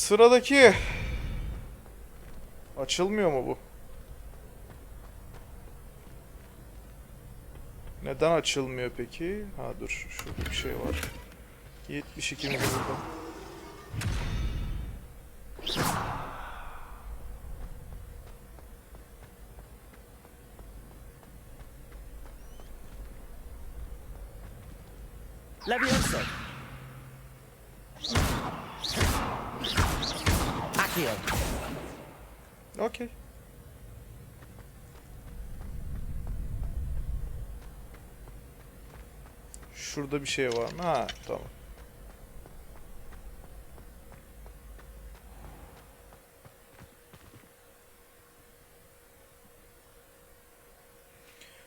Sıradaki. Açılmıyor mu bu? Neden açılmıyor peki? Ha dur, şurada bir şey var. 72 mi burada? Levioso. Accio. Okey. Şurada bir şey var mı? Ha, tamam.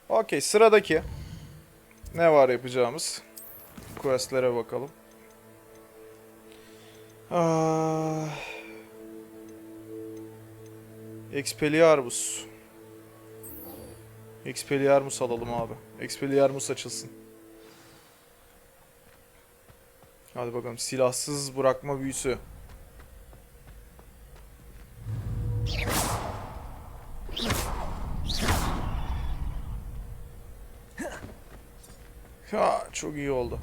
Okey, sıradaki. Ne var yapacağımız? Questlere bakalım. Expelliarmus. Expelliarmus alalım abi. Expelliarmus açılsın. Hadi bakalım, silahsız bırakma büyüsü. Ha, çok iyi oldu.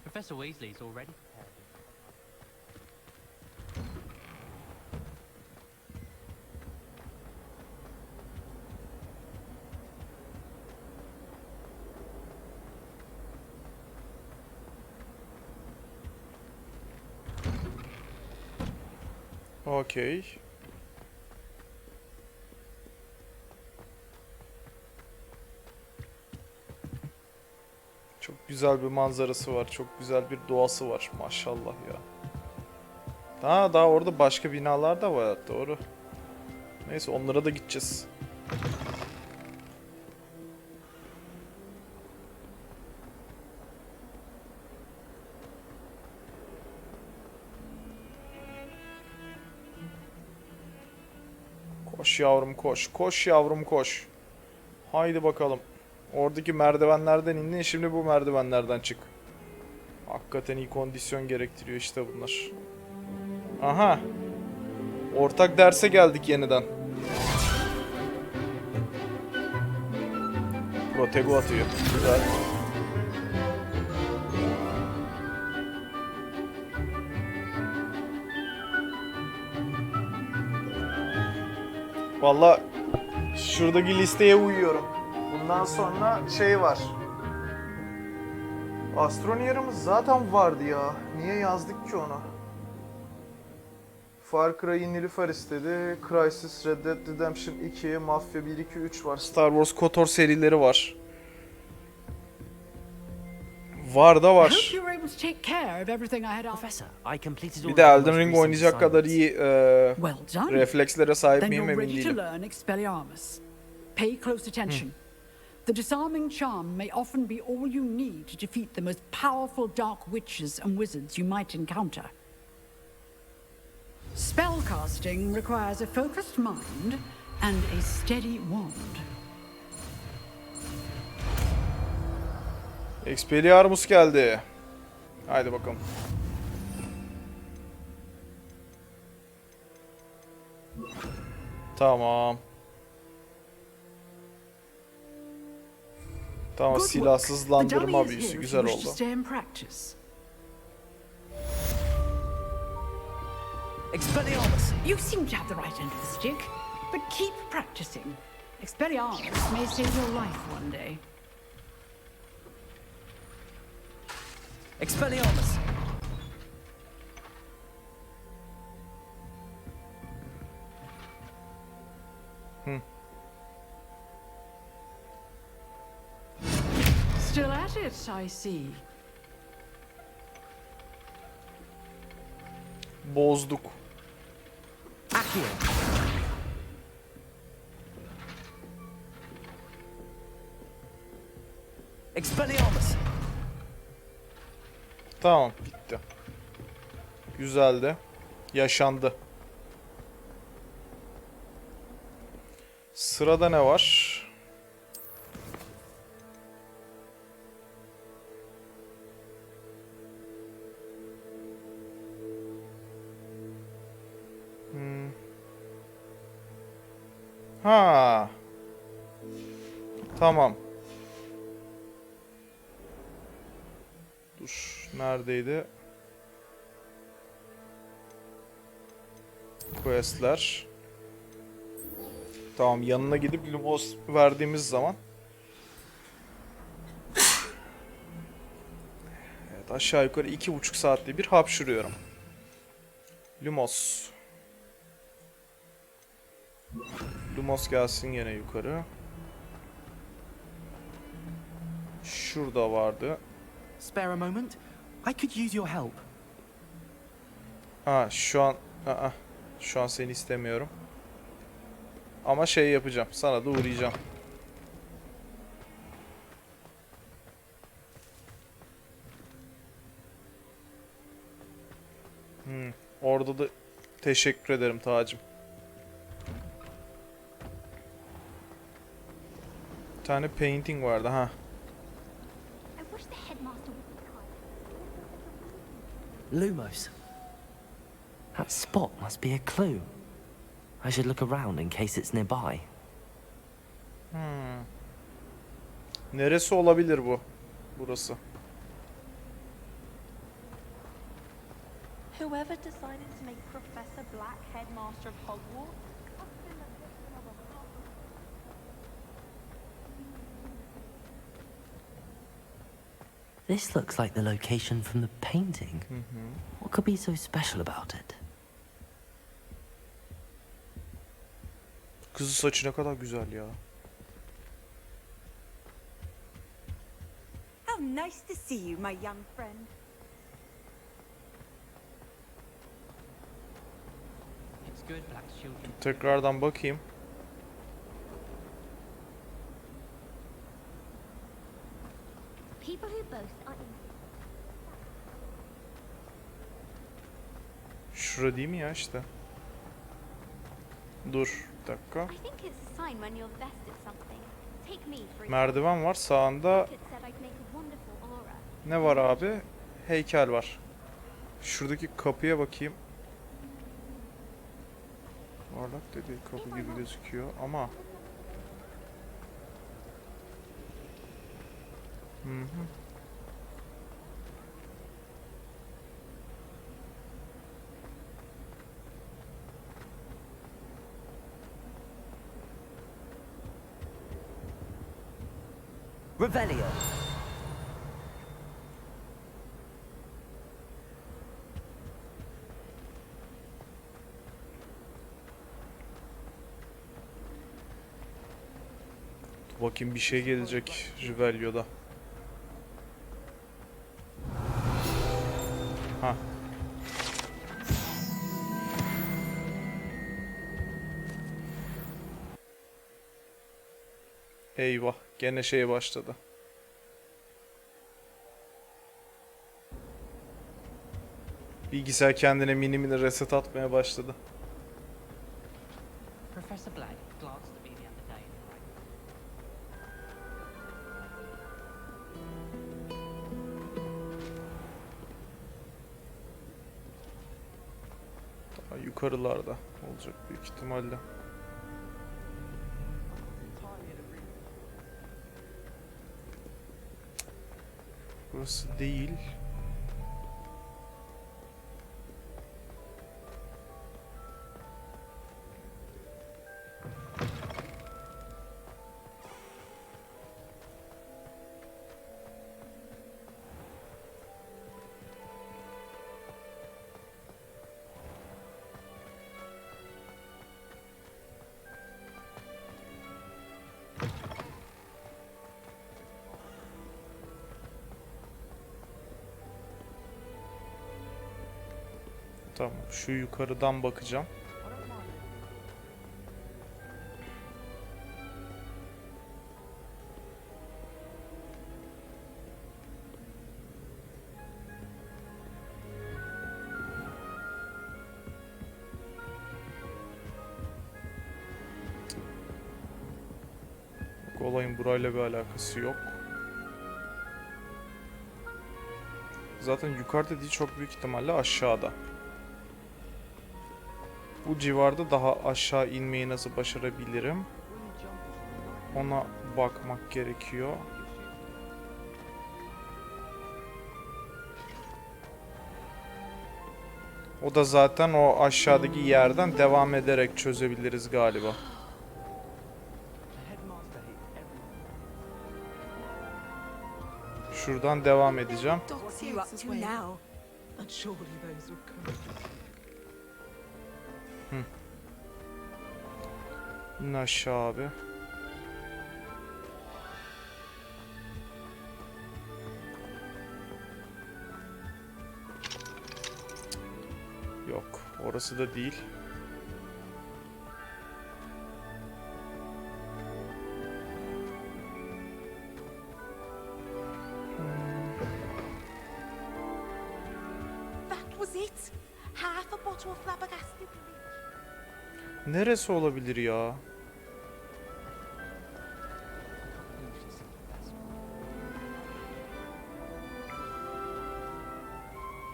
Professor Weasley's already prepared. Okey. Çok güzel bir manzarası var. Çok güzel bir doğası var. Maşallah ya. Daha orada başka binalar da var. Doğru. Neyse, onlara da gideceğiz. Koş yavrum koş. Koş yavrum koş. Haydi bakalım. Oradaki merdivenlerden indin. Şimdi bu merdivenlerden çık. Hakikaten iyi kondisyon gerektiriyor işte bunlar. Aha. Ortak derse geldik yeniden. Protego atıyor. Güzel. Vallahi şuradaki listeye uyuyorum. Bundan sonra şey var. Astronier'ımız zaten vardı ya. Niye yazdık ki onu? Far Cry Nilüfer istedi. Crysis, Red Dead Redemption 2, Mafya 1, 2, 3 var. Star Wars KOTOR serileri var. Var da var. Bir de Elden Ring oynayacak kadar iyi reflekslere sahip miyim emin değilim. Pay close attention. The disarming charm may often be all you need to defeat the most powerful dark witches and wizards you might encounter. Spellcasting requires a focused mind and a steady wand. Expelliarmus geldi. Haydi bakalım. Tamam. Tamam, silahsızlandırma büyüsü güzel oldu. Expelliarmus. You seem to have the right end of the stick, but keep practicing. Expelliarmus may save your life one day. Expelliarmus. Still at it, I see. Bozduk. Accio. Expelliarmus. Tamam, bitti. Güzeldi. Yaşandı. Sırada ne var? Ha. Tamam. Dur. Neredeydi? Questler. Tamam, yanına gidip Lumos verdiğimiz zaman. Evet, aşağı yukarı 2,5 saatte bir hapşırıyorum. Lumos. Lumos gelsin gene yukarı. Şurada vardı. Spare a moment? I could use your help. Ha, şu an şu an seni istemiyorum. Ama şey yapacağım. Sana da uğrayacağım. Orada da teşekkür ederim tacım. Bir tane painting vardı ha. I wish the headmaster would be kind. Lumos. That spot must be a clue. I should look around in case it's nearby. Neresi olabilir bu? Burası. Whoever decided to make Professor Black headmaster of Hogwarts must have been the victim of a plot. This looks like the location from the painting. What could be so special about it? Kızı saçı ne kadar güzel ya. How nice to see you, my young friend. It's good black children. Tekrardan bakayım. People who boast are in. Şura değil mi ya işte? Dur bir dakika. I think it's a sign when you're the best at something. Take me for example. Merdiven var sağında. It said I'd make a wonderful aura. Ne var abi? Heykel var. Şuradaki kapıya bakayım. Varlık dediği kapı gibi gözüküyor ama. Revelio. Dur bakayım, bir şey gelecek Rivelio'da. Ha. Eyvah, gene şey başladı. Bilgisayar kendine mini mini reset atmaya başladı. Professor Black glanced at me the other day and cried, Daha yukarılarda olacak büyük ihtimalle. Burası değil. Tamam, şu yukarıdan bakacağım. Olayın burayla bir alakası yok. Zaten yukarıda değil, çok büyük ihtimalle aşağıda. Bu civarda daha aşağı inmeyi nasıl başarabilirim? Ona bakmak gerekiyor. O da zaten o aşağıdaki yerden devam ederek çözebiliriz galiba. Şuradan devam edeceğim. What are you up to now? And surely those would come. İn aşağı abi. Yok, orası da değil. That was it. Half a bottle of flabbergasted. Neresi olabilir ya?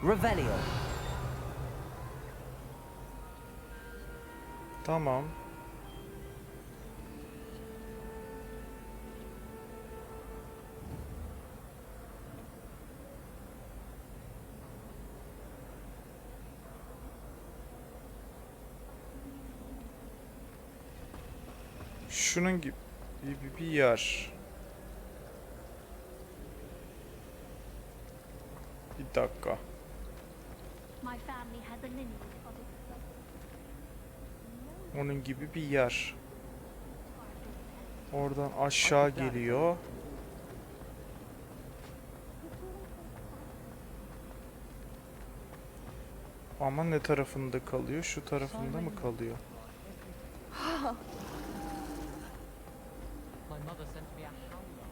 Revelio. Tamam. Şunun gibi bir yer. Bir dakika. My family has a lineage of its Onun gibi bir yer. Oradan aşağı geliyor. Ama ne tarafında kalıyor? Şu tarafında mı kalıyor? My mother sent me a howler.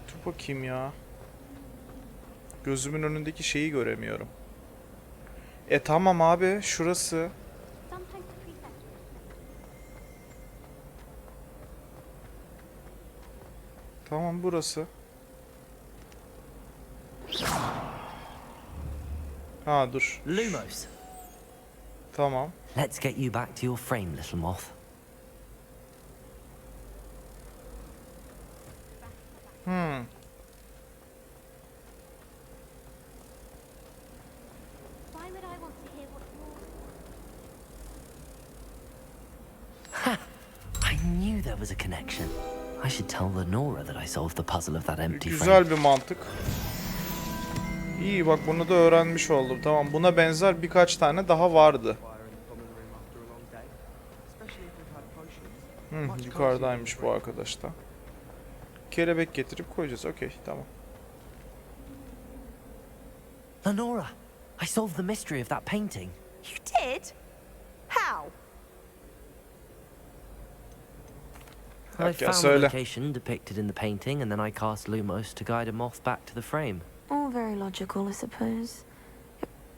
Dur bakayım ya. Gözümün önündeki şeyi göremiyorum. Tamam abi, şurası. sometimes the prefect. Tamam, burası. Ha dur. Lumos. Tamam. Let's get you back to your frame, little moth. Why would I want to hear what you're... I knew there was a connection. I should tell Lenora that I solved the puzzle of that empty frame. Güzel bir mantık. İyi, bak bunu da öğrenmiş oldum. Tamam, buna benzer birkaç tane daha vardı. Yukarıdaymış bu arkadaş da. Kelebek getirip koyacağız. Okey, tamam. Lenora, I solved the mystery of that painting. You did? How? I Okay, found the söyle. location depicted in the painting, and then I cast Lumos to guide a moth back to the frame. All very logical, I suppose.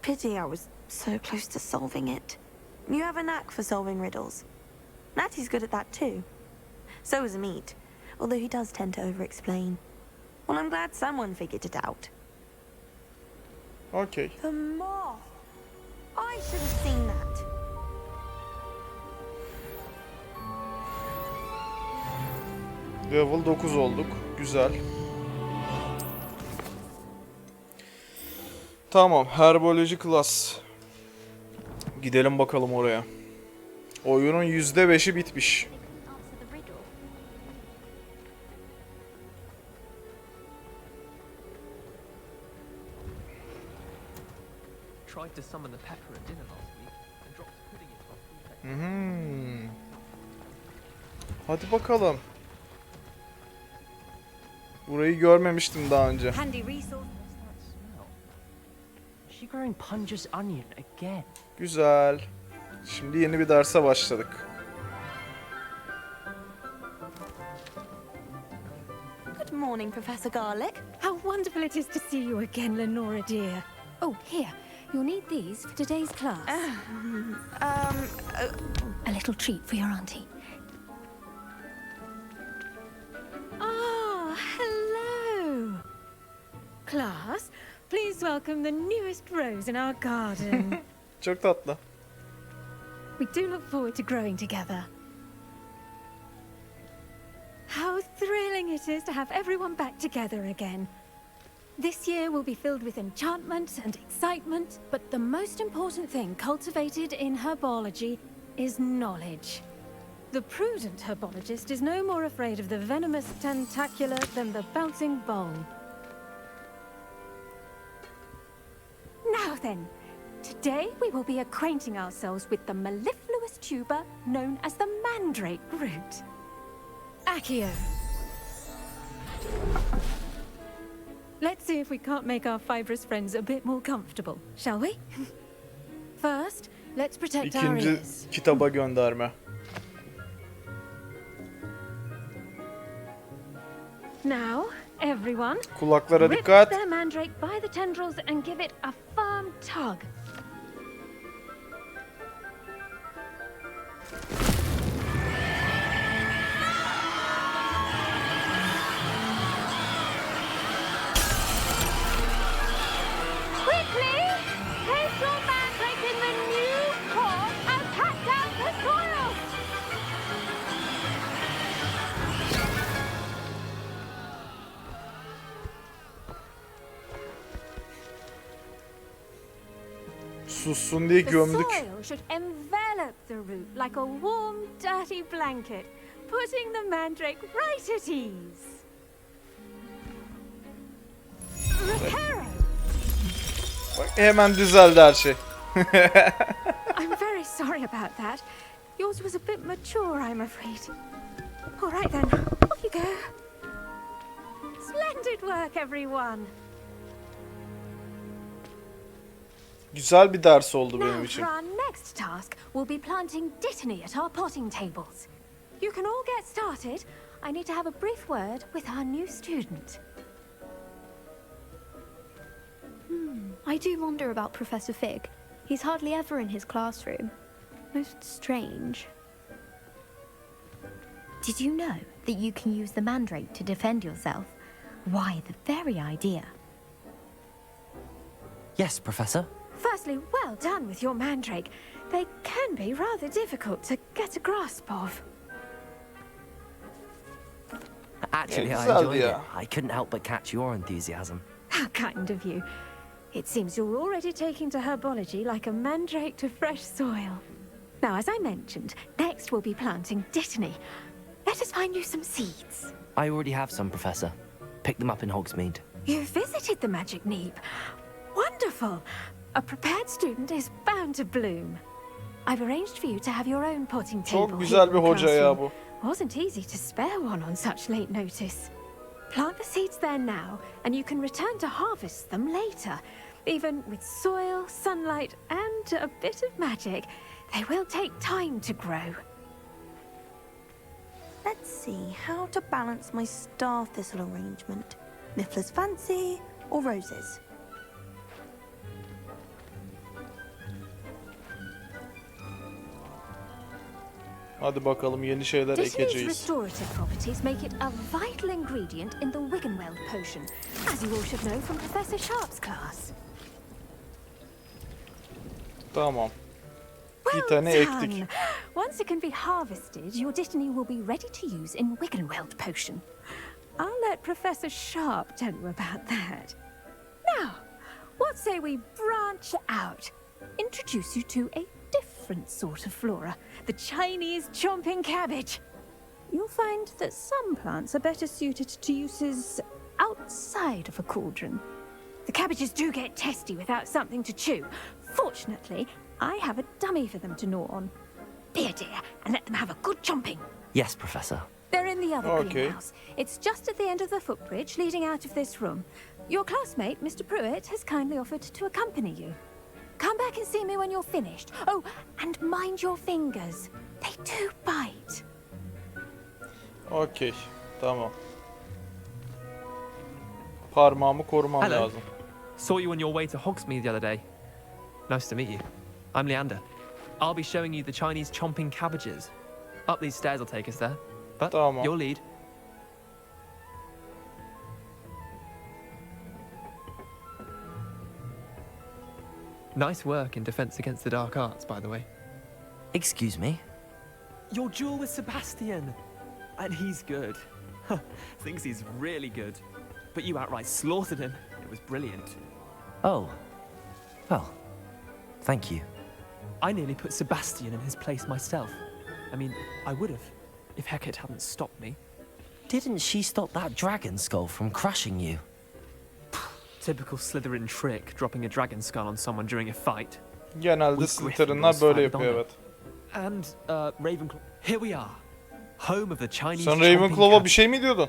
Pity I was so close to solving it. You have a knack for solving riddles. Natty's good at that too. So is Meat, although he does tend to over-explain. Well, I'm glad someone figured it out. Okey. The moth! I should have seen that. Level 9 olduk. Güzel. Tamam. Herboloji class. Gidelim bakalım oraya. Oyunun %5'i bitmiş. Answer the riddle. Tried to summon the pepper at dinner last week and dropped the pudding into our prefect. Hadi bakalım. Burayı görmemiştim daha önce. Handy resource. What's that smell? Is she growing Punja's onion again? Güzel. Şimdi yeni bir derse başladık. Good morning, Professor Garlic. How wonderful it is to see you again, Lenora dear. Oh, here. You'll need these for today's class. A little treat for your auntie. Ah, hello. Class, please welcome the newest rose in our garden. Çok tatlı. We do look forward to growing together. How thrilling it is to have everyone back together again. This year will be filled with enchantment and excitement, but the most important thing cultivated in herbology is knowledge. The prudent herbologist is no more afraid of the venomous tentacula than the bouncing bowl. Now then, today we will be acquainting ourselves with the mellifluous tuber known as the mandrake root. Accio. Let's see if we can't make our fibrous friends a bit more comfortable, shall we? First, let's protect our İkinci ears. kitaba gönderme. Now, everyone, Kulaklara rip dikkat. their mandrake by the tendrils and give it a firm tug. Quickly, place your mandrake in the new core and cut down the soil. Sussun diye The gömdük. soil should envelop the root like a warm, dirty blanket, putting the mandrake right at ease. Reparo! Bak hemen düzeldi her şey. I'm very sorry about that. Yours was a bit mature, I'm afraid. All right then, off you go. Splendid work, everyone. Güzel bir ders oldu benim Now için. for our next task, we'll be planting dittany at our potting tables. You can all get started. I need to have a brief word with our new student. I do wonder about Professor Fig. He's hardly ever in his classroom. Most strange. Did you know that you can use the mandrake to defend yourself? Why, the very idea. Yes, Professor. Firstly, well done with your mandrake. They can be rather difficult to get a grasp of. Actually, Yeah, I güzeldi enjoyed it. ya. I couldn't help but catch your enthusiasm. How kind of you. It seems you're already taking to herbology like a mandrake to fresh soil. Now, as I mentioned, next we'll be planting dittany. Let us find you some seeds. I already have some, Professor. Picked them up in Hogsmeade. You visited the Magic Neep. Wonderful. A prepared student is bound to bloom. I've arranged for you to have your own potting table. Çok güzel bir here in the hoca ya classroom. bu. Wasn't easy to spare one on such late notice. Plant the seeds there now, and you can return to harvest them later. Even with soil, sunlight, and a bit of magic, they will take time to grow. Let's see how to balance my star thistle arrangement. Niffler's fancy or roses? Hadi bakalım yeni şeyler Dittany's ekeceğiz. restorative properties make it a vital ingredient in the Wiggenweld potion, as you all should know from Professor Sharp's class. Tamam. Bir Well tane ektik. done. Once it can be harvested, your dittany will be ready to use in Wiggenweld potion. I'll let Professor Sharp tell you about that. Now, what say we branch out? Introduce you to a different sort of flora, the Chinese chomping cabbage. You'll find that some plants are better suited to uses outside of a cauldron. The cabbages do get testy without something to chew. Fortunately, I have a dummy for them to gnaw on. Be a dear and let them have a good chomping. Yes, Professor. They're in the other Okay. greenhouse. It's just at the end of the footbridge leading out of this room. Your classmate, Mr. Pruitt, has kindly offered to accompany you. Come back and see me when you're finished. Oh, and mind your fingers. They do bite. Okey. Tamam. Parmağımı korumam Hello. lazım. Saw you on your way to Hogsmeade the other day. Nice to meet you. I'm Leander. I'll be showing you the Chinese chomping cabbages. Up these stairs will take us there. But Tamam. your lead. Nice work in defense against the dark arts, by the way. Excuse me? Your duel with Sebastian! And he's good. Thinks he's really good. But you outright slaughtered him. It was brilliant. Oh. Well, thank you. I nearly put Sebastian in his place myself. I mean, I would have, if Hecate hadn't stopped me. Didn't she stop that dragon skull from crushing you? Typical Slytherin trick, dropping a dragon skull on someone during a fight. Genelde Slytherin'ler böyle yapıyor, evet. And Ravenclaw. Here we are. Home of the Chinese. Sen Ravenclaw'a bir şey mi diyordun?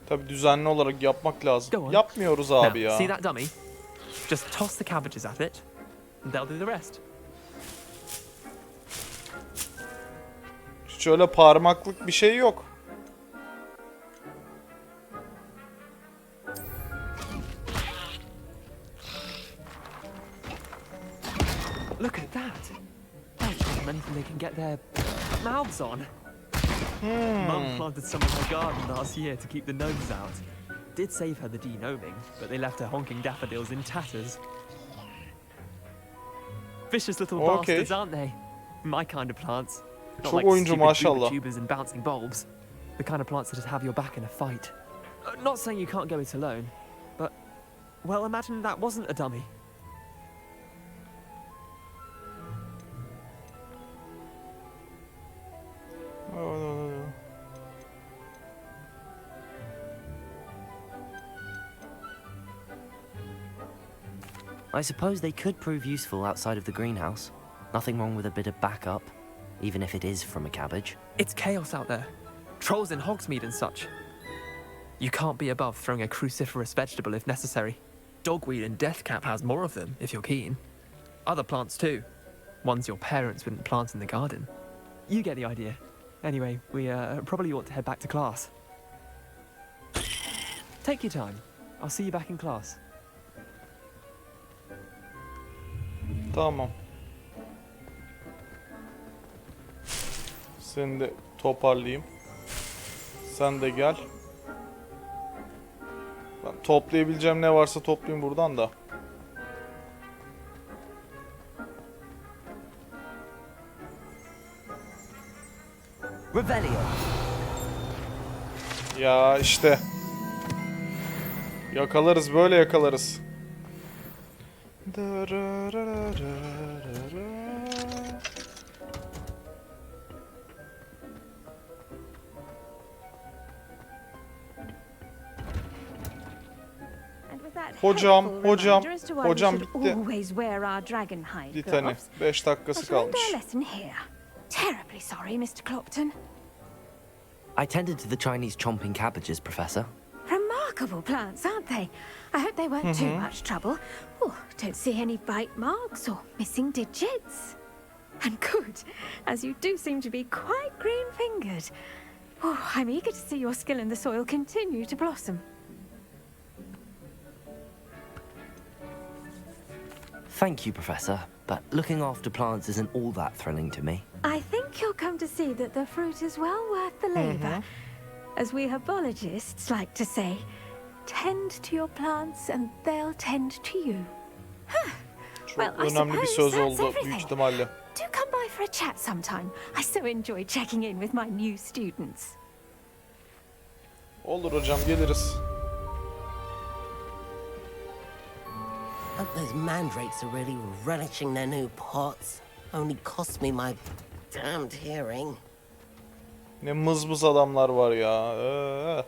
Tabii düzenli olarak yapmak lazım. Yapmıyoruz abi Now, ya. see that dummy? Just toss the cabbages at it, and they'll do the rest. Şöyle parmaklık bir şey yok. Look at that. They'll try anything they can get their mouths on. Mum planted some in her garden last year to keep the gnomes out. Did save her the de-gnoming, but they left her honking daffodils in tatters. Vicious little bastards, aren't they? My kind of plants. Not like oyuncu stupid maşallah. tubers and bouncing bulbs. The kind of plants that just have your back in a fight. Not saying you can't go it alone, but, well, imagine that wasn't a dummy. I suppose they could prove useful outside of the greenhouse. Nothing wrong with a bit of backup, even if it is from a cabbage. It's chaos out there. Trolls in Hogsmeade and such. You can't be above throwing a cruciferous vegetable if necessary. Dogweed and deathcap has more of them, if you're keen. Other plants too. Ones your parents wouldn't plant in the garden. You get the idea. Anyway, we probably ought to head back to class. Take your time. I'll see you back in class. Tamam. Seni de toparlayayım. Sen de gel. Ben toplayabileceğim ne varsa toplayayım buradan da. Revelio. Ya işte. Yakalarız, böyle yakalarız. Hocam bitti. Always wear our dragon hide Bir tane. gloves. 5 dakikası kalmış. Lesson here. Terribly sorry, Mr. Clopton. I tended to the Chinese chomping cabbages, Professor. Remarkable plants, aren't they? I hope they weren't too much trouble. Oh, don't see any bite marks or missing digits. And good, as you do seem to be quite green-fingered. Oh, I'm eager to see your skill in the soil continue to blossom. Thank you, Professor, but looking after plants isn't all that thrilling to me. I think you'll come to see that the fruit is well worth the labor. As we herbologists like to say, tend to your plants and they'll tend to you. Well, I Önemli bir suppose söz that's oldu büyük everything. ihtimalle. Do come by for a chat sometime. I so enjoy checking in with my new students. Olur hocam, geliriz. Hope those mandrakes are really relishing their new pots. Only cost me my damned hearing. Ne mızmız adamlar var ya.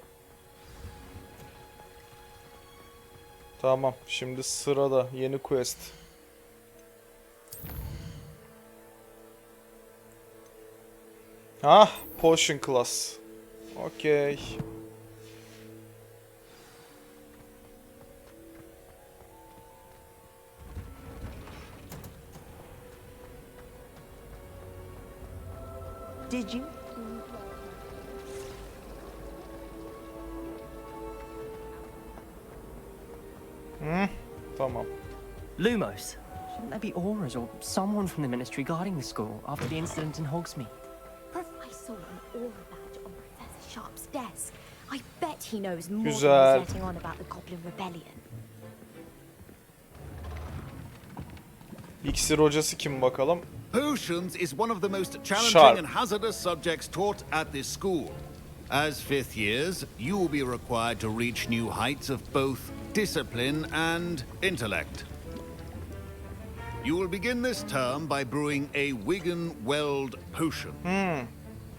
Tamam, şimdi sırada yeni quest. Potion class. Okey. Did you? Tamam. Lumos. Shouldn't there be auras or someone from the ministry guarding the school after the incident in Hogsmeade? I saw an aura badge on Professor Sharp's desk. I bet bet he knows more than Güzel. he's letting on about the Goblin Rebellion. İksir hocası kim bakalım? Potions is one of the most challenging Sharp. and hazardous subjects taught at this school. As fifth years, you will be required to reach new heights of both discipline and intellect. You will begin this term by brewing a Wiggenweld potion.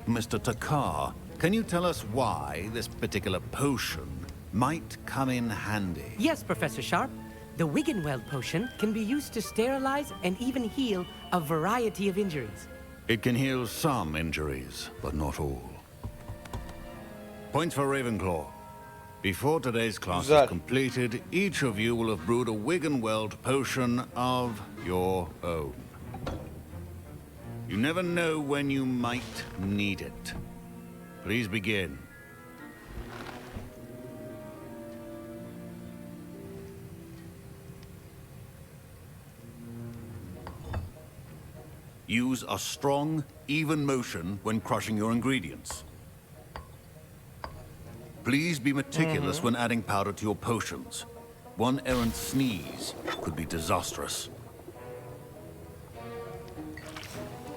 Mr. Takar, can you tell us why this particular potion might come in handy? Yes, Professor Sharp. The Wiggenweld potion can be used to sterilize and even heal a variety of injuries. It can heal some injuries, but not all. Points for Ravenclaw. Before today's class Güzel. is completed, each of you will have brewed a Wiggenweld potion of your own. You never know when you might need it. Please begin. Use a strong, even motion when crushing your ingredients. Please be meticulous when adding powder to your potions. One errant sneeze could be disastrous.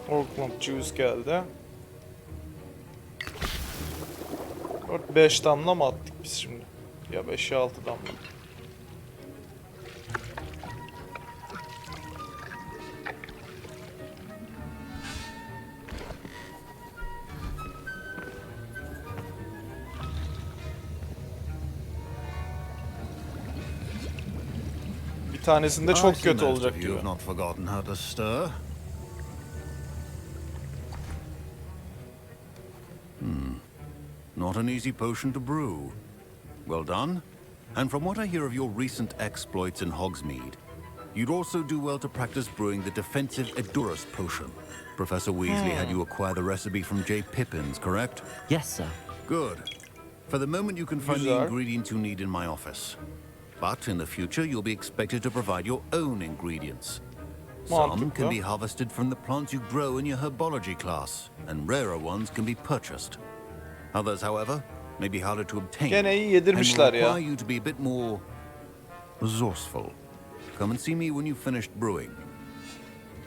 Orkland Juice geldi. 4-5 damla mı attık biz şimdi? Ya 5 ya 6 damla. Bir tanesinde I çok see kötü most olacak of you diyor. have not forgotten how to stir. Not an easy potion to brew. Well done. And from what I hear of your recent exploits in Hogsmeade, you'd also do well to practice brewing the defensive Edurus potion. Professor Weasley had you acquire the recipe from J. Pippins, correct? Yes, sir. Good. For the moment, you can find the Güzel. ingredients you need in my office. But in the future, you'll be expected to provide your own ingredients. Some Mantıklı. can be harvested from the plants you grow in your herbology class, and rarer ones can be purchased. Others, however, may be harder to obtain. Gene iyi and yedirmişler will ya. require you to be a bit more resourceful. Come and see me when you've finished brewing,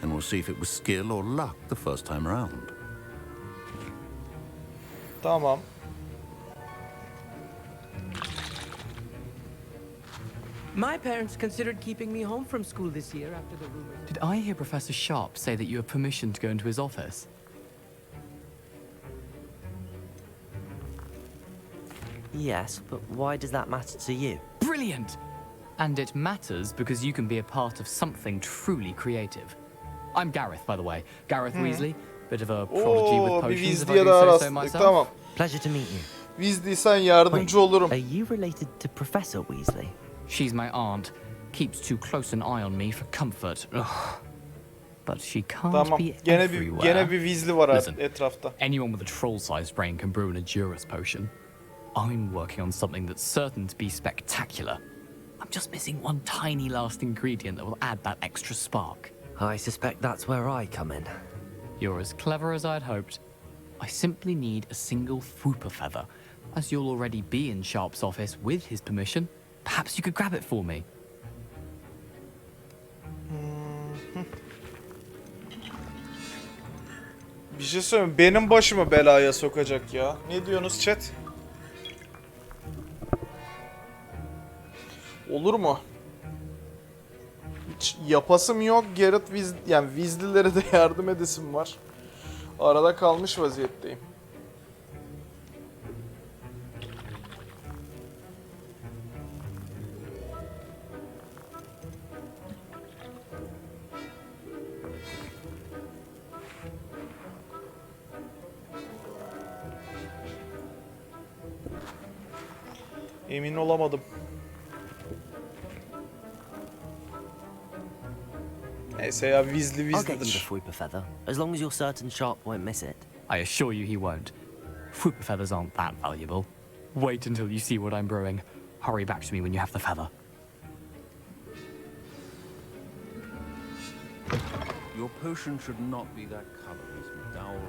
and we'll see if it was skill or luck the first time around. Tamam. My parents considered keeping me home from school this year after the rumors. Did I hear Professor Sharp say that you have permission to go into his office? Yes, but why does that matter to you? Brilliant! And it matters because you can be a part of something truly creative. I'm Gareth, by the way. Gareth Weasley. Bit of a prodigy with Oo, bir potions, if I Weasley'e do daha say so rastladık. myself. Tamam. Pleasure to meet you. Weasley sen yardımcı olurum. Are you related to Professor Weasley? She's my aunt. Keeps too close an eye on me for comfort. Ugh. But she can't Tamam. be Gene bir everywhere. Weasley var Listen, etrafta. anyone with a troll-sized brain can brew an Edurus potion. I'm working on something that's certain to be spectacular. I'm just missing one tiny last ingredient that will add that extra spark. I suspect that's where I come in. You're as clever as I'd hoped. I simply need a single Fwooper feather. As you'll already be in Sharp's office with his permission, perhaps you could grab it for me. Bir şey söyleyeyim. Benim başımı belaya sokacak ya. Ne diyorsunuz chat? Olur mu? Hiç yapasım yok. Yani Weasley'lere de yardım edesim var. Arada kalmış vaziyetteyim. Emin olamadım. Neyse ya Weasley I'll get you the Weasley'dir. Fwooper feather, as long as you're certain Sharp won't miss it. I assure you he won't. Fwooper feathers aren't that valuable. Wait until you see what I'm brewing. Hurry back to me when you have the feather. Your potion should not be that color, Miss McDowell.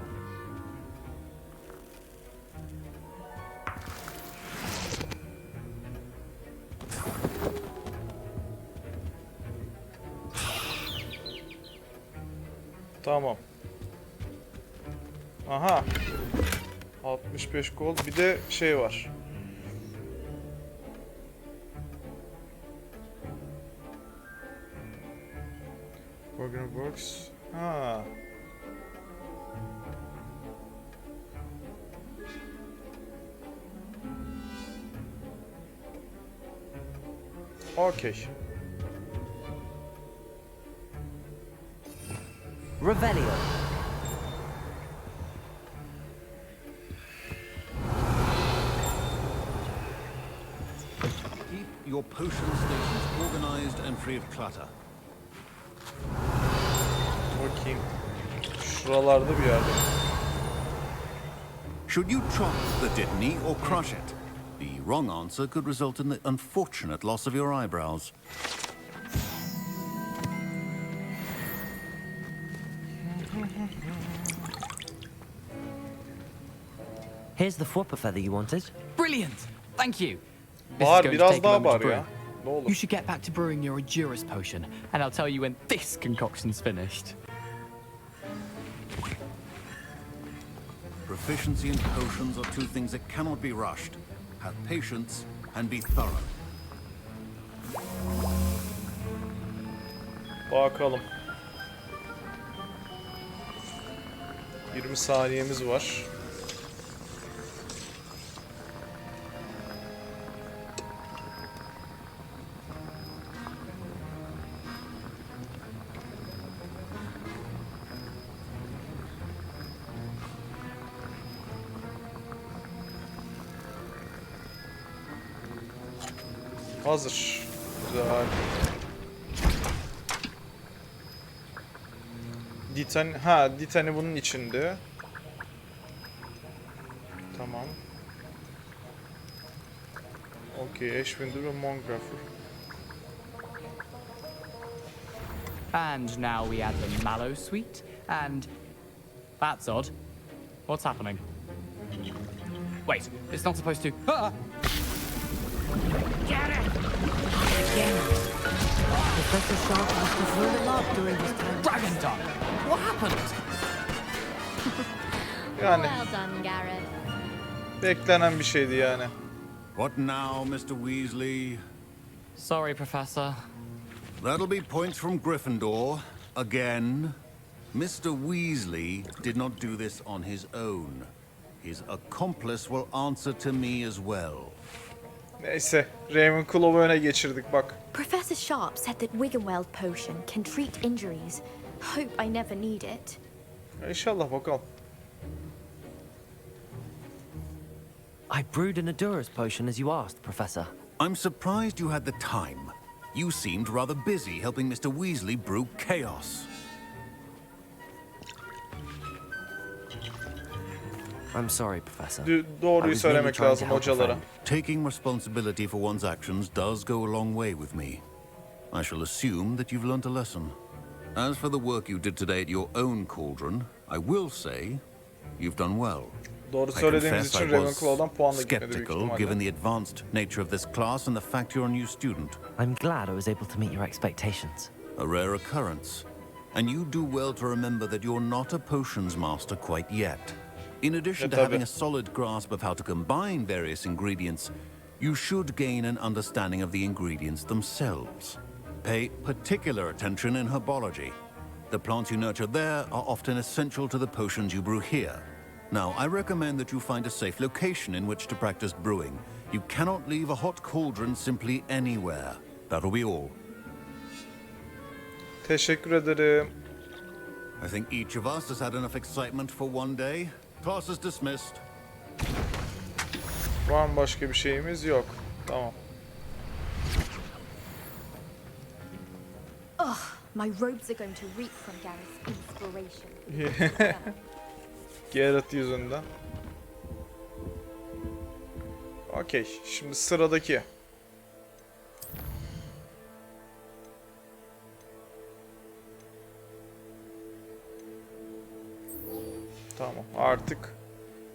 Tamam. Aha. 65 gold. Bir de şey var. Program works. Ha. Okay. Revelio. Keep your potion stations organized and free of clutter. Bakayım. Şuralarda bir yerde. Should you trot the Dittany or crush it? The wrong answer could result in the unfortunate loss of your eyebrows. Here's the Fwopper feather you wanted. Brilliant! Thank you. This is Bağır, going to biraz take a daha moment to bağır ya. brew. Ne olur. You should get back to brewing your Odurus potion, and I'll tell you when this concoction's finished. Proficiency in potions are two things that cannot be rushed. Have patience and be thorough. Bakalım. 20 saniyemiz var. Hazır. Güzel. Ditani bunun içinde. Tamam. Okay, Ashwin'dir ve Mongrapher. And now we add the mallow sweet, and that's odd. What's happening? Wait, it's not supposed to. Ah! Get it! Again. Professor Sharp must have learned a lot during this time. Dragon tongue! What happened? Yani Well done, Gareth. beklenen bir şeydi yani. What now, Mr. Weasley? Sorry, Professor. That'll be points from Gryffindor. Again. Mr. Weasley did not do this on his own. His accomplice will answer to me as well. Neyse, Ravenclaw'u öne geçirdik bak. Professor Sharp said that Wiggenweld potion can treat injuries. Hope I never need it. İnşallah bakalım. I brewed an Odurus potion as you asked, Professor. I'm surprised you had the time. You seemed rather busy helping Mr. Weasley brew chaos. I'm sorry, Professor. Doğruyu söylemek lazım hocalara. Taking responsibility for one's actions does go a long way with me. I shall assume that you've learnt a lesson. As for the work you did today at your own cauldron, I will say you've done well. Doğru I söylediğiniz confess için I was Ravenclaw'dan puan da gitmedi büyük skeptical ihtimalle. given the advanced nature of this class and the fact you're a new student. I'm glad I was able to meet your expectations. A rare occurrence. And you do well to remember that you're not a potions master quite yet. In addition to having a solid grasp of how to combine various ingredients, you should gain an understanding of the ingredients themselves. Pay particular attention in herbology. The plants you nurture there are often essential to the potions you brew here. Now, I recommend that you find a safe location in which to practice brewing. You cannot leave a hot cauldron simply anywhere. That'll be all. Teşekkür ederim. I think each of us has had enough excitement for one day. Class is dismissed. Var mı başka bir şeyimiz? Yok. Tamam. Ugh, my robes are going to reek from Gareth's inspiration. Gareth yüzünden. Okey. Şimdi sıradaki. Tamam. Artık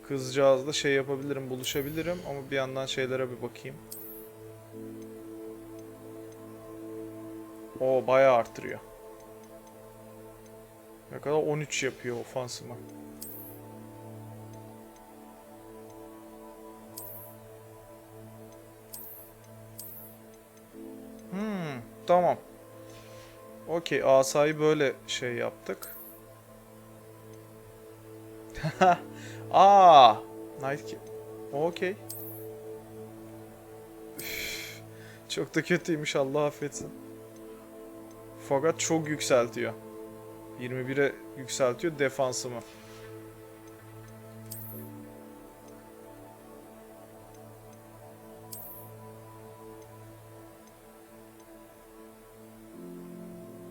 kızcağızla şey yapabilirim, buluşabilirim ama bir yandan şeylere bir bakayım. O bayağı arttırıyor. Ne kadar 13 yapıyor ofansıma. Tamam. Okey, asayı böyle şey yaptık. Aa, Night. Okey. Çok da kötüymüş, Allah affetsin. Fakat çok yükseltiyor. 21'e yükseltiyor defansımı.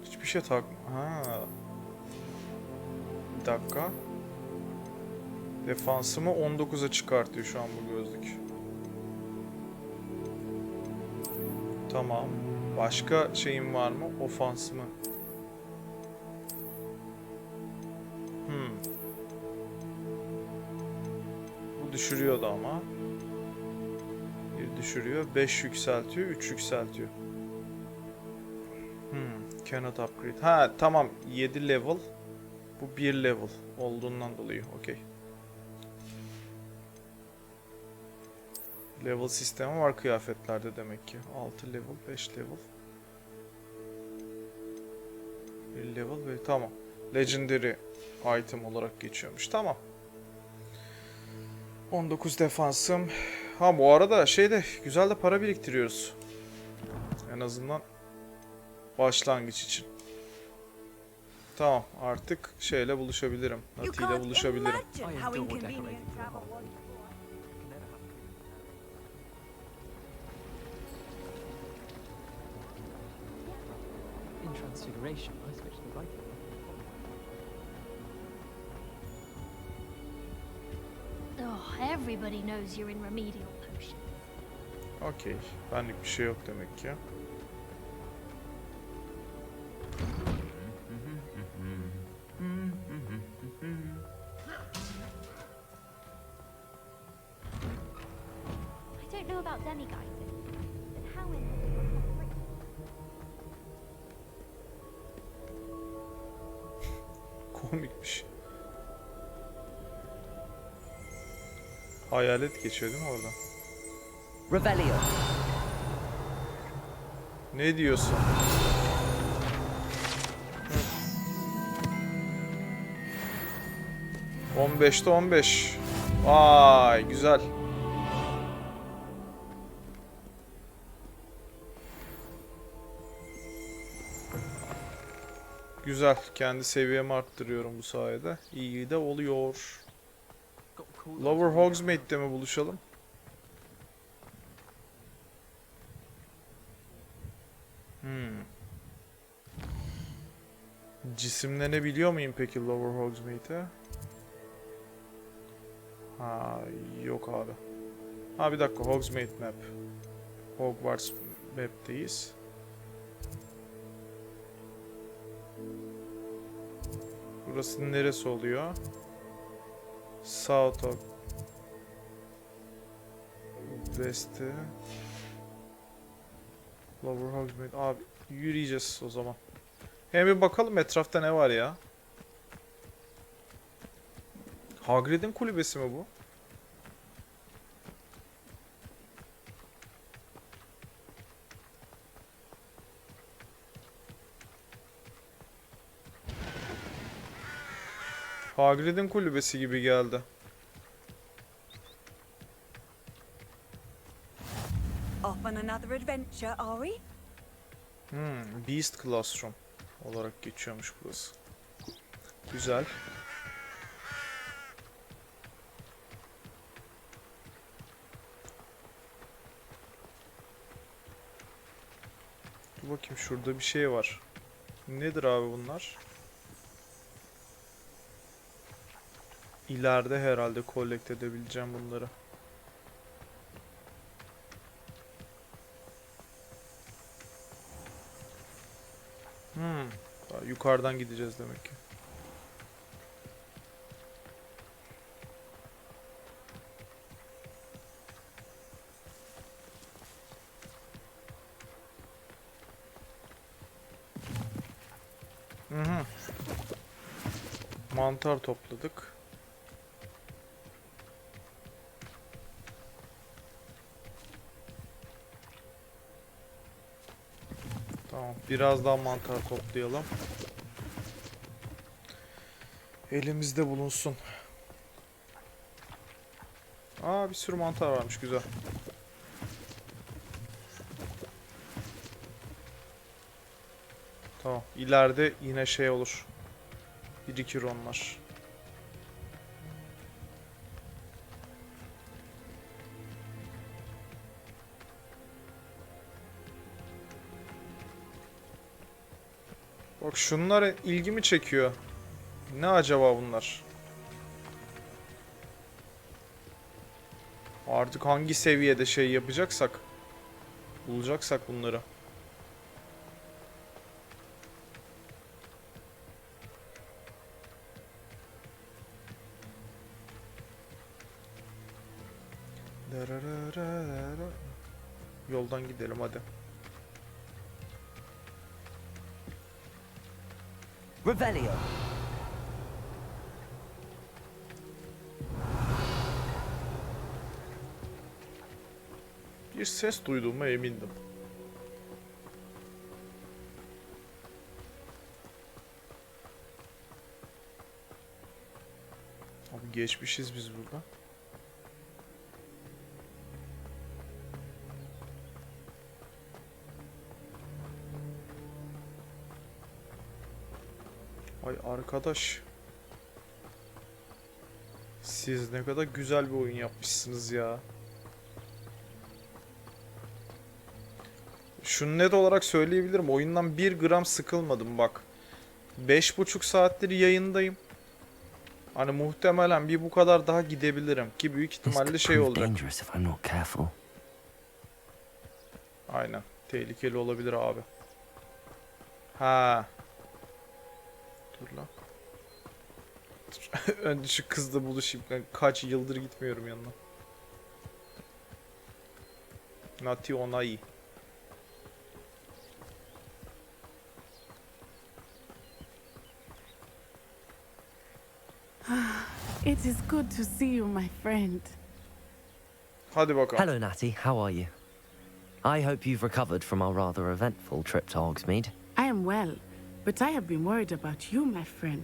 Hiçbir şey tak. Ha. Bir dakika. Defansımı 19'a çıkartıyor şu an bu gözlük. Tamam. Başka şeyim var mı? Ofansımı. Bu düşürüyordu ama. Bir düşürüyor. 5 yükseltiyor. 3 yükseltiyor. Cannot upgrade. Ha tamam. 7 level. Bu 1 level olduğundan dolayı. Okey. Level sistemi var kıyafetlerde demek ki. 6 level, 5 level. 1 level ve tamam. Legendary item olarak geçiyormuş. Tamam. 19 defansım. Ha bu arada şeyde güzel de para biriktiriyoruz. En azından başlangıç için. Tamam, artık şeyle buluşabilirim. Nati ile buluşabilirim. In Transfiguration, I switched the right one. Oh, everybody knows you're in remedial potions. Okey. Benlik bir şey yok demek ki. I don't know about demigeisers, but how in Komikmiş. Hayalet geçiyor değil mi orada? Revelio. Ne diyorsun? Hı. 15'te 15. Vay güzel. Güzel. Kendi seviyemi arttırıyorum bu sayede. İyi de oluyor. Lower Hogsmeade'de mi buluşalım? Cisimlenebiliyor muyum peki Lower Hogsmeade'e? Ha yok abi. Ha bir dakika, Hogsmeade map. Hogwarts map'teyiz. Burası neresi oluyor? South of West'e Lower Hogsmeade. Abi yürüyeceğiz o zaman. Hem bir bakalım etrafta ne var ya. Hagrid'in kulübesi mi bu? Hagrid'in kulübesi gibi geldi. Off on another adventure, are we? Beast Classroom olarak geçiyormuş burası. Güzel. Dur bakayım, şurada bir şey var. Nedir abi bunlar? İleride herhalde collect edebileceğim bunları. Daha yukarıdan gideceğiz demek ki. Mantar topladık. Tamam, biraz daha mantar toplayalım. Elimizde bulunsun. Aa, bir sürü mantar varmış, güzel. Tamam, ileride yine şey olur. Birikir onlar. Bak, şunlar ilgimi çekiyor. Ne acaba bunlar? Artık hangi seviyede şey yapacaksak, bulacaksak bunları. Yoldan gidelim hadi. Revelio. Bir ses duyduğuma emindim. Abi geçmişiz biz burada. Ay arkadaş. Siz ne kadar güzel bir oyun yapmışsınız ya. Şunu net olarak söyleyebilirim. Oyundan 1 gram sıkılmadım bak. 5,5 saattir yayındayım. Hani muhtemelen bir bu kadar daha gidebilirim. Ki büyük ihtimalle şey olacak. Aynen. Tehlikeli olabilir abi. Ha. Dur lan. Önce şu kızla buluşayım. Kaç yıldır gitmiyorum yanına. Nati onai. It is good to see you, my friend. Hadi bakalım. Hello, Natty. How are you? I hope you've recovered from our rather eventful trip to Hogsmeade. I am well, but I have been worried about you, my friend.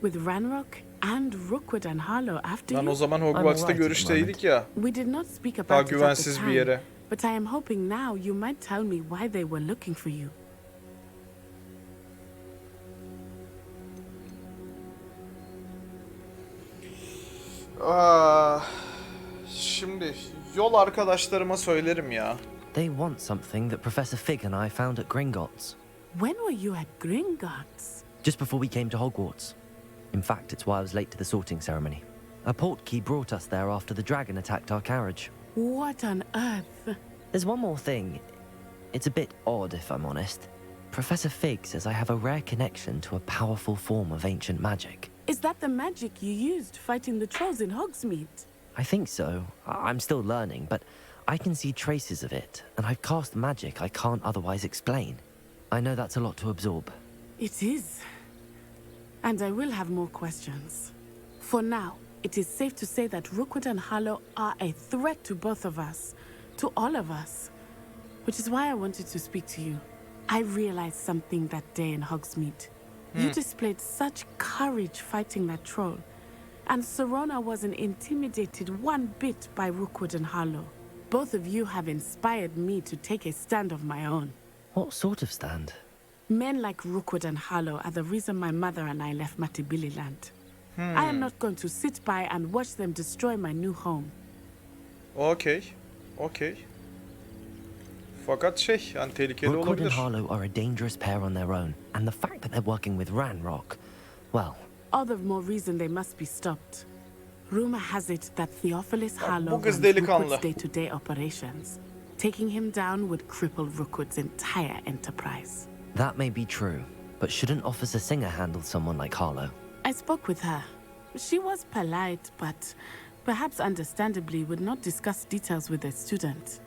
With Ranrock and Rookwood and Harlow after Lan you. o zaman Hogwarts'ta görüşteydik ya. We did not speak Daha about it at the güvensiz bir time, yere. but I am hoping now you might tell me why they were looking for you. Şimdi yol arkadaşlarıma söylerim ya. They want something that Professor Fig and I found at Gringotts. When were you at Gringotts? Just before we came to Hogwarts. In fact, it's why I was late to the sorting ceremony. A portkey brought us there after the dragon attacked our carriage. What on earth? There's one more thing. It's a bit odd, if I'm honest. Professor Fig says I have a rare connection to a powerful form of ancient magic. Is that the magic you used fighting the trolls in Hogsmeade? I think so. I'm still learning, but I can see traces of it, and I've cast magic I can't otherwise explain. I know that's a lot to absorb. It is. And I will have more questions. For now, it is safe to say that Rookwood and Harlow are a threat to both of us. To all of us. Which is why I wanted to speak to you. I realized something that day in Hogsmeade. You displayed such courage fighting that troll. And Serona wasn't intimidated one bit by Rookwood and Harlow. Both of you have inspired me to take a stand of my own. What sort of stand? Men like Rookwood and Harlow are the reason my mother and I left Mattibilliland. I am not going to sit by and watch them destroy my new home. Okey. Okey. Fakat şey, yani tehlikeli Rookwood and olabilir. Harlow are a dangerous pair on their own, and the fact that they're working with Ranrock, well... All the more reason they must be stopped. Rumor has it that Theophilus Harlow bu kız runs delikanlı. Rookwood's day-to-day operations. Taking him down would cripple Rookwood's entire enterprise. That may be true, but shouldn't Officer Singer handle someone like Harlow? I spoke with her. She was polite, but perhaps understandably would not discuss details with a student.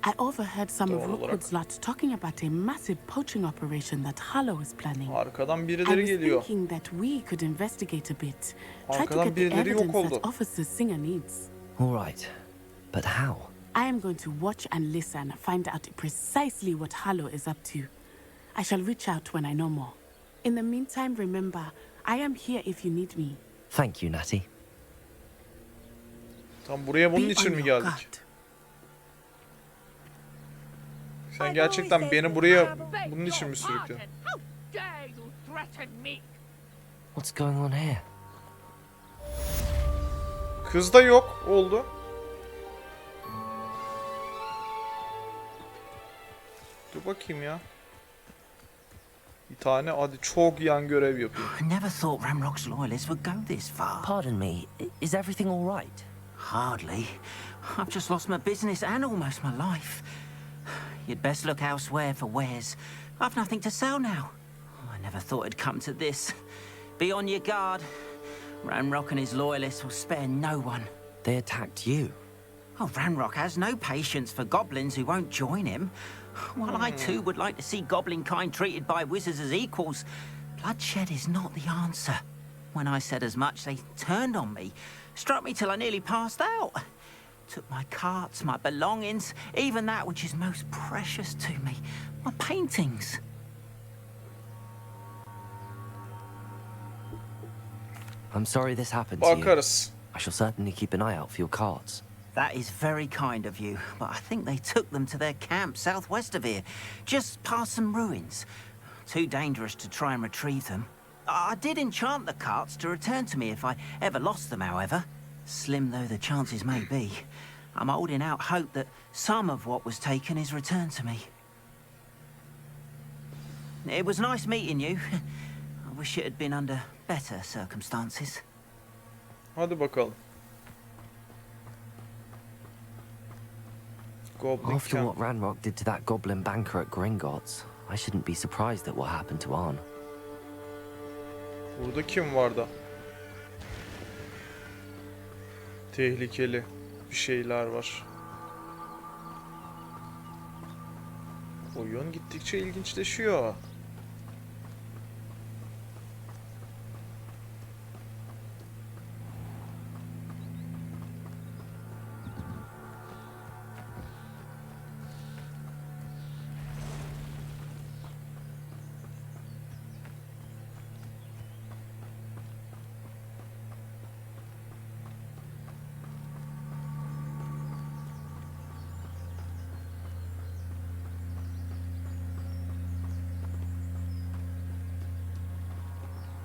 I overheard some of Doğal olarak. Rookwood's lot talking about a massive poaching operation that Harlow is planning. Arkadan I birileri was geliyor. thinking that we could investigate a bit. Try to Arkadan get the birileri yok evidence oldu. that Officer Singer needs. All right. But how? I am going to watch and listen, find out precisely what Harlow is up to. I shall reach out when I know more. In the meantime, remember, I am here if you need me. Thank you, Natty. Tam buraya bunun Be için on mi your geldik? guard. Sen gerçekten beni buraya bunun için mi sürükledin? How dare you threaten me? What's going on here? Kız da yok oldu. Dur bakayım ya. Bir tane hadi çok yan görev yapayım. I never thought Ramrock's loyalists would go this far. Pardon me, is everything all right? Hardly. I've just lost my business and almost my life. You'd best look elsewhere for wares. I've nothing to sell now. I never thought it'd come to this. Be on your guard. Ramrock and his loyalists will spare no one. They attacked you. Oh, Ranrock has no patience for goblins who won't join him. While I too would like to see goblin kind treated by wizards as equals, bloodshed is not the answer. When I said as much, they turned on me, struck me till I nearly passed out. Took my carts, my belongings, even that which is most precious to me, my paintings. I'm sorry this happened to you. Bakarız. I shall certainly keep an eye out for your carts. That is very kind of you, but I think they took them to their camp southwest of here, just past some ruins. Too dangerous to try and retrieve them. I did enchant the carts to return to me if I ever lost them, however. Slim though the chances may be, I'm holding out hope that some of what was taken is returned to me. It was nice meeting you. I wish it had been under better circumstances. Hadi bakalım. Goblin After camp. what Ranrock did to that goblin banker at Gringotts, I shouldn't be surprised at what happened to Arn. Burada kim vardı? Tehlikeli bir şeyler var. Oyun gittikçe ilginçleşiyor.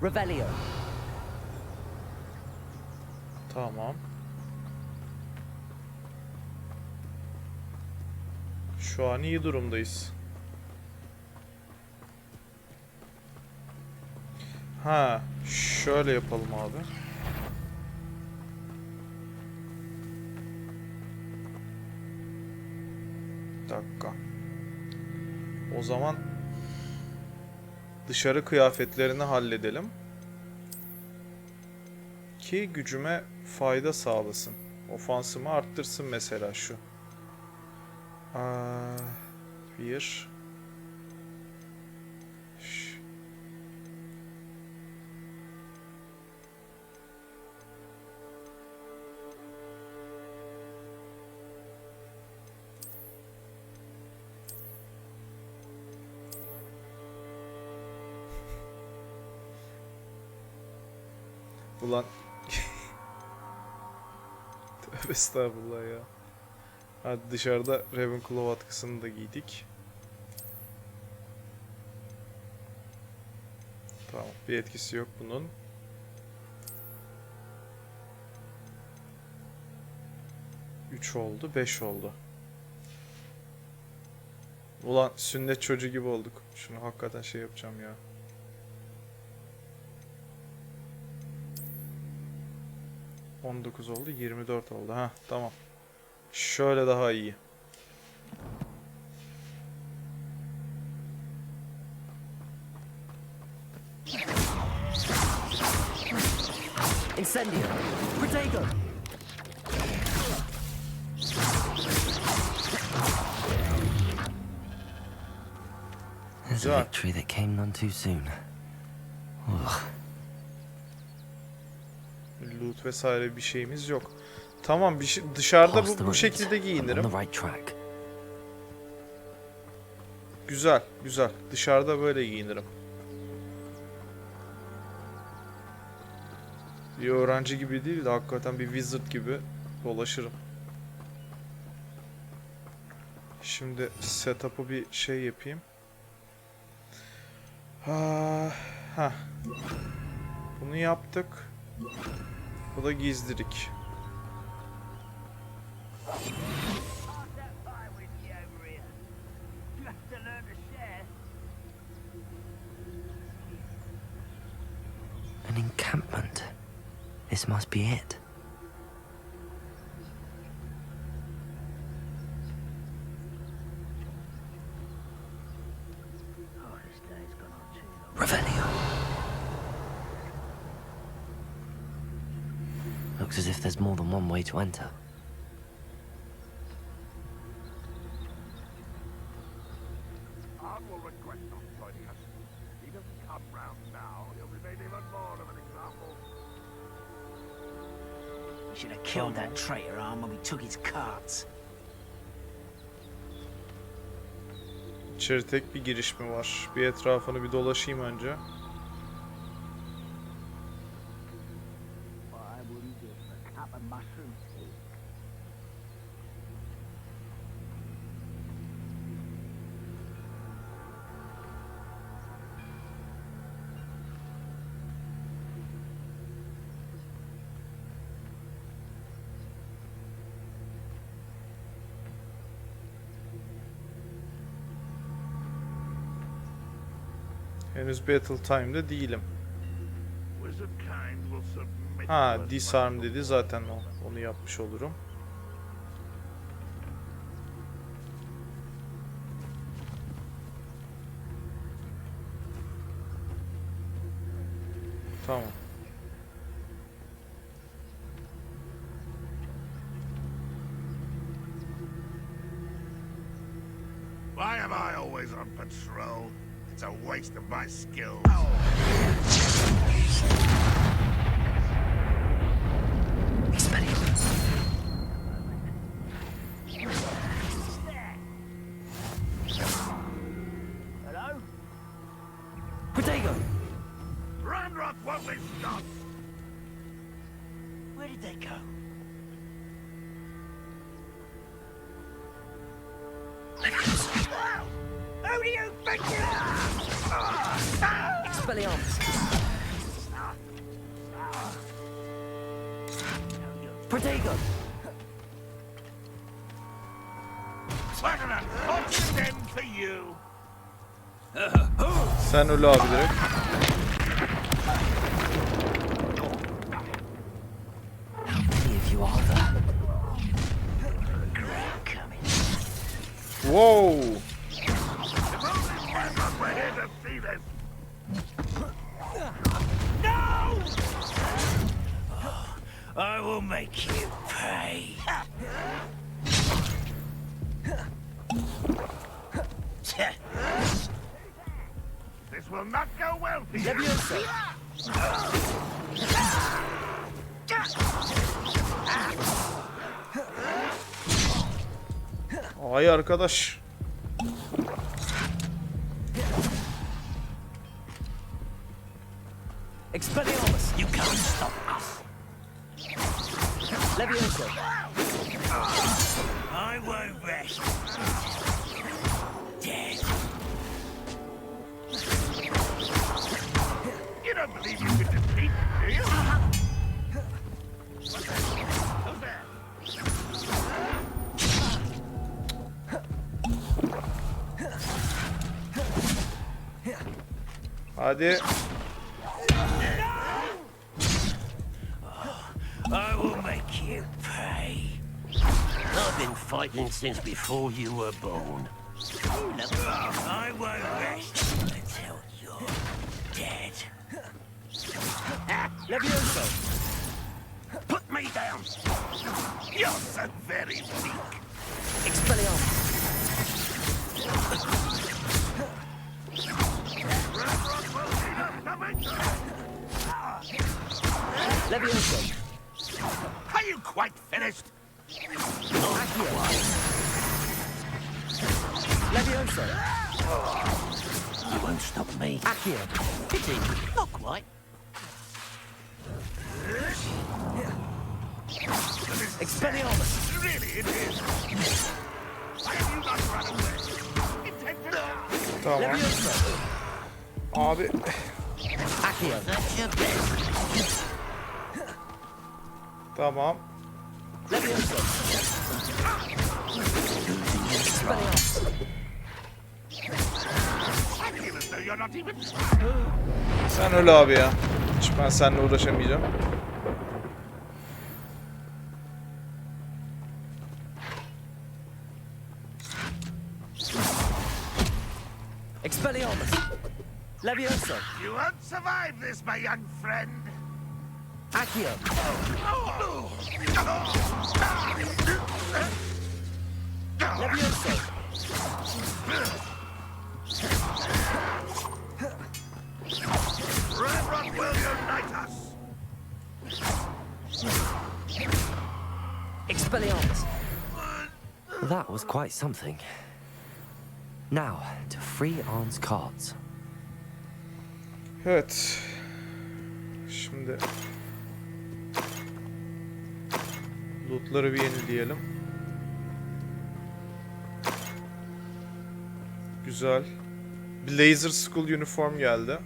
Revelio. Tamam. Şu an iyi durumdayız. Ha, şöyle yapalım abi. Bir dakika. O zaman dışarı kıyafetlerini halledelim. Ki gücüme fayda sağlasın. Ofansımı arttırsın mesela şu. Bir. Ulan. Tövbe estağfurullah ya. Hadi dışarıda Ravenclaw atkısını da giydik. Tamam, bir etkisi yok bunun. Üç oldu, 5 oldu. Ulan sünnet çocuğu gibi olduk. Şunu hakikaten şey yapacağım ya. $19 oldu, 24 oldu. Ha, tamam. Şöyle daha iyi. Incendio. Protego. was a victory that came none too soon. Ugh. Loot vesaire bir şeyimiz yok. Tamam, bir şey, dışarıda bu şekilde giyinirim. Güzel, güzel. Dışarıda böyle giyinirim. Bir öğrenci gibi değil de hakikaten bir wizard gibi dolaşırım. Şimdi setup'ı bir şey yapayım. Ha. Bunu yaptık. Bu da gizlilik. An encampment. This must be it. Revelio. Looks as if there's more than one way to enter. Should have killed that traitor arm when we took his carts. İçeri tek bir giriş mi var? Bir etrafını bir dolaşayım önce. Henüz Battle Time'da değilim. Ha, disarm dedi, zaten onu yapmış olurum. Tamam. Why am I always on patrol? It's a waste of my skills. Hello? Protego! Ramrock won't be stopped! Where did they go? Who do you think you are? Expelliarmus! Protego! What an unfortunate end for you! Sen öyle abi direkt. How many of you are there? Whoa! We're here to see this! No! I will make you pay. This will not go well for you. Ay arkadaş. Expelliarmus! You can't stop us. Levioso! I won't rest. Dead. You don't believe you can defeat me, do you? Who's there? Hadi. I will make you pay. I've been fighting since before you were born. I won't rest until you're dead. Levioso! Put me down. You're so very weak. Expelliarmus! Levioso. Are you quite finished? Levioso. You won't stop me. Accio. Pity. Not quite. Expelliarmus. Really, it is. Why have you not run away? Tamam. Abi. Accio. Tamam. Levioso. Expelliarmus. Sen öyle abi ya. Hiç ben seninle uğraşamayacağım. Expelliarmus. Levioso. You won't survive this, my young friend. Accio. Levioso. Reverend will unite us. Expelliarmus. That was quite something. Now, to free Arn's cards. Evet. Şimdi lootları bir yenileyelim. Güzel. Bir Laser School uniform geldi.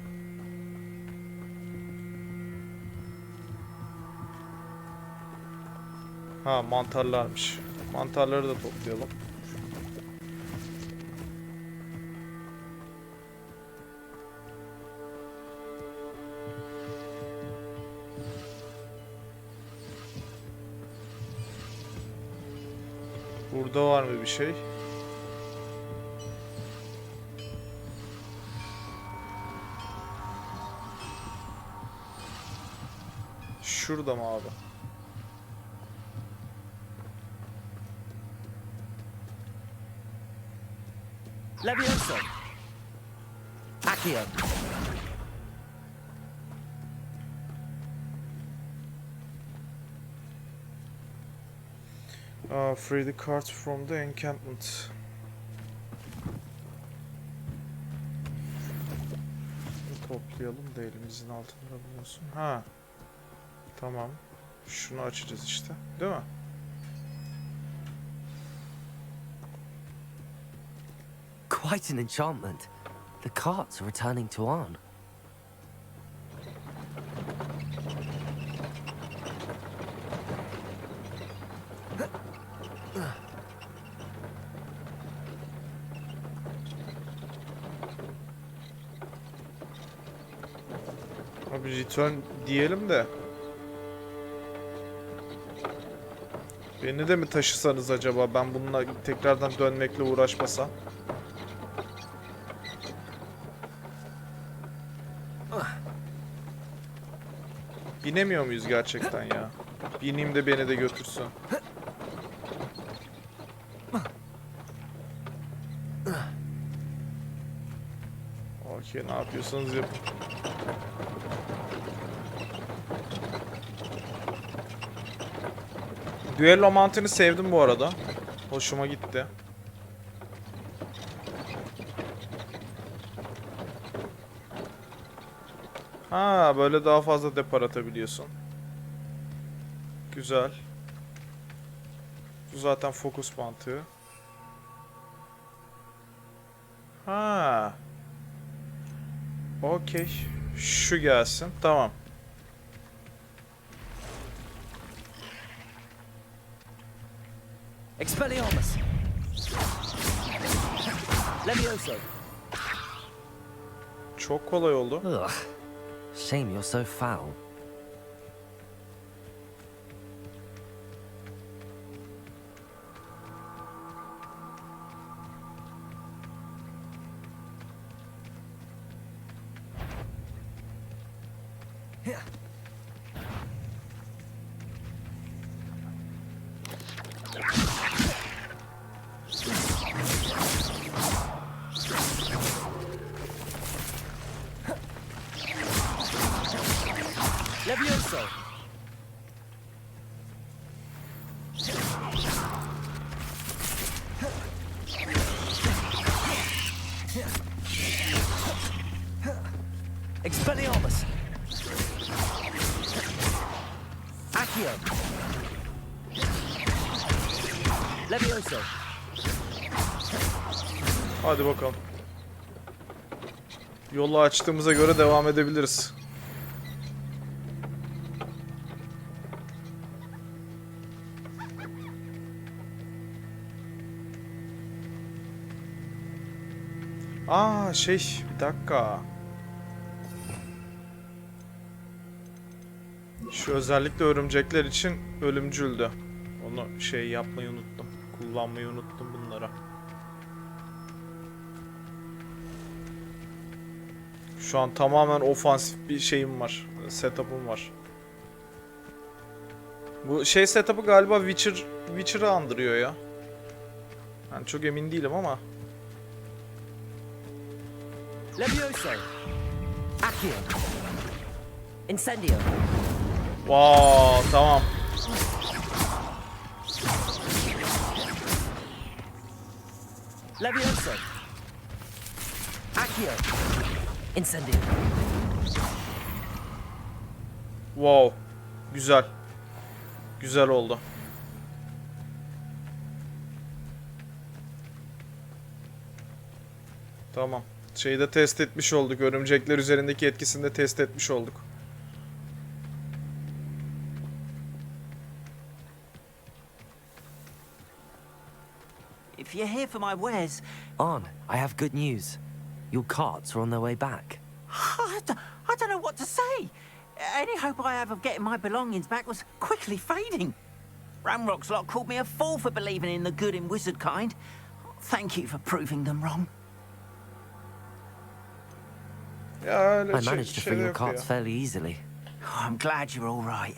Ha, mantarlarmış. Mantarları da toplayalım. Burada var mı bir şey? Şurada mı abi? Levioso. Accio. Free the cards from the encampment. Toplayalım da elimizin altında bulunsun. Ha. Tamam. Şunu açacağız işte. Değil mi? Quite an enchantment. The carts are returning to Arn. Abi return diyelim de. Beni de mi taşısanız acaba? Ben bununla tekrardan dönmekle uğraşmasam. Binemiyor muyuz gerçekten ya? Bineyim de beni de götürsün. Okey, ne yapıyorsanız yapın. Düello mantığını sevdim bu arada. Hoşuma gitti. Ha, böyle daha fazla depar atabiliyorsun. Güzel. Bu zaten fokus mantığı. Ha. Okey. Şu gelsin. Tamam. Expelliarmus. Levioso. Çok kolay oldu. Ugh. Shame you're so foul. Levioso. Expelliarmus! Accio! Levioso! Hadi bakalım. Yolu açtığımıza göre devam edebiliriz. Aa bir dakika. Şu özellikle örümcekler için ölümcüldü. Onu yapmayı unuttum. Kullanmayı unuttum bunlara. Şu an tamamen ofansif bir şeyim var. Setup'ım var. Bu setup'ı galiba Witcher'ı andırıyor ya. Yani çok emin değilim ama. Levioso! Accio! Incendio! Wow, tamam. Levioso! Accio! Incendio! Wow. Güzel. Güzel oldu. Tamam. De test etmiş olduk. Örümcekler üzerindeki etkisini de test etmiş olduk. If you're here for my wares... On, I have good news. Your carts are on their way back. I don't know what to say. Any hope I have of getting my belongings back was quickly fading. Ramrock's lot called me a fool for believing in the good in wizard kind. Thank you for proving them wrong. I managed to free your carts fairly easily. Oh, I'm glad you're all right.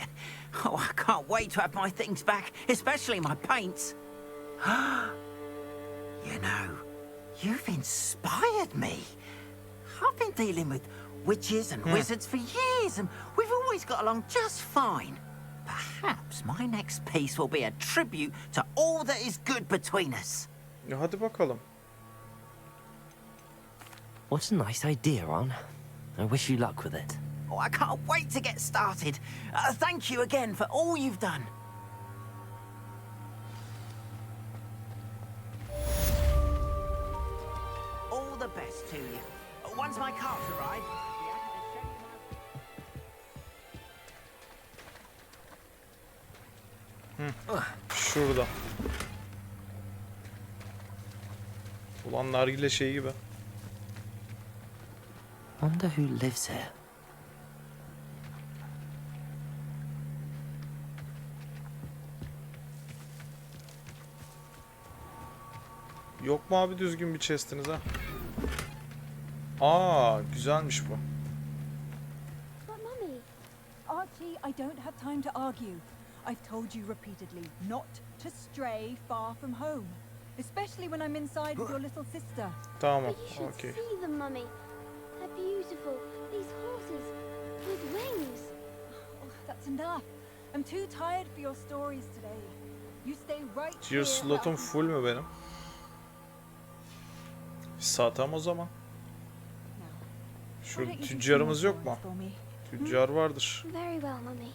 Oh, I can't wait to have my things back, especially my paints. You know, you've inspired me. I've been dealing with witches and wizards for years, and we've always got along just fine. Perhaps my next piece will be a tribute to all that is good between us. Hadi bakalım. What a nice idea, Ron. I wish you luck with it. Oh, I can't wait to get started. Thank you again for all you've done. All the best to you. Once my carts arrive, Şurada. Ulan nargile gibi. Wonder who lives here. Yok mu abi düzgün bir chest'iniz ha? Aa, güzelmiş bu. But Mummy, Archie, I don't have time to argue. I've told you repeatedly not to stray far from home, especially when I'm inside with your little sister. Tamam, But you should okey. see them, Mummy. They're beautiful. These horses with wings. Oh, that's enough. I'm too tired for your stories today. You stay right Tier here. slot'um full mü benim? Satam o zaman. Şu tüccarımız yok mu? Tüccar vardır. Very well, Mummy.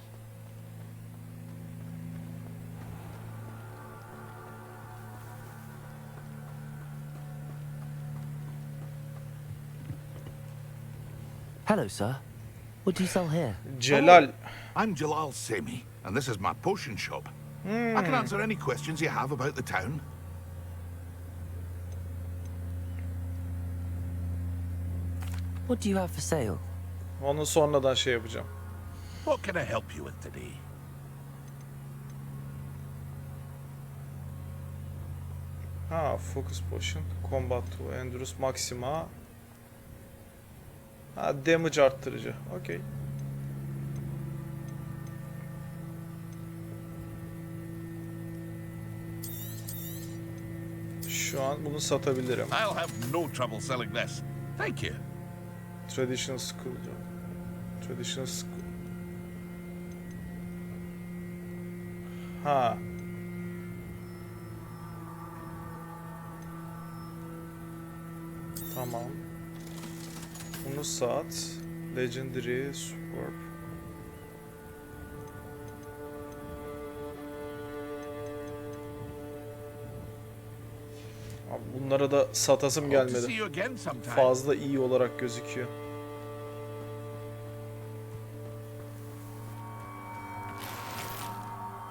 Hello, sir. What do you sell here? Celal. I'm Jalal Semi, and this is my potion shop. I can answer any questions you have about the town. What do you have for sale? Onu sonradan yapacağım. What can I help you with today? Ha, focus potion, combat tool, endurance maxima. Ha, damage arttırıcı. Okey. Şu an bunu satabilirim. I'll have no trouble selling this. Thank you. Traditional school. Traditional school. Ha. Tamam. Bunu sat. Legendary, superb. Abi bunlara da satasım gelmedi. Fazla iyi olarak gözüküyor.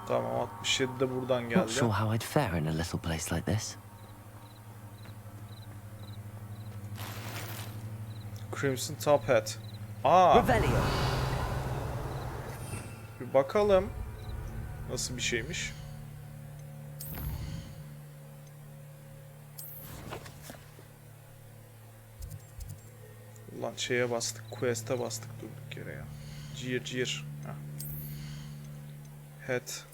Tamam 67 de buradan Not geldi. sure how I'd fare in a little place like this. Crimson Top Hat. Aa. Bir bakalım. Nasıl bir şeymiş? Ulan şeye bastık. Quest'e bastık durduk yere ya. Cir. Heh. Hat.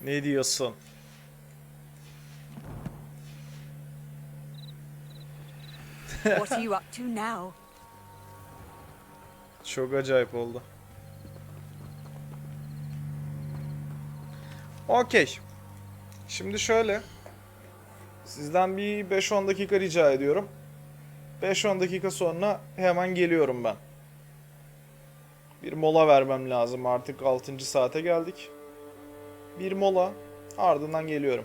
Ne diyorsun? What are you up to now? Çok acayip oldu. Okey. Şimdi şöyle. Sizden bir 5-10 dakika rica ediyorum. 5-10 dakika sonra hemen geliyorum ben. Bir mola vermem lazım. Artık 6. saate geldik. Bir mola. Ardından geliyorum.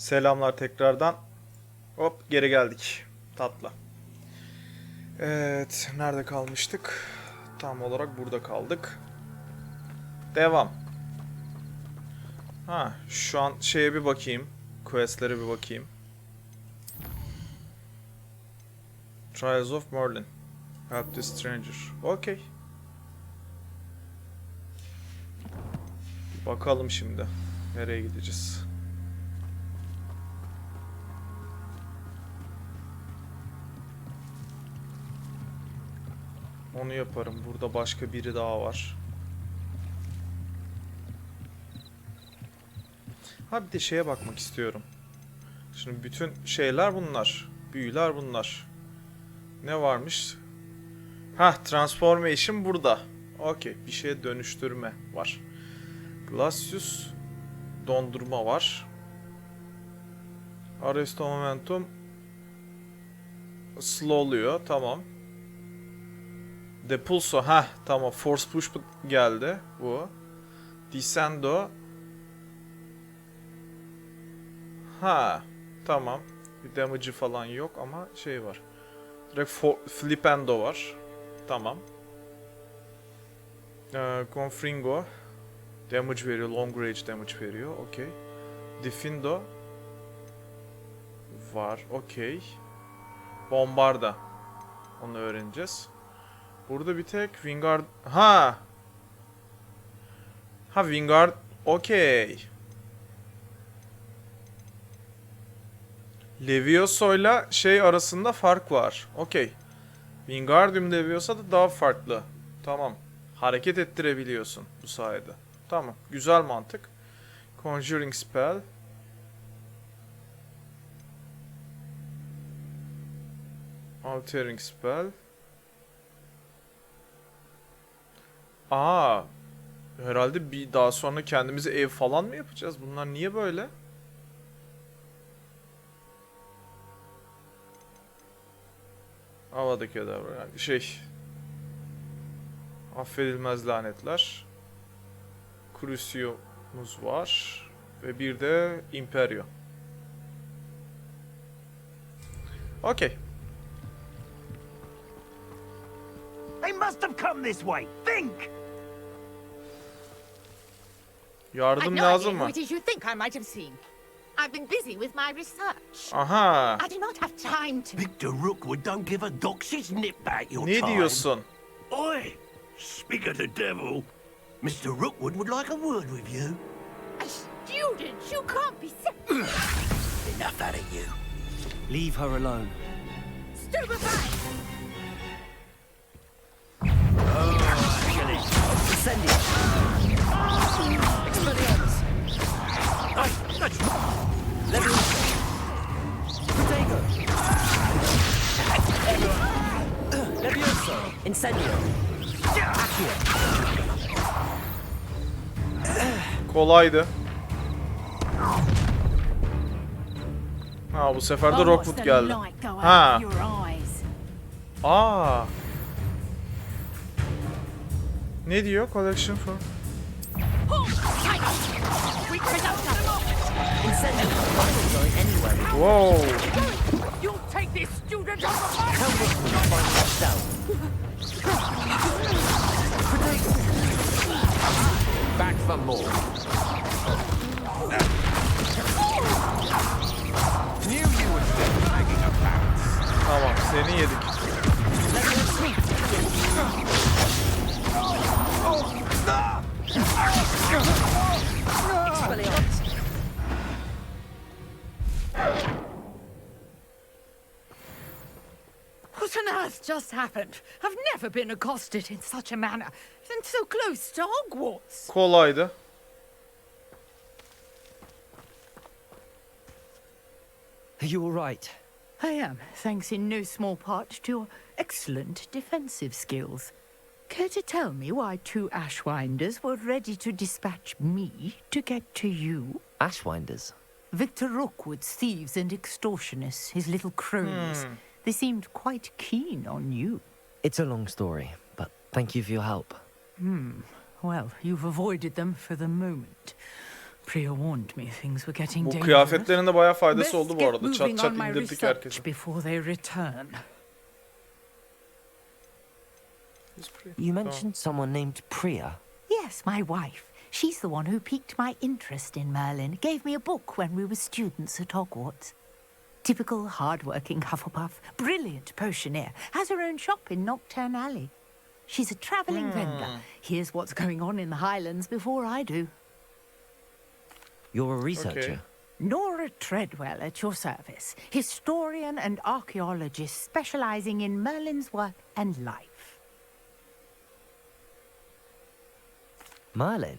Selamlar tekrardan. Hop geri geldik. Tatlı. Evet. Nerede kalmıştık? Tam olarak burada kaldık. Devam. Ha, şu an şeye bir bakayım. Questlere bir bakayım. Trials of Merlin. Help the stranger. Okey. Bakalım şimdi. Nereye gideceğiz? Onu yaparım. Burada başka biri daha var. Ha bir de şeye bakmak istiyorum. Şimdi bütün şeyler bunlar. Büyüler bunlar. Ne varmış? Ha, transformation burada. Okey. Bir şeye dönüştürme var. Glacius dondurma var. Arresto momentum slowluyor. Tamam. Depulso. Ha tamam. Force push geldi. Bu. Descendo. Ha tamam. Bir damage'ı falan yok ama şey var. Direkt flipendo var. Tamam. Confringo. Damage veriyor. Long range damage veriyor. Okey. Diffindo. Var. Okey. Bombarda. Onu öğreneceğiz. Burada bir tek Wingard... Ha! Ha Wingard... Okey. Levioso'yla şey arasında fark var. Okey. Wingardium Leviosa da daha farklı. Tamam. Hareket ettirebiliyorsun bu sayede. Tamam. Güzel mantık. Conjuring Spell. Altering Spell. Aa. Herhalde bir daha sonra kendimize ev falan mı yapacağız? Bunlar niye böyle? Havadaki adamlar yani şey. Affedilmez lanetler. Cruciumuz var. Ve bir de Imperio. Okey. They must have come this way. Think! Yardım lazım mı? What did you think I might have seen? I've been busy with my research. Aha. I do not have time to... Victor Rookwood don't give a doxy's nip back your Ne time. diyorsun? Oi! Speak of the devil. Mr. Rookwood would like a word with you. A student? You can't be... Enough out of you. Leave her alone. Stupefy! Incendio. Expelliarmus. Leviosa. Protego. Leviosa. Incendio. Accio. Kolaydı. Ha bu sefer de Rockwood geldi. Ha. Aa. Ne diyor? Collection for... Wow. You'll take this student off of my... Back for more. Knew you would think making a bounce. Tamam, seni yedik. What on earth just happened? I've never been accosted in such a manner, and so close to Hogwarts. Kolaydı. Are you all right? I am, thanks in no small part to your excellent defensive skills. Care to tell me why two Ashwinders were ready to dispatch me to get to you? Ashwinders? Victor Rookwood's thieves and extortionists, his little cronies. They seemed quite keen on you. It's a long story, but thank you for your help. Well, you've avoided them for the moment. Priya warned me things were getting Bu dangerous. kıyafetlerin de bayağı faydası Best oldu bu get arada. Çat moving çat on my indirdik research herkese. before they return. You mentioned someone named Priya. Yes, my wife. She's the one who piqued my interest in Merlin. Gave me a book when we were students at Hogwarts. Typical hard-working Hufflepuff, brilliant potioneer, has her own shop in Nocturne Alley. She's a travelling vendor. Hears what's going on in the Highlands before I do. You're a researcher. Okay. Nora Treadwell at your service, historian and archaeologist specialising in Merlin's work and life. Merlin?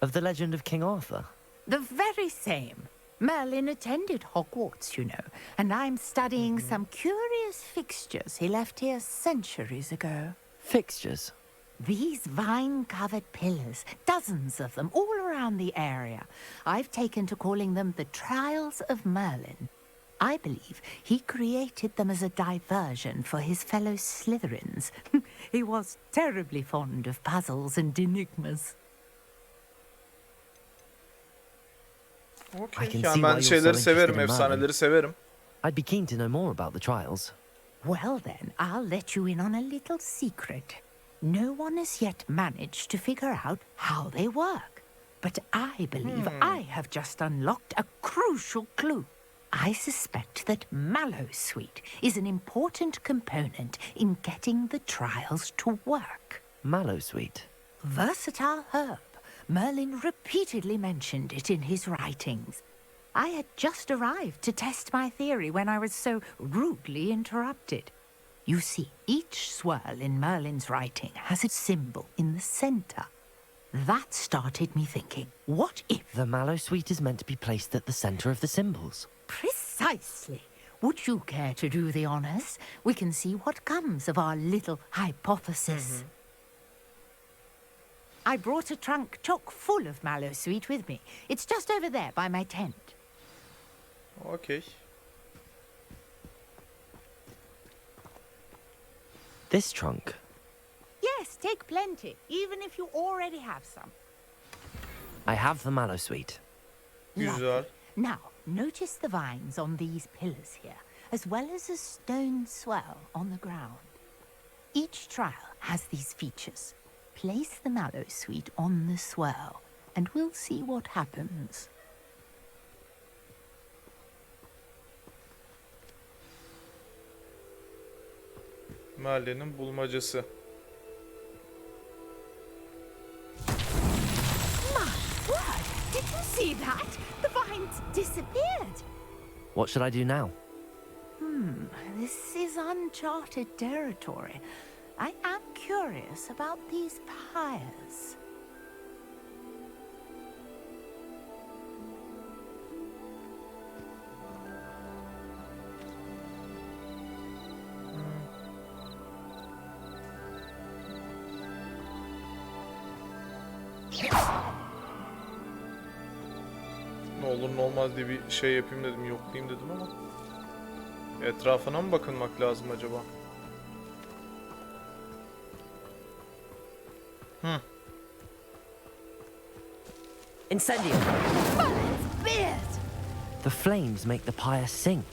Of the legend of King Arthur? The very same. Merlin attended Hogwarts, you know, and I'm studying some curious fixtures he left here centuries ago. Fixtures? These vine-covered pillars, dozens of them, all around the area. I've taken to calling them the Trials of Merlin. I believe he created them as a diversion for his fellow Slytherins. He was terribly fond of puzzles and enigmas. Okay. Yani ben şeyleri severim, efsaneleri severim. I'd be keen to know more about the trials. Well then, I'll let you in on a little secret. No one has yet managed to figure out how they work. But I believe I have just unlocked a crucial clue. I suspect that Mallowsweet is an important component in getting the trials to work. Mallowsweet? Versatile herb. Merlin repeatedly mentioned it in his writings. I had just arrived to test my theory when I was so rudely interrupted. You see, each swirl in Merlin's writing has a symbol in the centre. That started me thinking, what if... The Mallowsweet is meant to be placed at the centre of the symbols. Precisely. Would you care to do the honours? We can see what comes of our little hypothesis. I brought a trunk chock full of Mallowsweet with me. It's just over there by my tent. Okay. This trunk? Yes, take plenty, even if you already have some. I have the Mallowsweet. Güzel. Now, notice the vines on these pillars here, as well as a stone swell on the ground. Each trial has these features. Place the Mallowsweet on the swirl, and we'll see what happens. Merlin'in bulmacası. My word! Did you see that? The vines disappeared. What should I do now? This is uncharted territory. I am curious about these pyres. Ne olur ne olmaz diye bir şey yapayım dedim, yoklayayım dedim ama etrafına mı bakınmak lazım acaba? Incendio! The flames make the pyre sink.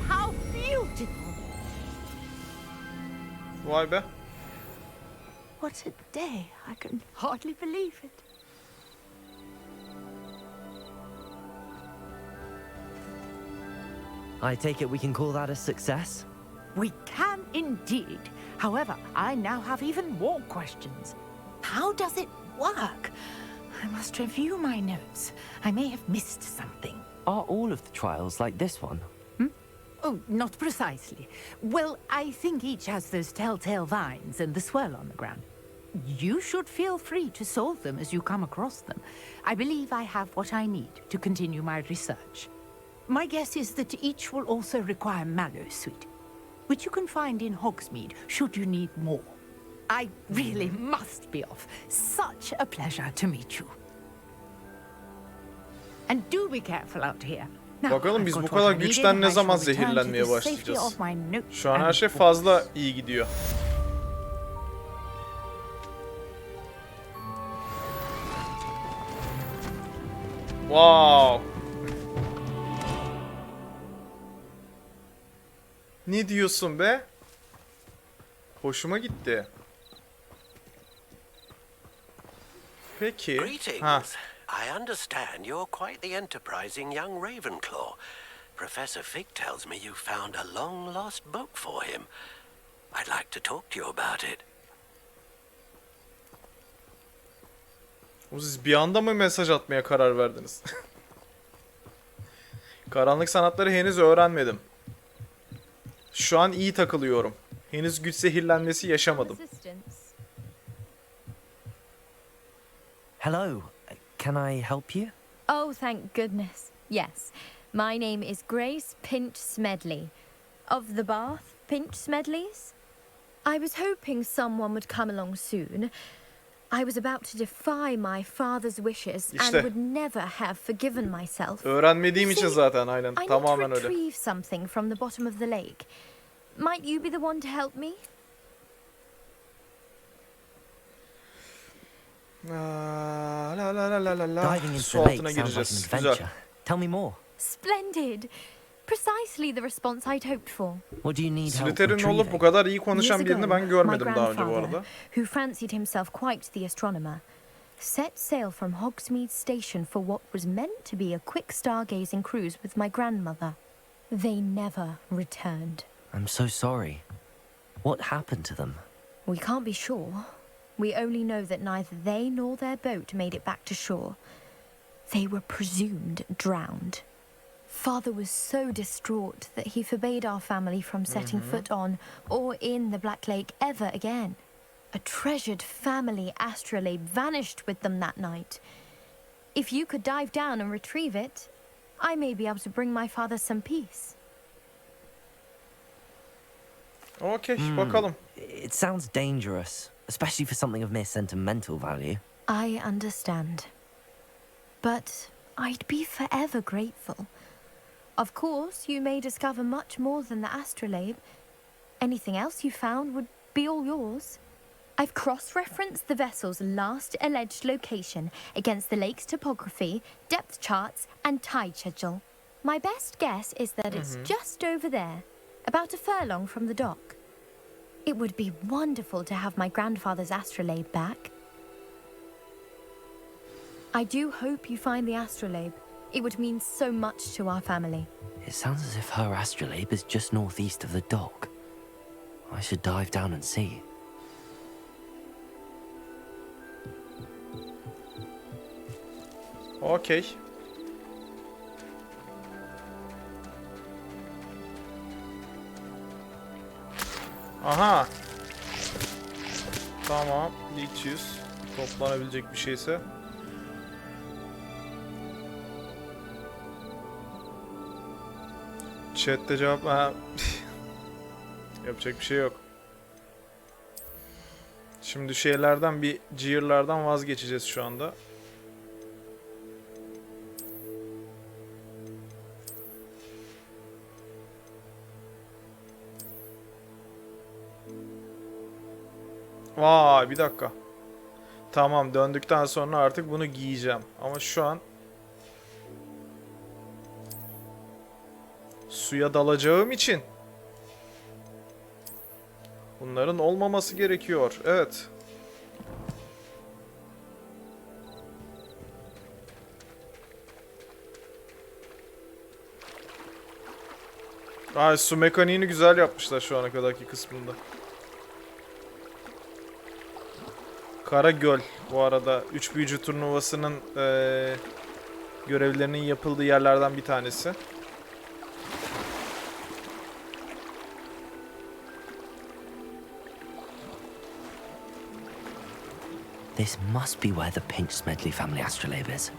How beautiful! Vay be. What a day! I can hardly believe it. I take it we can call that a success? We can indeed. However, I now have even more questions. How does it work? I must review my notes. I may have missed something. Are all of the trials like this one? Oh, not precisely. Well, I think each has those telltale vines and the swirl on the ground. You should feel free to solve them as you come across them. I believe I have what I need to continue my research. My guess is that each will also require Mallowsweet, which you can find in Hogsmeade should you need more. I really must be off. Such a pleasure to meet you. And do be careful out here. Bakalım biz bu kadar güçten ne zaman zehirlenmeye başlayacağız? Şu an her şey fazla iyi gidiyor. Wow. Ne diyorsun be? Hoşuma gitti. Peki. Greetings. Ha. I understand you're quite the enterprising young Ravenclaw. Professor Fig tells me you found a long-lost book for him. I'd like to talk to you about it. Siz bir anda mı mesaj atmaya karar verdiniz? Karanlık sanatları henüz öğrenmedim. Şu an iyi takılıyorum. Henüz güç zehirlenmesi yaşamadım. Hello. Can I help you? Oh, thank goodness. Yes. My name is Grace Pinch Smedley. Of the Bath Pinch Smedleys. I was hoping someone would come along soon. I was about to defy my father's wishes and would never have forgiven myself. Öğrenmediğim için zaten aynen. Tamamen öyle. I need to retrieve something from the bottom of the lake. Might you be the one to help me? Diving into the lake sounds like an adventure. Tell me more. Splendid. Precisely the response I'd hoped for. What do you need help Slytherin olup bu kadar iyi konuşan birini ben görmedim daha önce bu arada. Who fancied himself quite the astronomer, set sail from Hogsmeade Station for what was meant to be a quick stargazing cruise with my grandmother. They never returned. I'm so sorry. What happened to them? We can't be sure. We only know that neither they nor their boat made it back to shore. They were presumed drowned. Father was so distraught that he forbade our family from setting foot on or in the Black Lake ever again. A treasured family astrolabe vanished with them that night. If you could dive down and retrieve it, I may be able to bring my father some peace. Okay, bakalım. It sounds dangerous, especially for something of mere sentimental value. I understand. But I'd be forever grateful. Of course, you may discover much more than the astrolabe. Anything else you found would be all yours. I've cross-referenced the vessel's last alleged location against the lake's topography, depth charts, and tide schedule. My best guess is that it's just over there, about a furlong from the dock. It would be wonderful to have my grandfather's astrolabe back. I do hope you find the astrolabe. It would mean so much to our family. It sounds as if her astrolabe is just northeast of the dock. I should dive down and see. Okay. Aha. Tamam. 200. Toplanabilecek bir şeyse. Chat'te cevap... Ha. Yapacak bir şey yok. Şimdi şeylerden bir cihirlerden vazgeçeceğiz şu anda. Vay bir dakika. Tamam döndükten sonra artık bunu giyeceğim. Ama şu an suya dalacağım için bunların olmaması gerekiyor. Evet. Ay su mekaniğini güzel yapmışlar şu ana kadarki kısmında. Kara Göl bu arada 3 büyücü turnuvasının görevlerinin yapıldığı yerlerden bir tanesi. This must be where the Pinch Smedley family astrolabe is.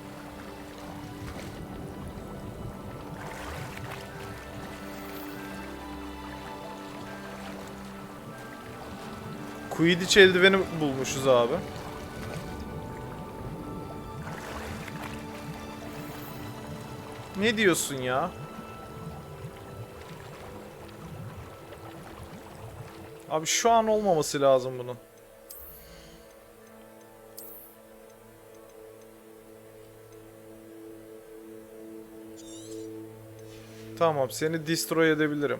Quidditch eldiveni bulmuşuz abi. Ne diyorsun ya? Abi şu an olmaması lazım bunun. Tamam, seni destroy edebilirim.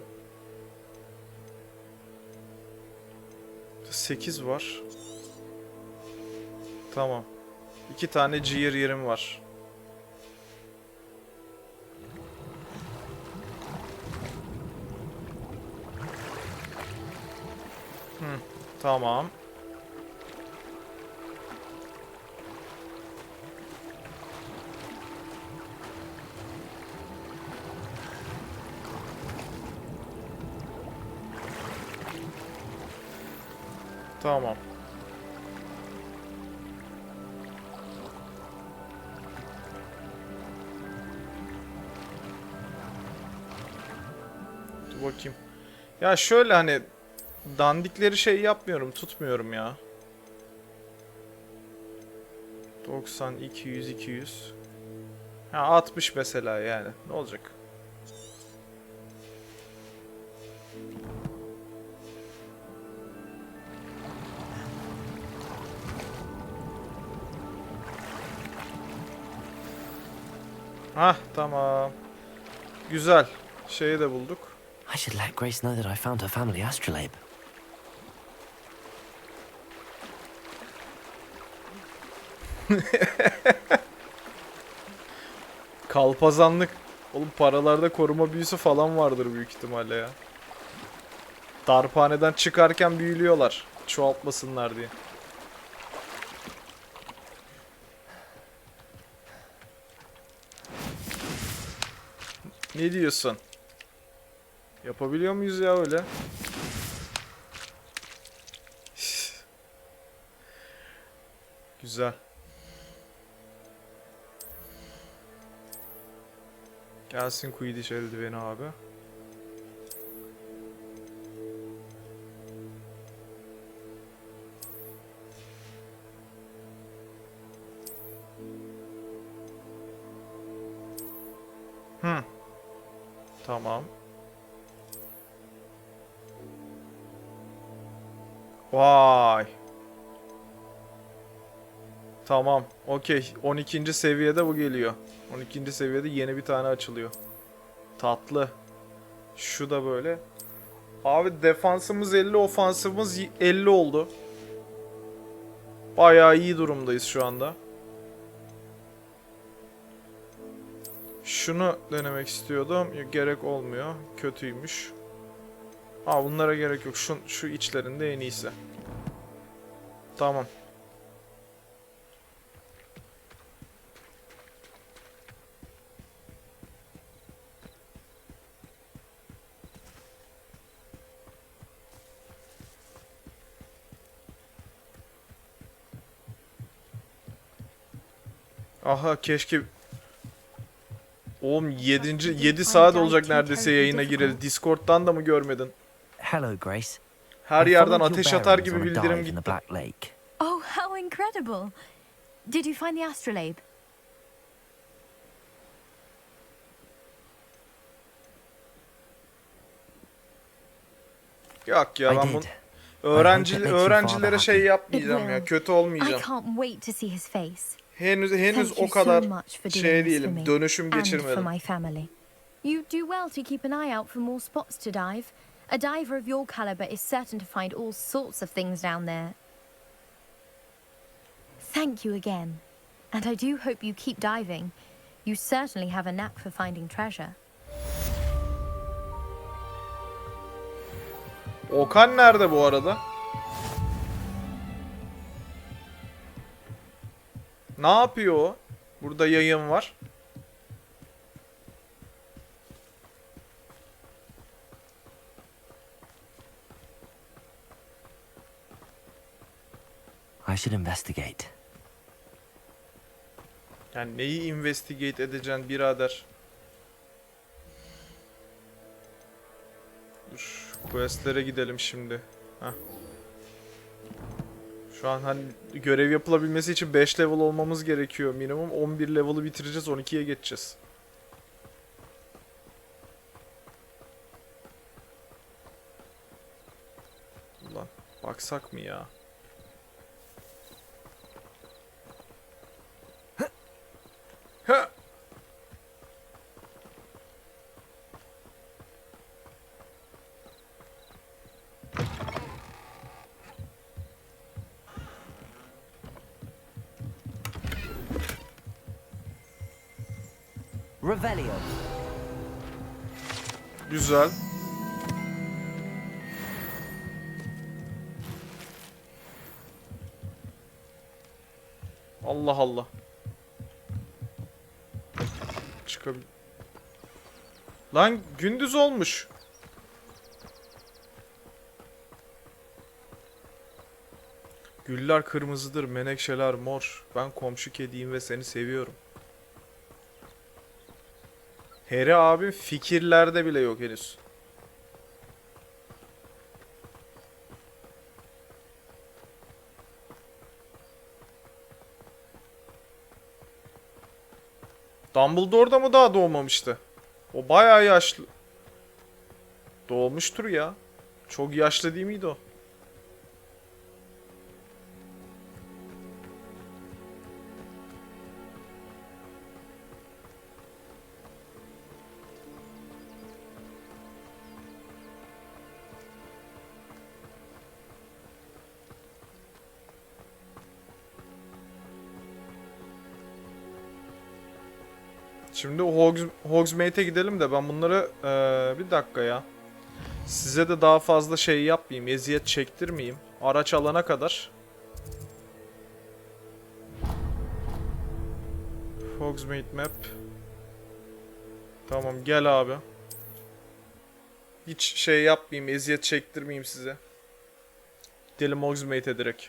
8 var. Tamam. 2 tane ciğer yerim var. Tamam. Tamam. Dur bakayım. Ya şöyle hani dandikleri şey yapmıyorum, tutmuyorum ya. 90, 200, 200. Ha 60 mesela yani. Ne olacak? Hah tamam. Güzel. Şeyi de bulduk. I should let Grace know that I found her family astrolabe. Kalpazanlık. Oğlum paralarda koruma büyüsü falan vardır büyük ihtimalle ya. Darphaneden çıkarken büyülüyorlar. Çoğaltmasınlar diye. Ne diyorsun? Yapabiliyor muyuz ya öyle? Güzel. Gelsin Quidditch eldiveni abi. Tamam. Vay. Tamam. Okey. 12. seviyede bu geliyor. 12. seviyede yeni bir tane açılıyor. Tatlı. Şu da böyle. Abi defansımız 50, ofansımız 50 oldu. Bayağı iyi durumdayız şu anda. Şunu denemek istiyordum. Gerek olmuyor. Kötüymüş. Aa bunlara gerek yok. Şu içlerinde en iyisi. Tamam. Aha keşke... Oğlum 7 saat olacak neredeyse yayına gireli. Discord'dan da mı görmedin? Hello, Grace. Her yerden ateş atar gibi bildirim gitti. Oh, how incredible! Did you find the astrolabe? Yok ya ben bunu öğrencilere şey yapmayacağım ya. Kötü olmayacağım. I can't wait to see his face. Henüz o kadar şey değilim. Dönüşüm geçirmedim. You do well to keep an eye out for more spots to dive. A diver of your caliber is certain to find all sorts of things down there. Thank you again. And I do hope you keep diving. You certainly have a knack for finding treasure. Okan nerede bu arada? Ne yapıyor o? Burada yayın var. I should investigate. Yani neyi investigate edeceksin birader? Dur, questlere gidelim şimdi. Heh. Şu an hani görev yapılabilmesi için 5 level olmamız gerekiyor minimum. 11 level'ı bitireceğiz, 12'ye geçeceğiz. Ulan baksak mı ya? Ha! Revelio. Güzel. Allah Allah. Çıkabil. Lan gündüz olmuş. Güller kırmızıdır, menekşeler mor. Ben komşu kediyim ve seni seviyorum. Harry abim fikirlerde bile yok henüz. Dumbledore da mı daha doğmamıştı? O bayağı yaşlı. Doğmuştur ya. Çok yaşlı değil miydi o? Şimdi Hogsmeade'e gidelim de ben bunları bir dakika ya. Size de daha fazla şey yapmayayım, eziyet çektirmeyeyim. Araç alana kadar. Hogsmeade map. Tamam gel abi. Hiç şey yapmayayım, eziyet çektirmeyeyim size. Gidelim Hogsmeade'e direkt.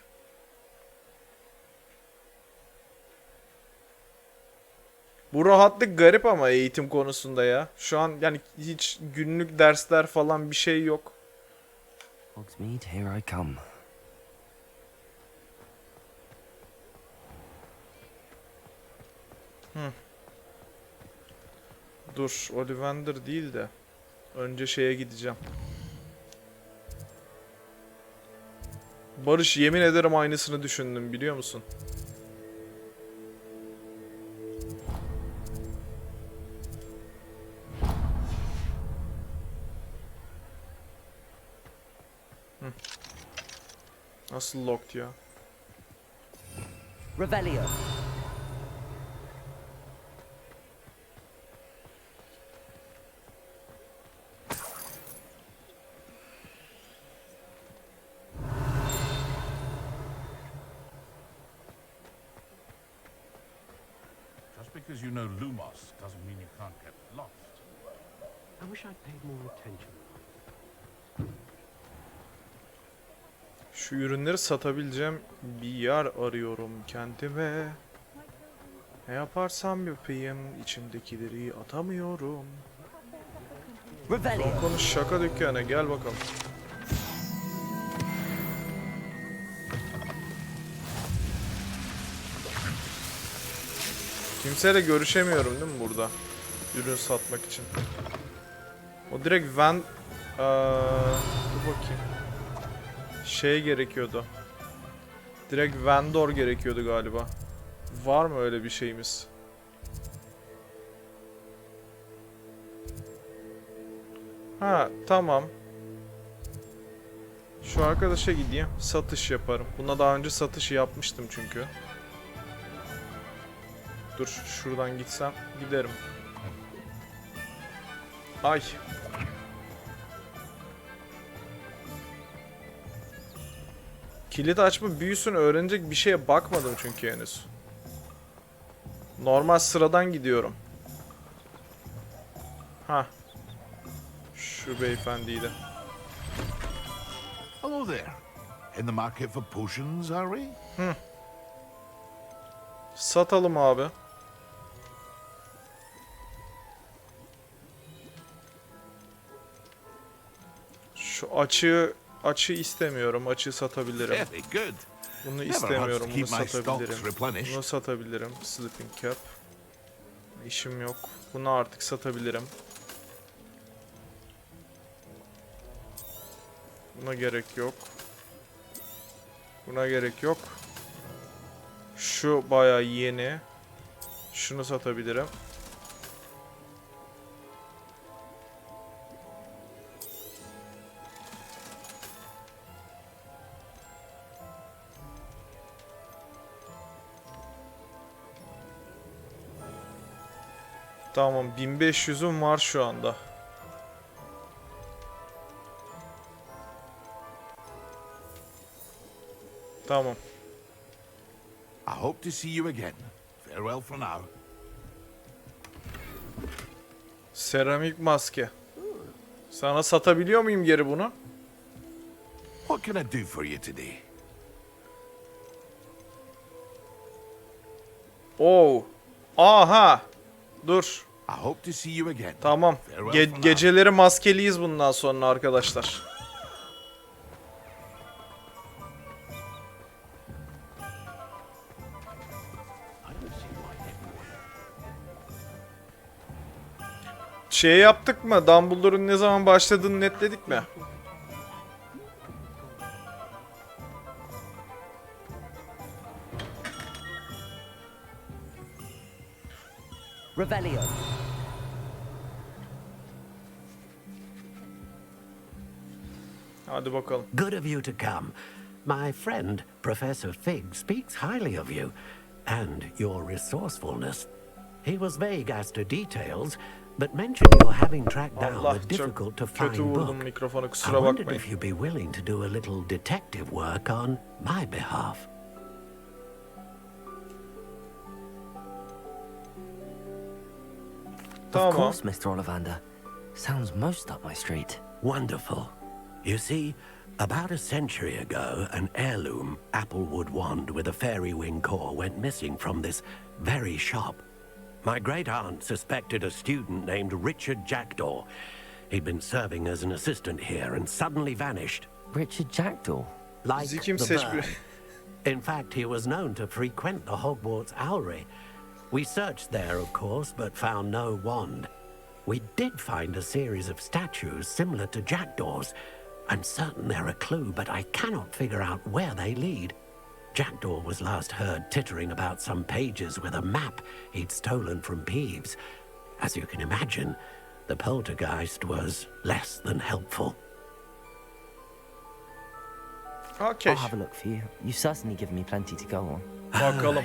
Bu rahatlık garip ama eğitim konusunda ya. Şu an yani hiç günlük dersler falan bir şey yok. Hogsmeade, here I come. Dur, Ollivander değil de önce şeye gideceğim. Barış, yemin ederim aynısını düşündüm, biliyor musun? Nasıl locked ya? Revelio. Just because you know Lumos doesn't mean you can't get lost. I wish I'd paid more attention. Şu ürünleri satabileceğim bir yer arıyorum kendime. Ne yaparsam yapayım, içimdekileri atamıyorum. Son konu şaka dükkanı, gel bakalım. Kimseyle görüşemiyorum değil mi burada? Ürün satmak için. O direkt dur bakayım. Şey gerekiyordu. Direkt vendor gerekiyordu galiba. Var mı öyle bir şeyimiz? Ha, tamam. Şu arkadaşa gideyim. Satış yaparım. Buna daha önce satış yapmıştım çünkü. Dur, şuradan gitsem giderim. Ay. Kilit açma büyüsünü öğrenecek bir şeye bakmadım çünkü henüz. Normal sıradan gidiyorum. Ha. Şu beyefendiyle. Hello there. In the market for potions, are we? Satalım abi. Şu açığı istemiyorum. Açığı satabilirim. Very good. Bunu Never istemiyorum. hurts to Bunu keep my stocks satabilirim. replenished. Bunu satabilirim. Sleeping cap. İşim yok. Bunu artık satabilirim. Buna gerek yok. Buna gerek yok. Şu bayağı yeni. Şunu satabilirim. Tamam, 1500'üm var şu anda. Tamam. I hope to see you again. Farewell for now. Seramik maske. Sana satabiliyor muyum geri bunu? What can I do for you today? Oo. Aha. Dur. I hope to see you again. Tamam. Geceleri maskeliyiz bundan sonra arkadaşlar. Şey yaptık mı? Dumbledore'un ne zaman başladığını netledik mi? Revelio. Hadi bakalım. Good of you to come. My friend, Professor Fig, speaks highly of you and your resourcefulness. He was vague as to details, but mentioned your having tracked down Allah, a difficult to kötü find vurdum book. mikrofonu, I kusura wondered bakmayın. if you'd be willing to do a little detective work on my behalf. Of course, Mr. Ollivander. Sounds most up my street. Wonderful. You see, about a century ago, an heirloom applewood wand with a fairy wing core went missing from this very shop. My great-aunt suspected a student named Richard Jackdaw. He'd been serving as an assistant here and suddenly vanished. Richard Jackdaw? Like the bird. In fact, he was known to frequent the Hogwarts Owlery. We searched there, of course, but found no wand. We did find a series of statues similar to Jackdaw's. I'm certain they're a clue, but I cannot figure out where they lead. Jackdaw was last heard tittering about some pages with a map he'd stolen from Peeves. As you can imagine, the poltergeist was less than helpful. Okay. I'll have a look for you. You've certainly given me plenty to go on.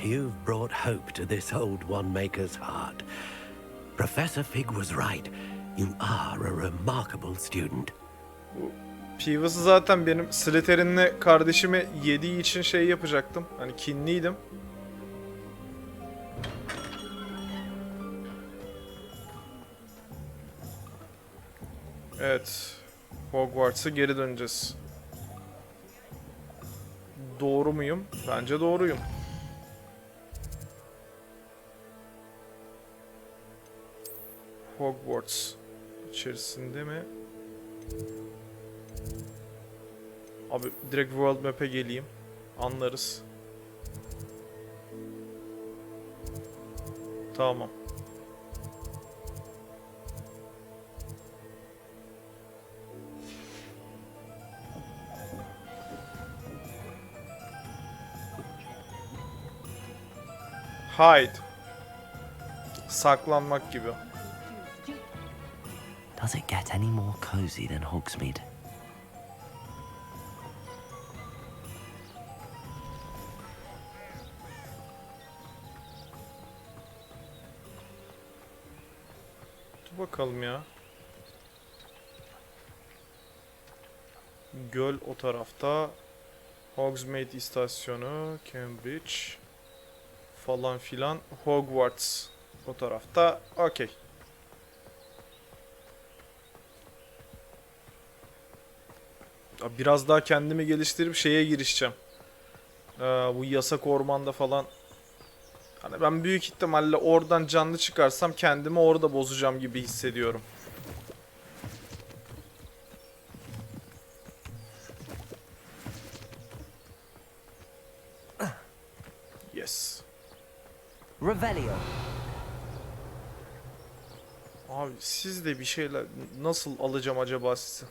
You've brought hope to this old one-maker's heart. Professor Fig was right. You are a remarkable student. Peeves'ı zaten benim Slytherin'le kardeşime yediği için şey yapacaktım. Hani kinliydim. Evet. Hogwarts'a geri döneceğiz. Doğru muyum? Bence doğruyum. Hogwarts içerisinde mi? Abi direkt World Map'e geleyim. Anlarız. Tamam. Hide. Saklanmak gibi. Does it get any more cozy than Hogsmeade? Dur bakalım ya. Göl o tarafta. Hogsmeade istasyonu, Cambridge falan filan. Hogwarts o tarafta. Okey. Biraz daha kendimi geliştirip şeye girişeceğim. Bu yasak ormanda falan. Hani ben büyük ihtimalle oradan canlı çıkarsam kendimi orada bozacağım gibi hissediyorum. Yes. Revelio. Abi siz de bir şeyler nasıl alacağım acaba sizi?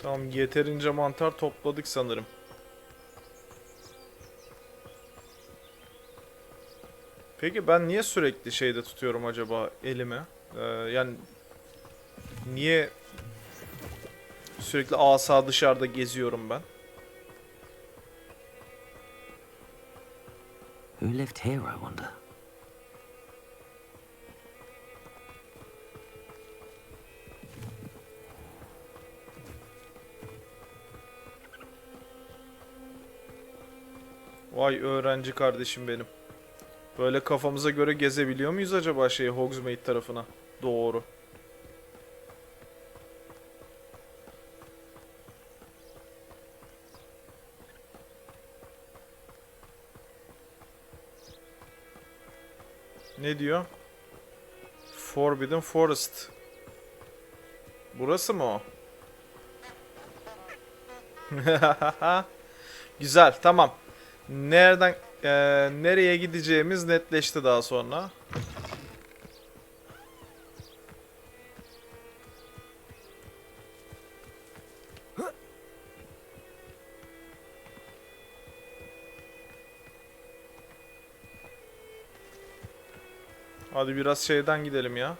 Tamam, yeterince mantar topladık sanırım. Peki ben niye sürekli şeyde tutuyorum acaba elimi? Yani niye sürekli asa dışarıda geziyorum ben? Who lived here, I wonder? Vay öğrenci kardeşim benim. Böyle kafamıza göre gezebiliyor muyuz acaba Hogsmeade tarafına? Doğru. Ne diyor? Forbidden Forest. Burası mı o? Güzel, tamam. Nereden nereye gideceğimiz netleşti daha sonra. Hadi biraz şeyden gidelim ya.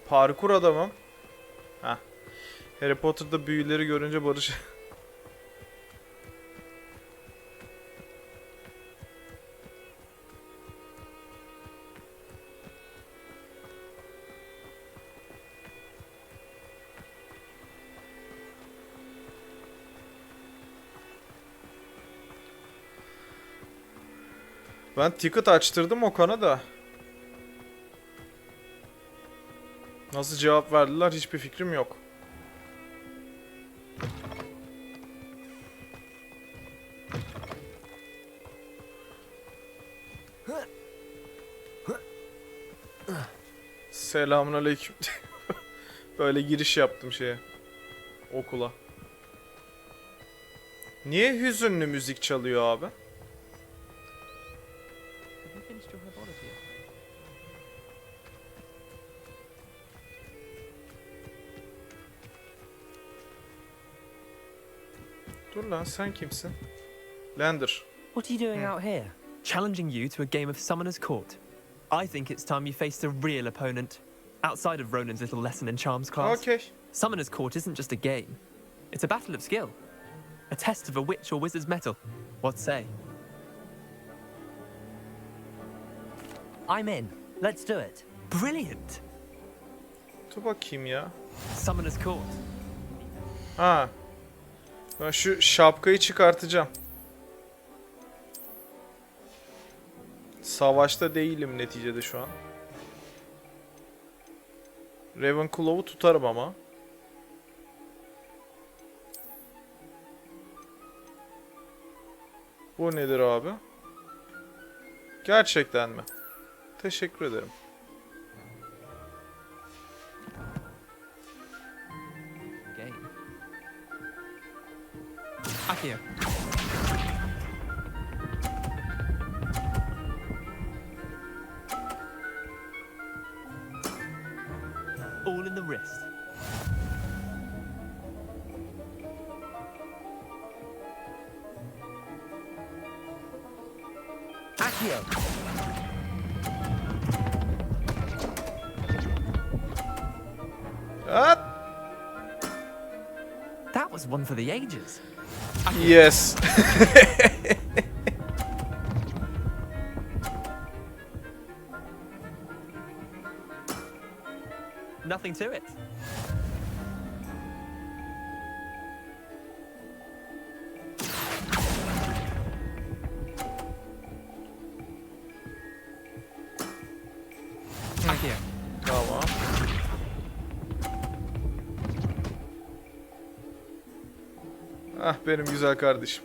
Parkur adamım. Heh. Harry Potter'da büyüleri görünce Barış... Ben ticket açtırdım Okan'a da. Nasıl cevap verdiler hiçbir fikrim yok. Selamünaleyküm. Böyle giriş yaptım okula. Niye hüzünlü müzik çalıyor abi? Dur lan, sen kimsin? Lander. What are you doing out here? Challenging you to a game of Summoner's Court. I think it's time you faced a real opponent, outside of Ronan's little lesson in charms class. Okay. Summoner's Court isn't just a game. It's a battle of skill. A test of a witch or wizard's mettle. What say? I'm in. Let's do it. Brilliant. Dur bakayım ya. Summoner's Court. Ha. Ben şu şapkayı çıkartacağım. Savaşta değilim neticede şu an. Ravenclaw'u tutarım ama. Bu nedir abi? Gerçekten mi? Teşekkür ederim. Akio. All in the wrist. Akio. That was one for the ages. Yes. Nothing to it. Akio. Tamam. Ah benim güzel kardeşim.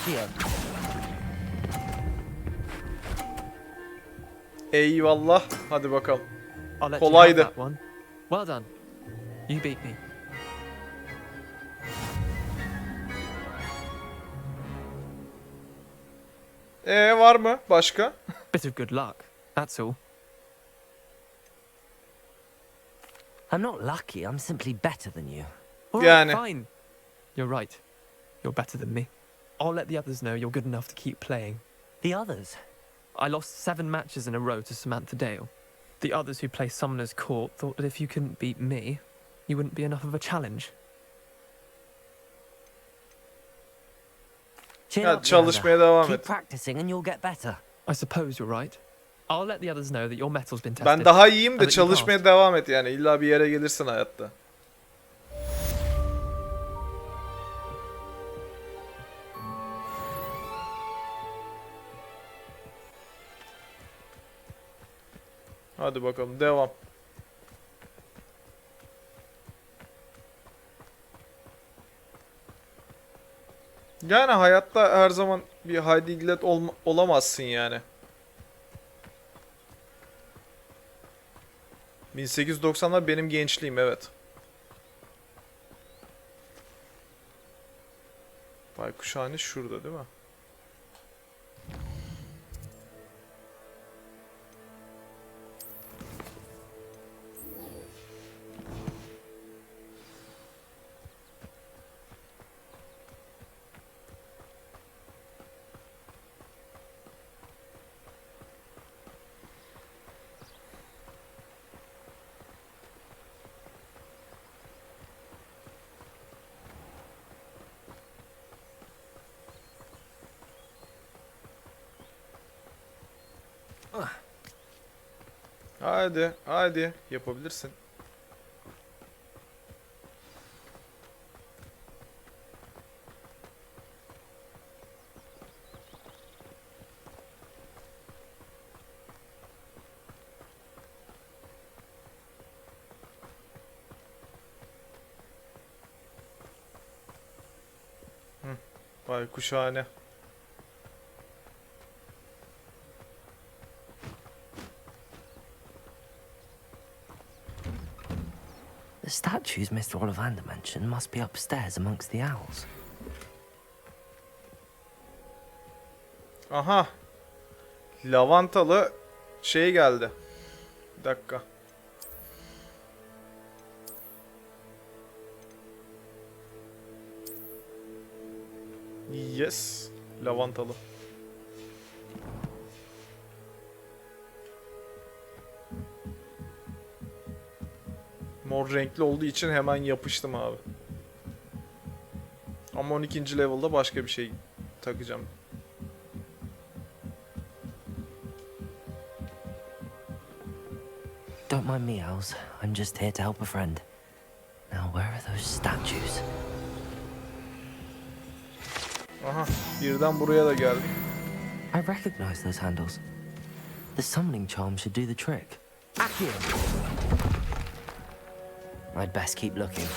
Accio. Eyvallah. Hadi bakalım. I'll let you have Kolaydı. that one. Well done. You beat me. Var mı başka? Bit of good luck, that's all. I'm not lucky, I'm simply better than you. All Yani. right, fine. You're right. You're better than me. I'll let the others know you're good enough to keep playing. The others? I lost 7 matches in a row to Samantha Dale. The others who play Summoner's Court thought that if you couldn't beat me, you wouldn't be enough of a challenge. Cheer Ya up, çalışmaya Miranda. devam Keep et. practicing and you'll get better. I suppose you're right. I'll let the others know that your metal's been tested. Ben daha iyiyim and de that you çalışmaya passed. devam et yani. İlla bir yere gelirsin hayatta. Hadi bakalım devam. Yani hayatta her zaman bir Heidi Illet olamazsın yani. 1890'lar benim gençliğim, evet. Baykuşhane şurada değil mi? Hadi, hadi yapabilirsin. Baykuşhane. The statues Mr. Ollivander mentioned must be upstairs amongst the owls. Aha. Lavantalı şey geldi. Bir dakika. Yes. Lavantalı. Mor renkli olduğu için hemen yapıştım abi. Ama 12. level'da başka bir şey takacağım. Don't mind me, owls. I'm just here to help a friend. Now, where are those statues? Aha, birden buraya da geldik. I recognize those handles. The summoning charm should do the trick. Accio! I'd best keep looking.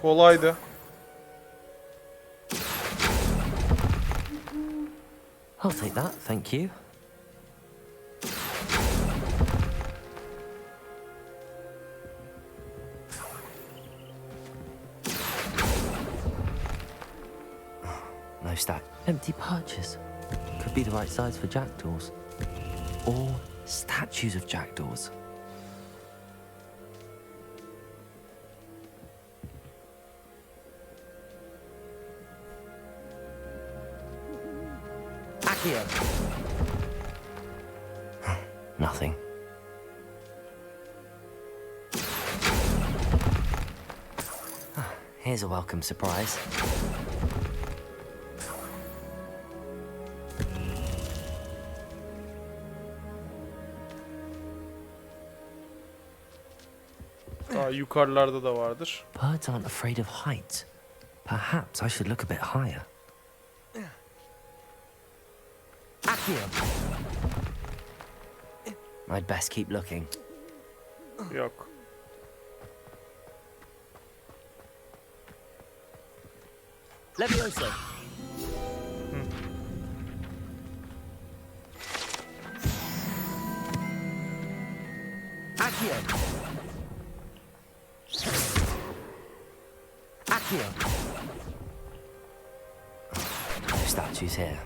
Kolaydı. I'll take that, thank you. No stack. Empty perches. Could be the right size for jackdaws. Or statues of jackdaws. Accio! Nothing. Here's a welcome surprise. Daha yukarılarda da vardır. Birds aren't afraid of heights. Perhaps I should look a bit higher. Accio! I'd best keep looking. Yok. Levioso. Accio. Accio. No statues here.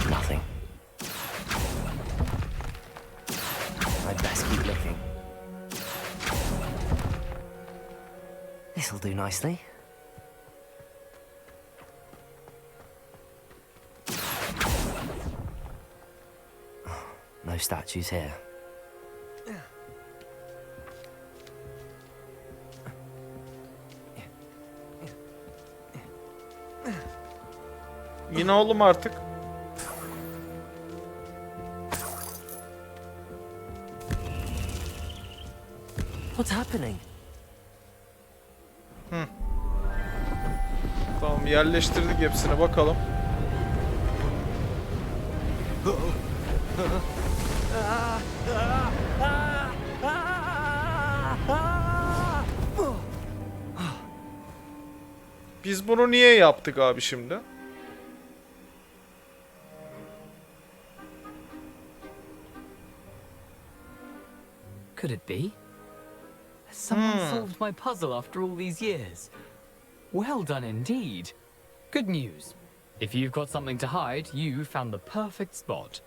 Nothing. I'd best keep looking. This'll do nicely. No statues here. Yine oğlum artık. What's happening? Tamam, yerleştirdik hepsini, bakalım. Biz bunu niye yaptık abi şimdi? Could it be? Has someone solved my puzzle after all these years? Well done indeed. Good news. If you've got something to hide, you found the perfect spot.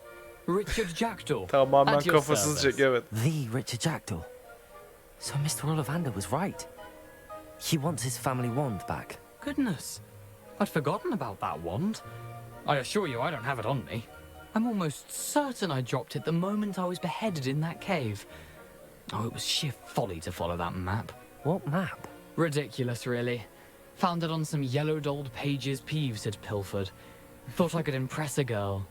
Richard Jackdaw. Tamamen at your kafasızca, service. evet. The Richard Jackdaw. So Mr. Ollivander was right. He wants his family wand back. Goodness. I'd forgotten about that wand. I assure you I don't have it on me. I'm almost certain I dropped it the moment I was beheaded in that cave. Oh, it was sheer folly to follow that map. What map? Ridiculous, really. Found it on some yellowed old pages Peeves had pilfered. Thought I could impress a girl.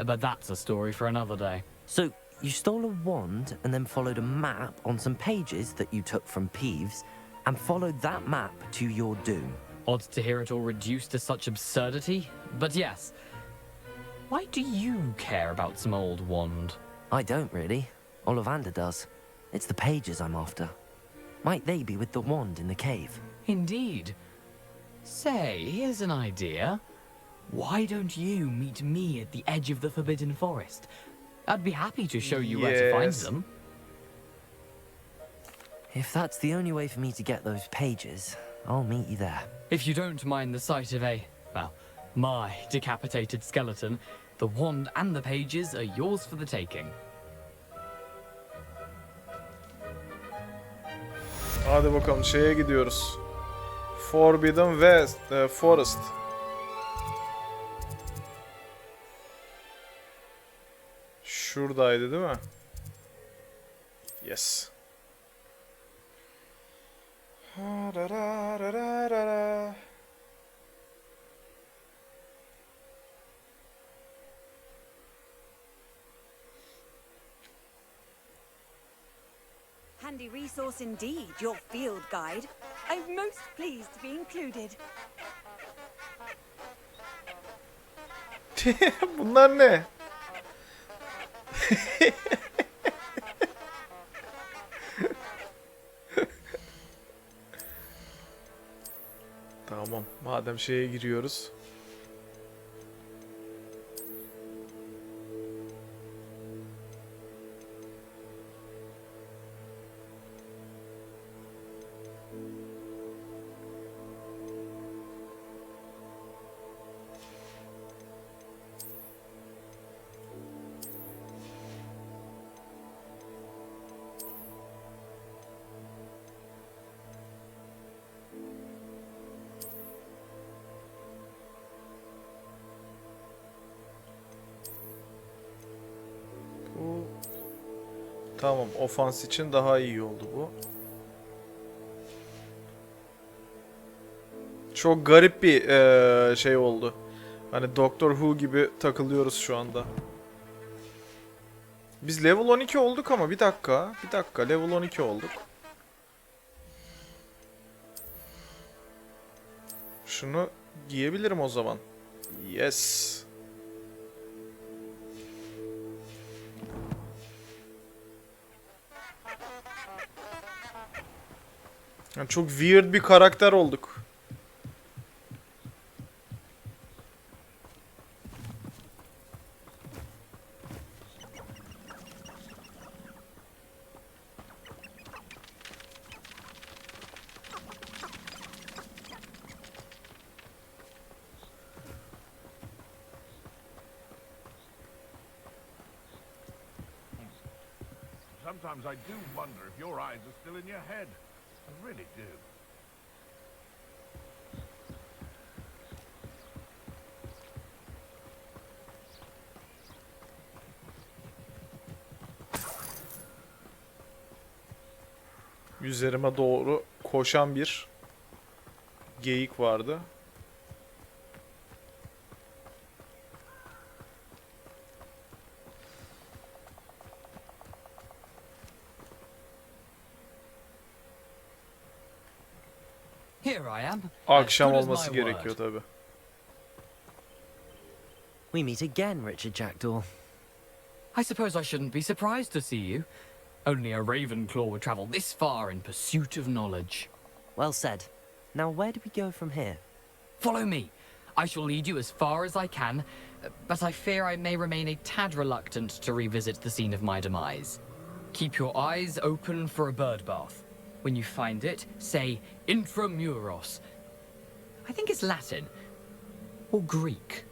But that's a story for another day. So you stole a wand and then followed a map on some pages that you took from Peeves and followed that map to your doom. Odd to hear it all reduced to such absurdity, but yes. Why do you care about some old wand? I don't really. Ollivander does. It's the pages I'm after. Might they be with the wand in the cave? Indeed. Say, here's an idea. Why don't you meet me at the edge of the Forbidden Forest? I'd be happy to show you where to find Yes. them. If that's the only way for me to get those pages, I'll meet you there. If you don't mind the sight of my decapitated skeleton, the wand and the pages are yours for the taking. Hadi bakalım, şeye gidiyoruz. Forbidden Forest. Şuradaydı değil mi? Yes. Handy resource indeed, your field guide. I'm most pleased to be included. Bunlar ne? Tamam, madem şeye giriyoruz. Tamam, ofans için daha iyi oldu bu. Çok garip bir şey oldu. Hani Doctor Who gibi takılıyoruz şu anda. Biz level 12 olduk ama bir dakika. Bir dakika, level 12 olduk. Şunu giyebilirim o zaman. Yes. Yani çok weird bir karakter olduk. Sometimes I do wonder if your eyes are still in your head. I really do. Üzerime doğru koşan bir geyik vardı. Here I am. Akşam As good as olması my gerekiyor word. tabi. We meet again, Richard Jackdaw. I suppose I shouldn't be surprised to see you. Only a Ravenclaw would travel this far in pursuit of knowledge. Well said. Now, where do we go from here? Follow me. I shall lead you as far as I can, but I fear I may remain a tad reluctant to revisit the scene of my demise. Keep your eyes open for a bird bath. When you find it, say intramuros. I think it's Latin. Or Greek.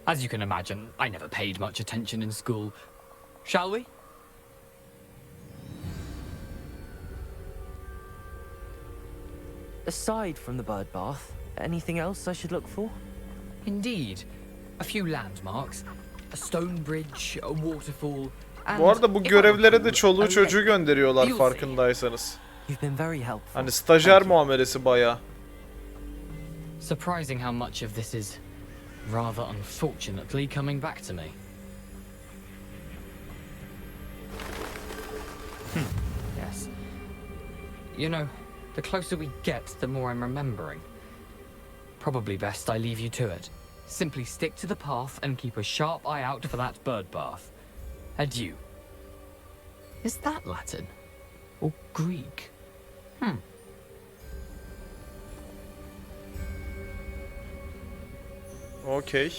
As you can imagine, I never paid much attention in school. Shall we? Aside from the bird bath, anything else I should look for? Indeed. A few landmarks. A stone bridge, a waterfall, and... Bu arada bu görevlere de çoluğu a çocuğu lake. gönderiyorlar You'll see. farkındaysanız. You've been very helpful. Hani stajyer muamelesi bayağı. Surprising how much of this is, rather unfortunately, coming back to me. Yes. You know, the closer we get, the more I'm remembering. Probably best I leave you to it. Simply stick to the path and keep a sharp eye out for that bird bath. Adieu. Is that Latin? Or Greek? Okey.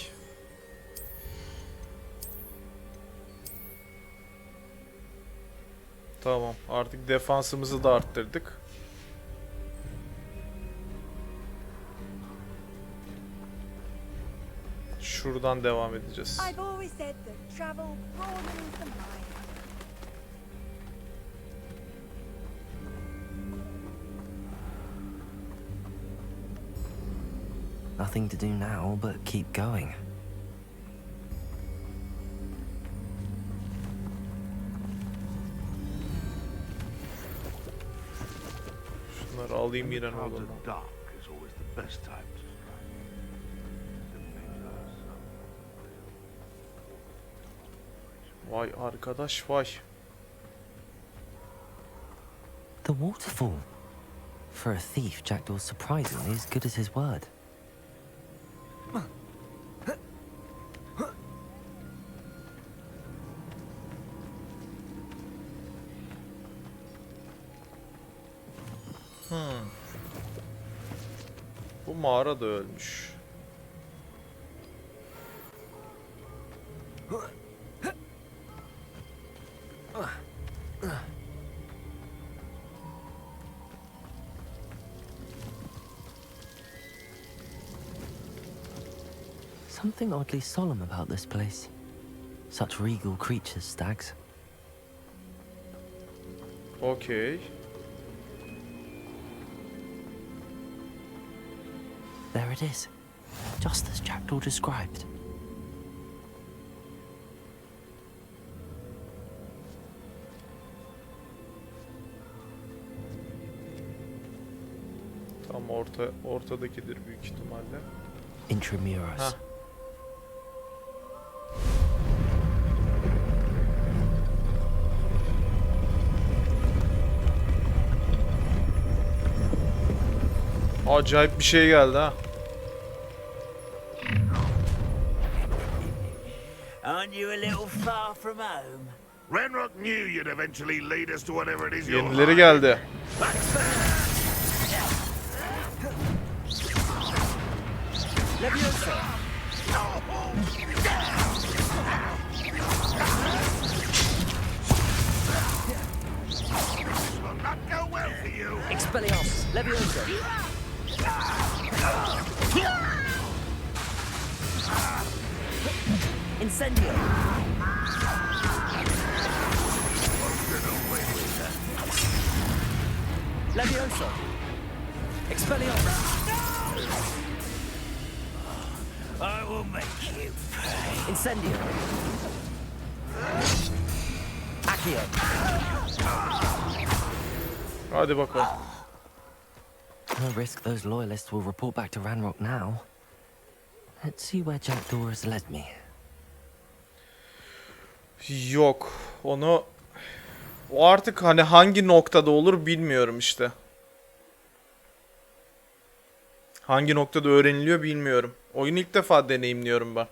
Tamam. Artık defansımızı da arttırdık. Şuradan devam edeceğiz. I've always said that travel broadens the mind. Nothing to do now but keep going. Şunları alayım yine ne Clouds olur. are dark is always the best time to Vay arkadaş vay. The waterfall. For a thief, Jackdaw's surprisingly as good as his word. Bu mağara da ölmüş. Something oddly solemn about this place. Such regal creatures, stags. Okey. There it is. Just as Jackdaw described. Tam ortadakidir büyük ihtimalle. Intramuros. Heh. Acayip bir şey geldi ha. Aren't you a little far from home? Renrock knew you'd eventually lead us to whatever it is you're Yenileri geldi. Leviosa. Expelliarmus. Leviosa. Incendio. Leviosa. Expelliarmus. I will make you pay. Incendio. Accio. Hadi bakalım. No risk those loyalists will report back to Ranrock now. Let's see where Jackdaw has led me. Yok. Onu... O artık hani hangi noktada olur bilmiyorum işte. Hangi noktada öğreniliyor bilmiyorum. Oyunu ilk defa deneyimliyorum ben.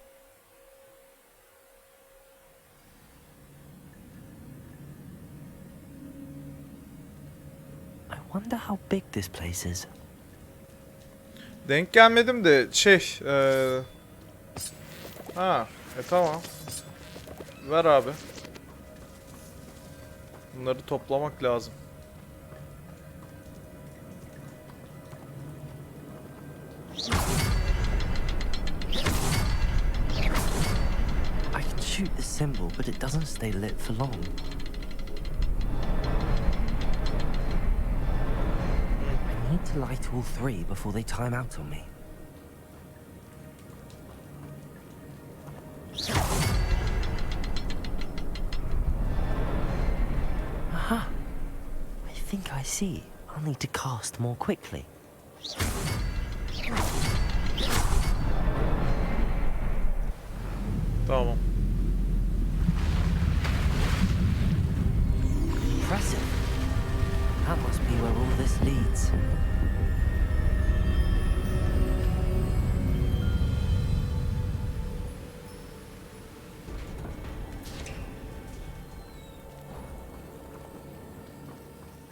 I wonder how big this place is. Denk gelmedim de Ha, tamam. Ver abi. Bunları toplamak lazım. I can shoot the symbol, but it doesn't stay lit for long. I need to light all three before they time out on me. Aha! I think I see. I'll need to cast more quickly. Tamam. Impressive. That must be where all this leads.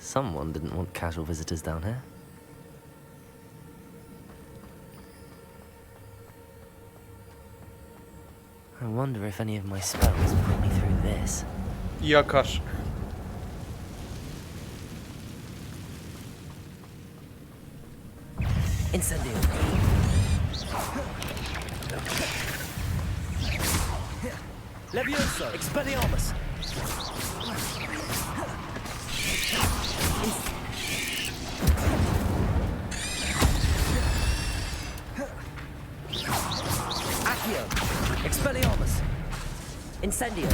Someone didn't want casual visitors down here. I wonder if any of my spells put me through this. Yakar. Incendio. Leviosa. Expelliarmus. Accio. Expelliarmus. Incendio.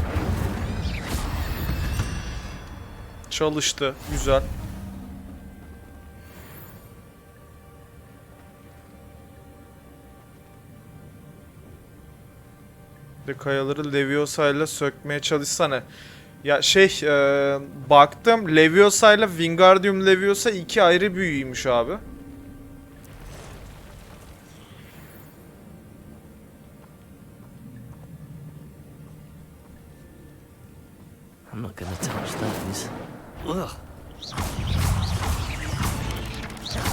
Çalıştı. Güzel. De kayaları Leviosa ile sökmeye çalışsana. Ya baktım Leviosa ile Wingardium Leviosa iki ayrı büyüymüş abi. I'm not gonna touch those. Ugh.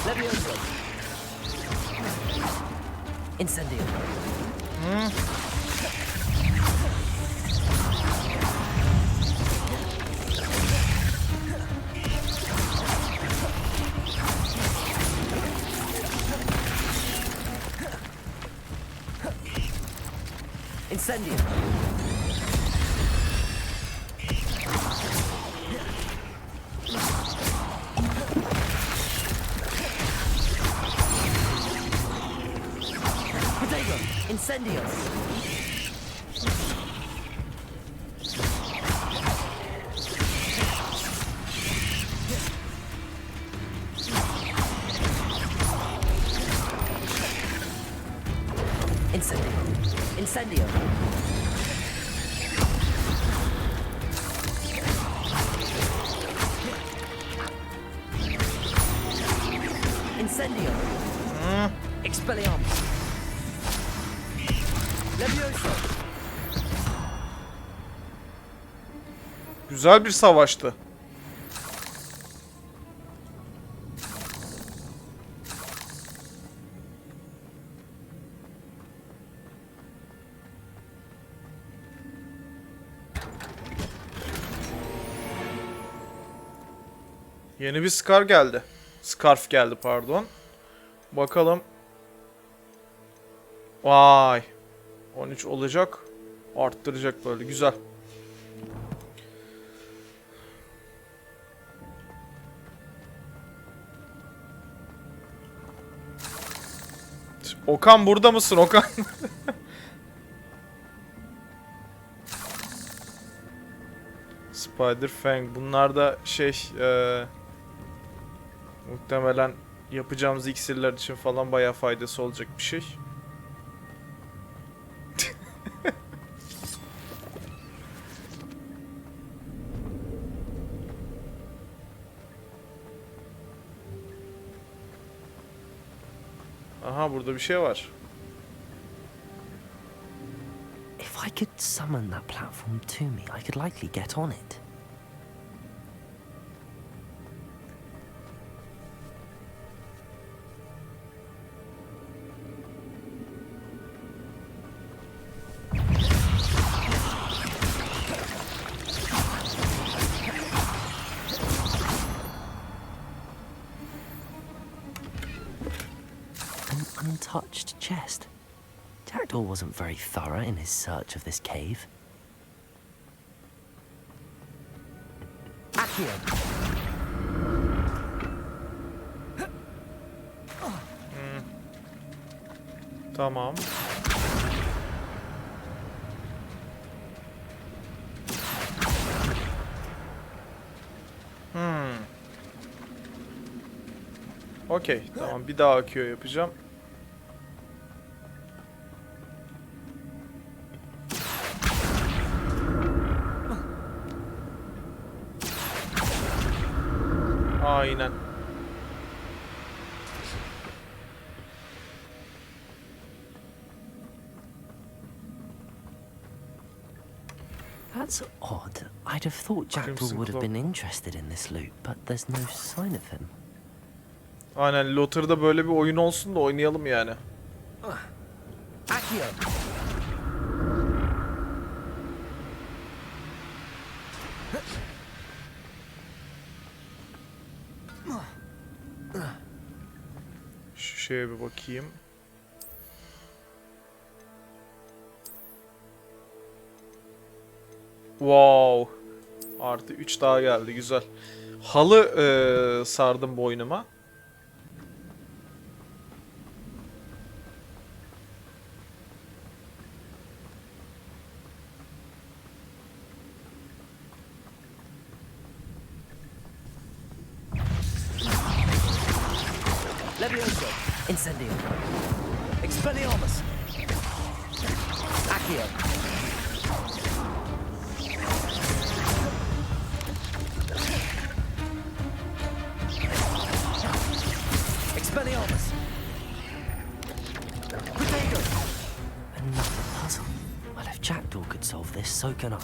Leviosa. Incendio. Incendio. Protego. Incendio. Incendio. Incendio. Incendio. Expelliarmus. Leviosa. Güzel bir savaştı. Yeni bir Scar geldi. Scarf geldi pardon. Bakalım. Vay. 13 olacak. Arttıracak böyle. Güzel. Okan burada mısın Okan? Spider Fang. Bunlar da muhtemelen yapacağımız iksirler için falan bayağı faydası olacak bir şey. Aha burada bir şey var. If I could summon that platform to me, I could likely get on it. An untouched chest. Jackdaw wasn't very thorough in his search of this cave. Accio. Tamam. Okey. Tamam. Bir daha akıyor yapacağım. Aynen. That's odd. I'd have thought Jackdaw would have been interested in this loot, but there's no sign of him. Aynen. Lotter'da böyle bir oyun olsun da oynayalım yani. Accio. Şu şeye bir bakayım. Wow. Artı 3 daha geldi. Güzel. Halı sardım boynuma. Levioso. Incendio. Expelliarmus. Accio. Expelliarmus. Protego. Another puzzle. Well, if Jackdaw could solve this, so can I.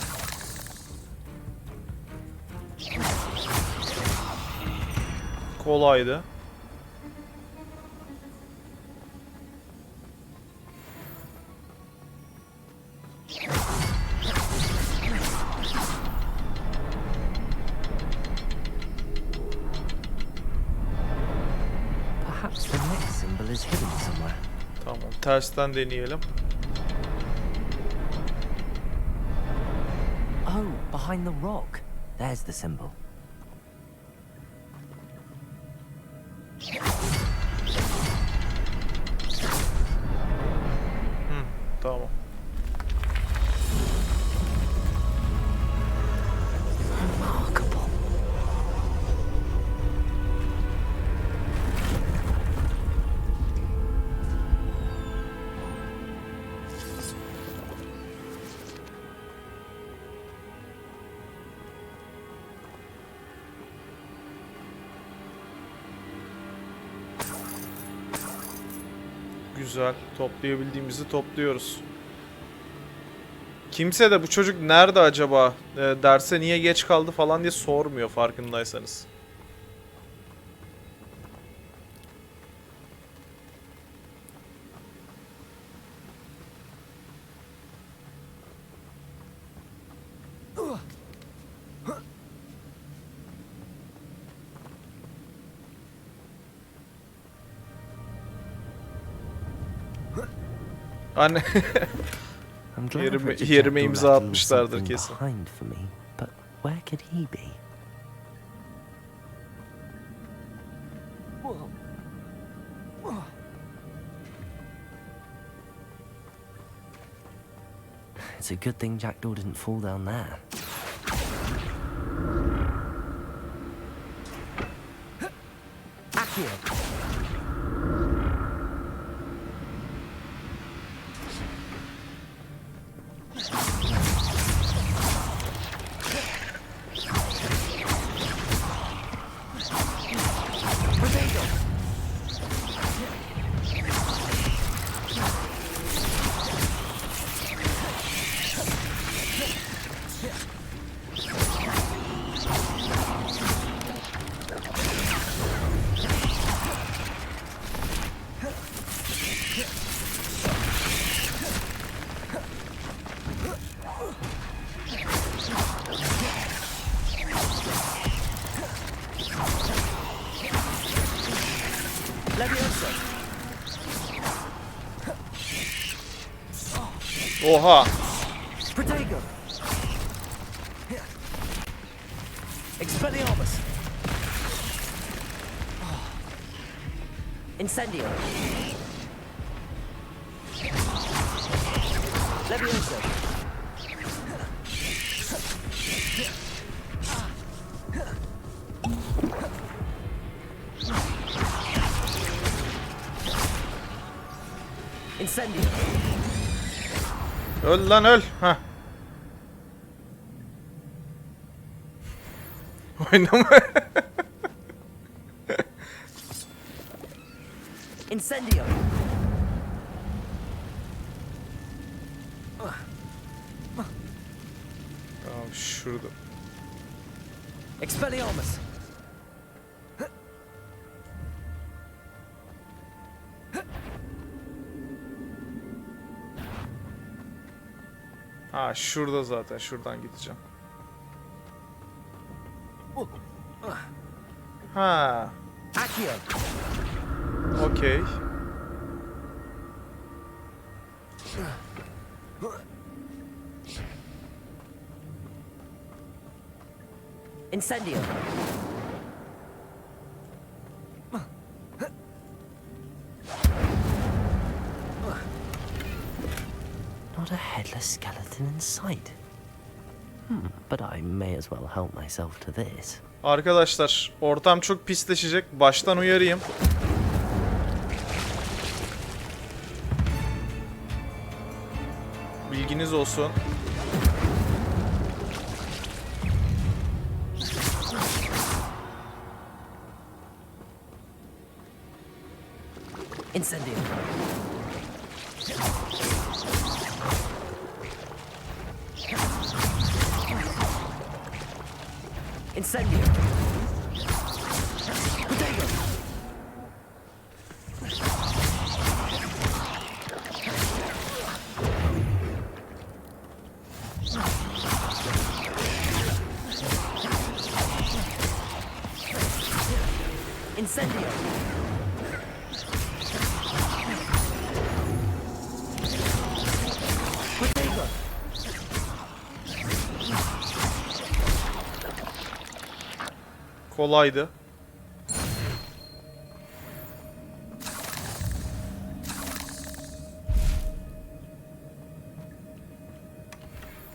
Kolaydı. Perhaps the next symbol is hidden somewhere. Tamam. Tersten deneyelim. Oh, behind the rock. There's the symbol. Tamam. Remarkable. Güzel. Toplayabildiğimizi topluyoruz. Kimse de bu çocuk nerede acaba, derse niye geç kaldı falan diye sormuyor farkındaysanız. Anne. I'm glad Richard yerime Jackdaw imza left a little atmışlardır something kesin. behind for me, but where could he be? It's a good thing Jackdaw didn't fall down there. Accio. Oha. Protego. Expelliarmus. Incendio. Levioso. Incendio. Öl lan öl. Heh. Oynama. Incendio. Tamam şurada. Expelliarmus. Ha şurada zaten. Şuradan gideceğim. Ha. Accio. Okey. Incendio. Not a headless skeleton in sight. But I may as well help myself to this. Arkadaşlar ortam çok pisleşecek. Baştan uyarayım. Bilginiz olsun. Incendio. Incendio. Protego. Incendio. Protego. Kolaydı.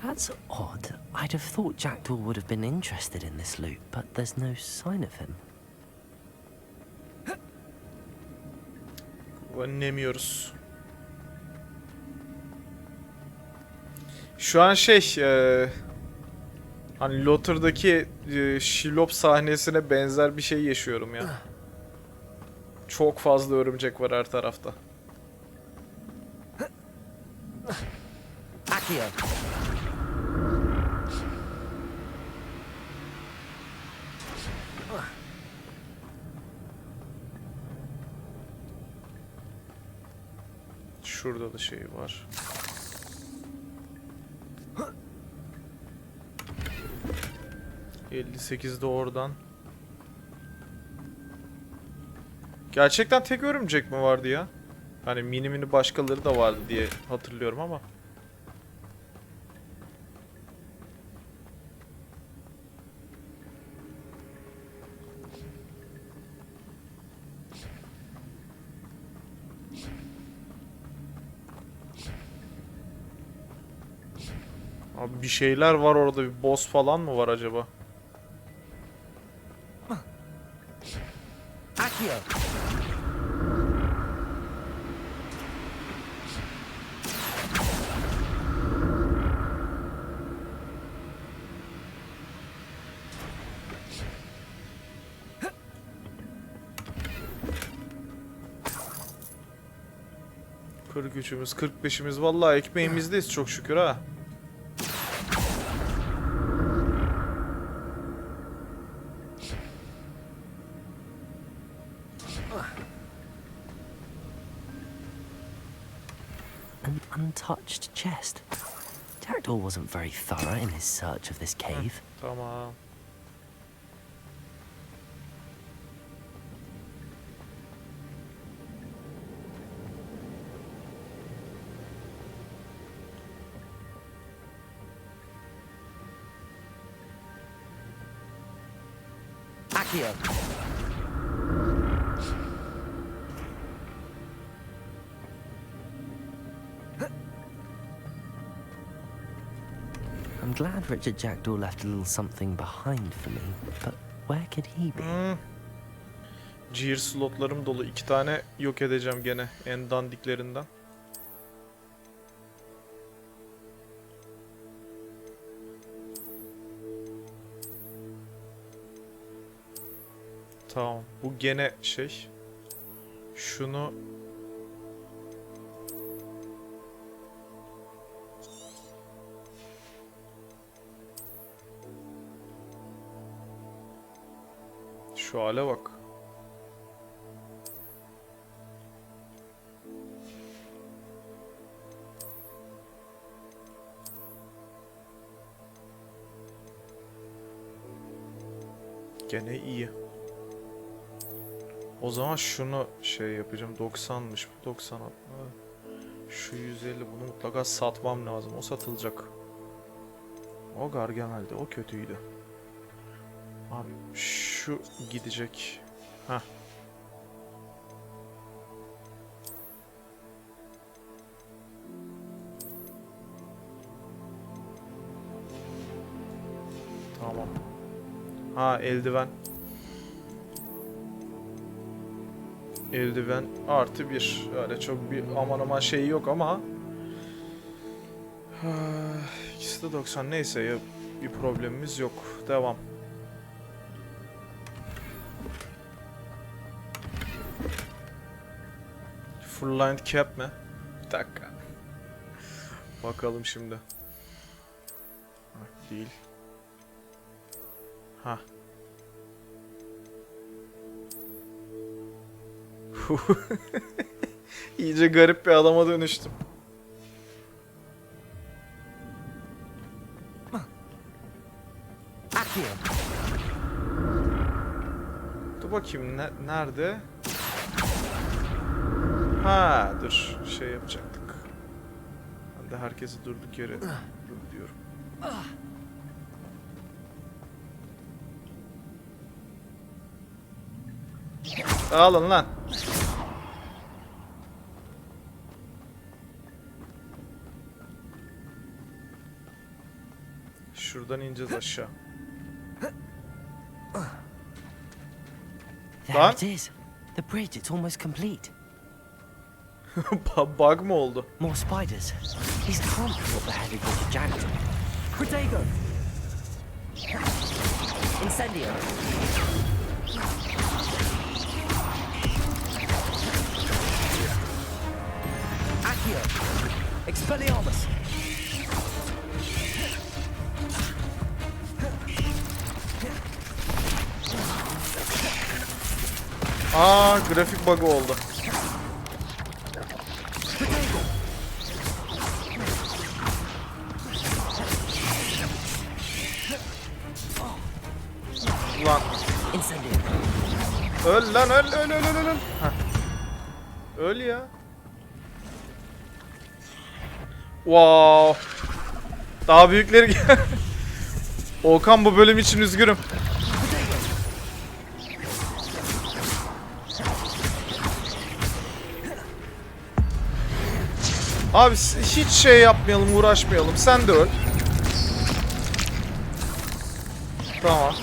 That's odd. I'd have thought Jackdaw would have been interested in this loot, but there's no sign of him. Önlemiyoruz. Şu an hani Lotter'daki Şilop sahnesine benzer bir şey yaşıyorum ya. Çok fazla örümcek var her tarafta. Accio. Şurada da şey var. ...58'de oradan. Gerçekten tek örümcek mi vardı ya? Hani mini başkaları da vardı diye hatırlıyorum ama. Abi bir şeyler var orada, bir boss falan mı var acaba? Akio. ...43'ümüz, 45'imiz. Vallahi ekmeğimizdeyiz çok şükür ha. An untouched chest. Jackdaw wasn't very thorough in his search of this cave. Tamam. Akio. I'm glad Richard Jackdaw left a little something behind for me, but where could he be? Gear slotlarım dolu. 2 tane yok edeceğim gene en dandiklerinden. Tamam. Bu gene şey. Şunu şu hale bak. Gene iyi. O zaman şunu şey yapacağım. 90'mış bu. 90. Şu 150, bunu mutlaka satmam lazım. O satılacak. O Gargamel'de. O kötüydü. Abi şu gidecek. Heh. Tamam. Ha, eldiven. Eldiven artı 1. Öyle çok bir aman aman şeyi yok ama. İkisi de 90. Neyse ya, bir problemimiz yok. Devam. Full lined cap mi? Bir dakika. Bakalım şimdi. Değil. Ha. İyice garip bir adama dönüştüm. Dur bakayım nerede? Ha, dur şey yapacaktık. Ben de herkesi durduk yere dur diyorum. Alın lan. Şuradan ineceğiz aşağı. There it is. The bridge, it's almost complete. Bug mı oldu? More spiders. These can't be what the heavy Richard Jackdaw. Protego. Incendio. Accio. Expelliarmus. Aa, grafik bug oldu. Lan. Öl lan, öl. Heh. Öl ya. Wow. Daha büyükleri Okan, bu bölüm için üzgünüm. Abi hiç şey yapmayalım, uğraşmayalım. Sen de öl. Tamam.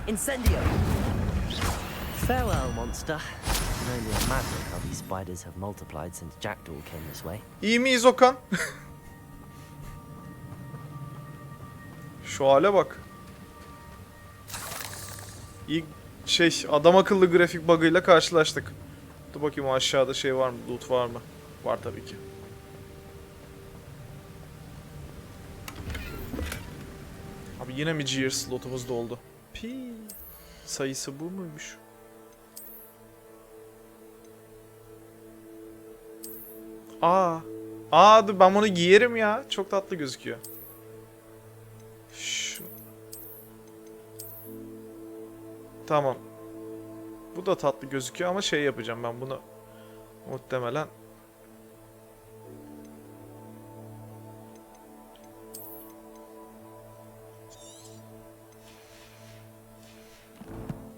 Incendio. Farewell, monster. You can only imagine how these spiders have multiplied since Jackdaw came this way. İyi miyiz Okan? Şu hale bak. İyi adam akıllı grafik bug'ıyla karşılaştık. Dur bakayım, aşağıda şey var mı? Loot var mı? Var tabii ki. Abi yine mi gear slotumuz doldu? Pi. Sayısı bu muymuş? Dur ben bunu giyerim ya. Çok tatlı gözüküyor. Tamam. Bu da tatlı gözüküyor ama şey yapacağım ben bunu. Muhtemelen.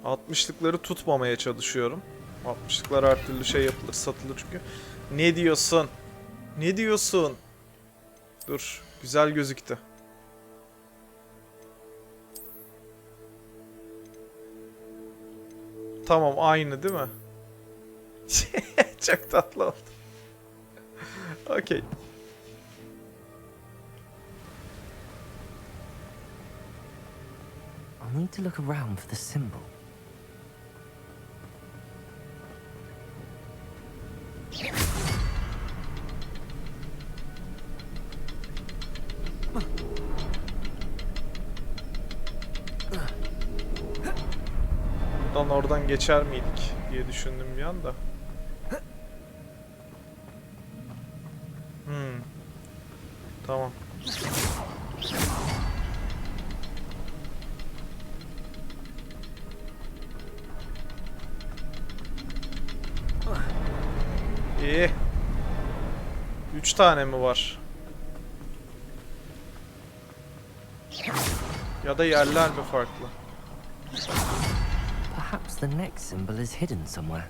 ...60'lıkları tutmamaya çalışıyorum. 60'lıklar her türlü şey yapılır, satılır çünkü. Ne diyorsun? Ne diyorsun? Dur, güzel gözüktü. Tamam, aynı değil mi? Çok tatlı oldu. Okey. I need to look around for the symbol. Oradan geçer miydik diye düşündüm bir anda. Tamam. İyi. 3 tane mi var? Ya da yerler mi farklı? Perhaps the next symbol is hidden somewhere.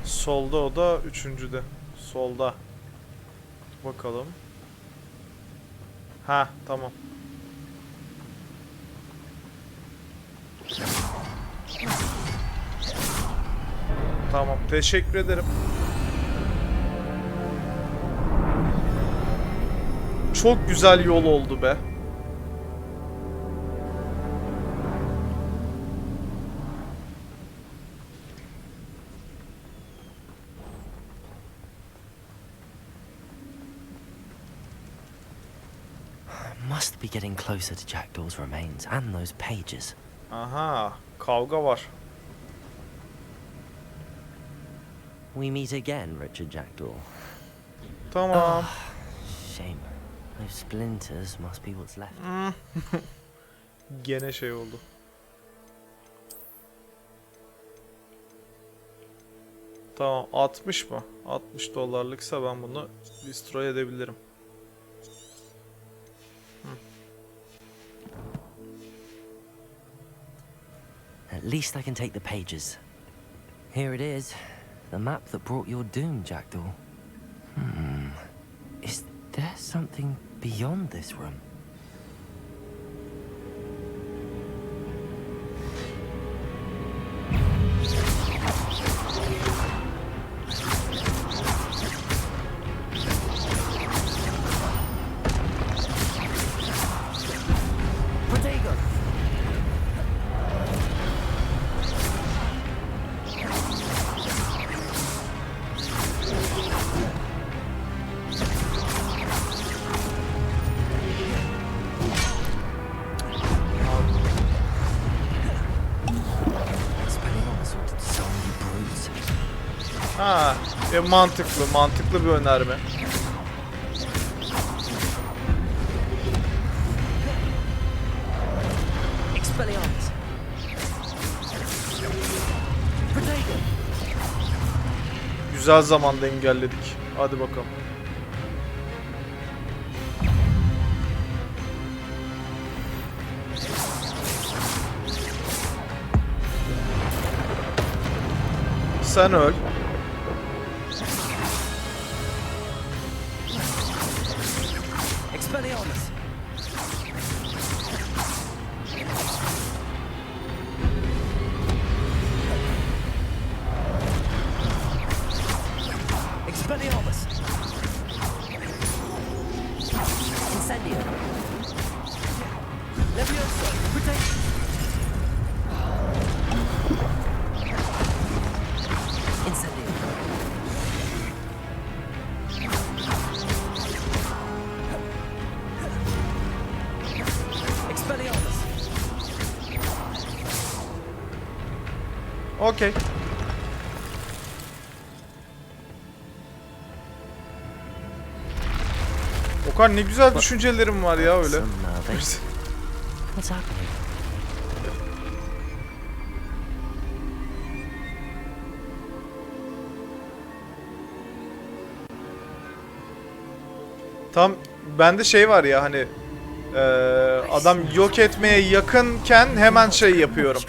Solda, o da üçüncüde. Solda. Bakalım. Ha, tamam. Tamam, teşekkür ederim. Çok güzel yol oldu be. Must be getting closer to Jackdaw's remains and those pages. Aha, kavga var. We meet again, Richard Jackdaw. Tamam. Shame. Those splinters must be what's left. Gene şey oldu. Tamam, 60 mı? 60 dolarlıksa ben bunu destroy edebilirim. At least I can take the pages. Here it is. The map that brought your doom, Jackdaw. Is there something beyond this room? Mantıklı bir önerme. Güzel zamanda engelledik. Hadi bakalım. Sen öl. Okey. Okan ne güzel düşüncelerim var ya öyle. Tam bende şey var ya hani adam yok etmeye yakınken hemen şey yapıyorum.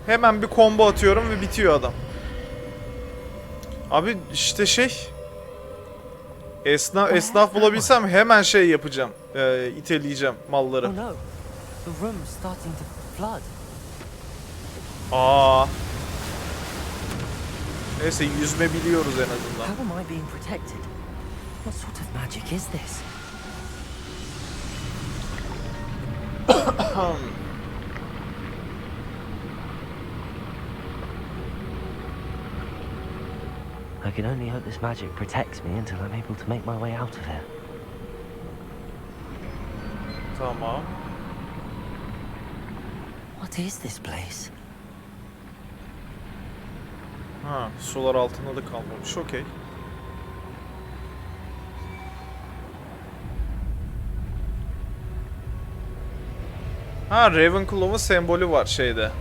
Hemen bir combo atıyorum ve bitiyor adam. Abi işte şey esnaf bulabilsem hemen şey yapacağım. İteleyeceğim malları. Aa. Neyse yüzme biliyoruz en azından. How am I being protected? What sort of magic is this? I can only hope this magic protects me until I'm able to make my way out of here. Tamam. What is this place? Ha, sular altında da kalmamış. Okey. Ha, Ravenclaw'un sembolü var şeyde.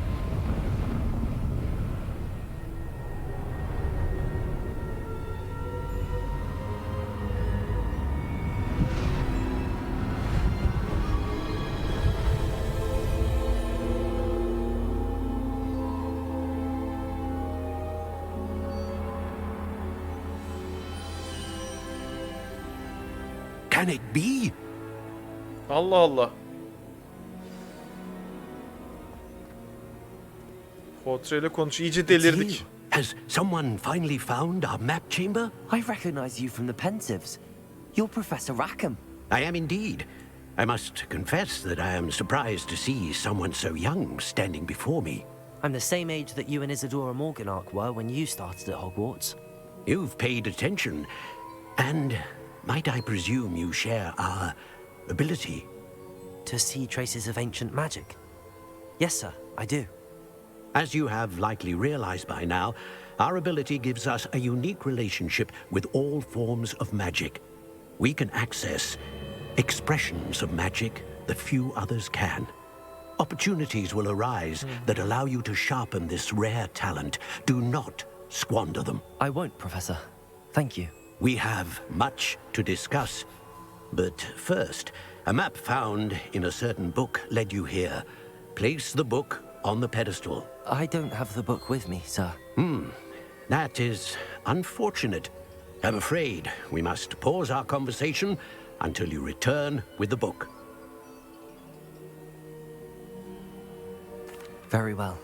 Can it be? Allah Allah. Potre ile konuş. İyice delirdik. Has someone finally found our map chamber? I recognize you from the Pensives. You're Professor Rackham. I am indeed. I must confess that I am surprised to see someone so young standing before me. I'm the same age that you and Isadora Morganach were when you started at Hogwarts. You've paid attention, and might I presume you share our ability? To see traces of ancient magic? Yes, sir, I do. As you have likely realized by now, our ability gives us a unique relationship with all forms of magic. We can access expressions of magic that few others can. Opportunities will arise that allow you to sharpen this rare talent. Do not squander them. I won't, Professor. Thank you. We have much to discuss. But first, a map found in a certain book led you here. Place the book on the pedestal. I don't have the book with me, sir. That is unfortunate. I'm afraid we must pause our conversation until you return with the book. Very well.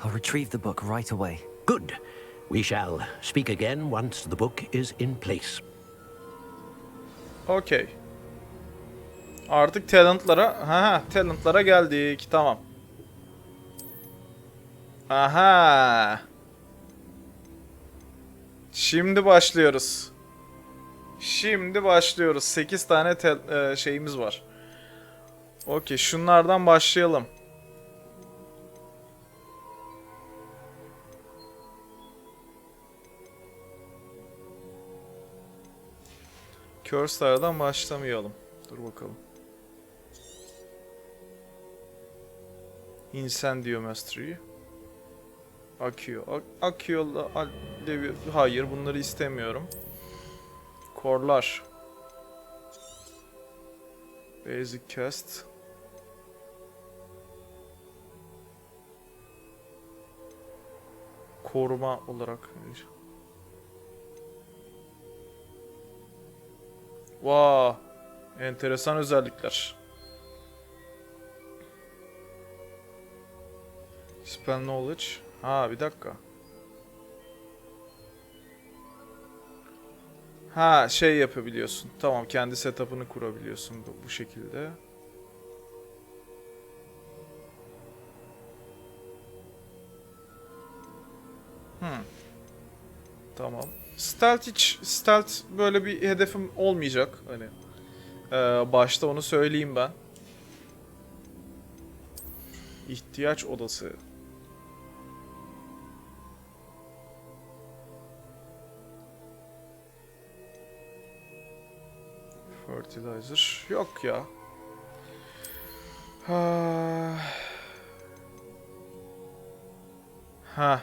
I'll retrieve the book right away. Good. We shall speak again once the book is in place. Okey. Artık talentlara geldik. Tamam. Aha. Şimdi başlıyoruz. 8 tane şeyimiz var. Okey, şunlardan başlayalım. Curse'lardan başlamayalım. Dur bakalım. Incendio Mastery. Akio. Hayır, bunları istemiyorum. Korlar. Basic Cast. Koruma olarak. Wow. Enteresan özellikler. Spell Knowledge. Ha, bir dakika. Ha, şey yapabiliyorsun. Tamam, kendi setup'ını kurabiliyorsun bu şekilde. Tamam. Stealth böyle bir hedefim olmayacak. Hani başta onu söyleyeyim ben. İhtiyaç odası. Fertilizer. Yok ya. Ha.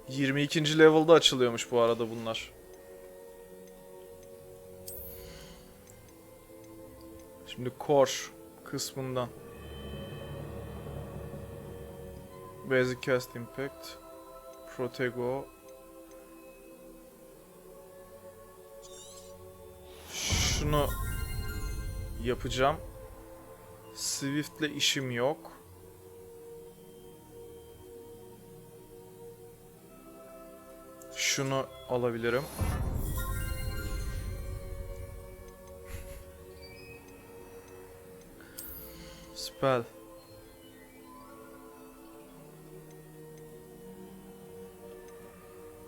22. level'da açılıyormuş bu arada bunlar. Şimdi core kısmından. Basic Cast Impact. Protego. Şunu yapacağım. Swift'le işim yok. Şunu alabilirim. Spell.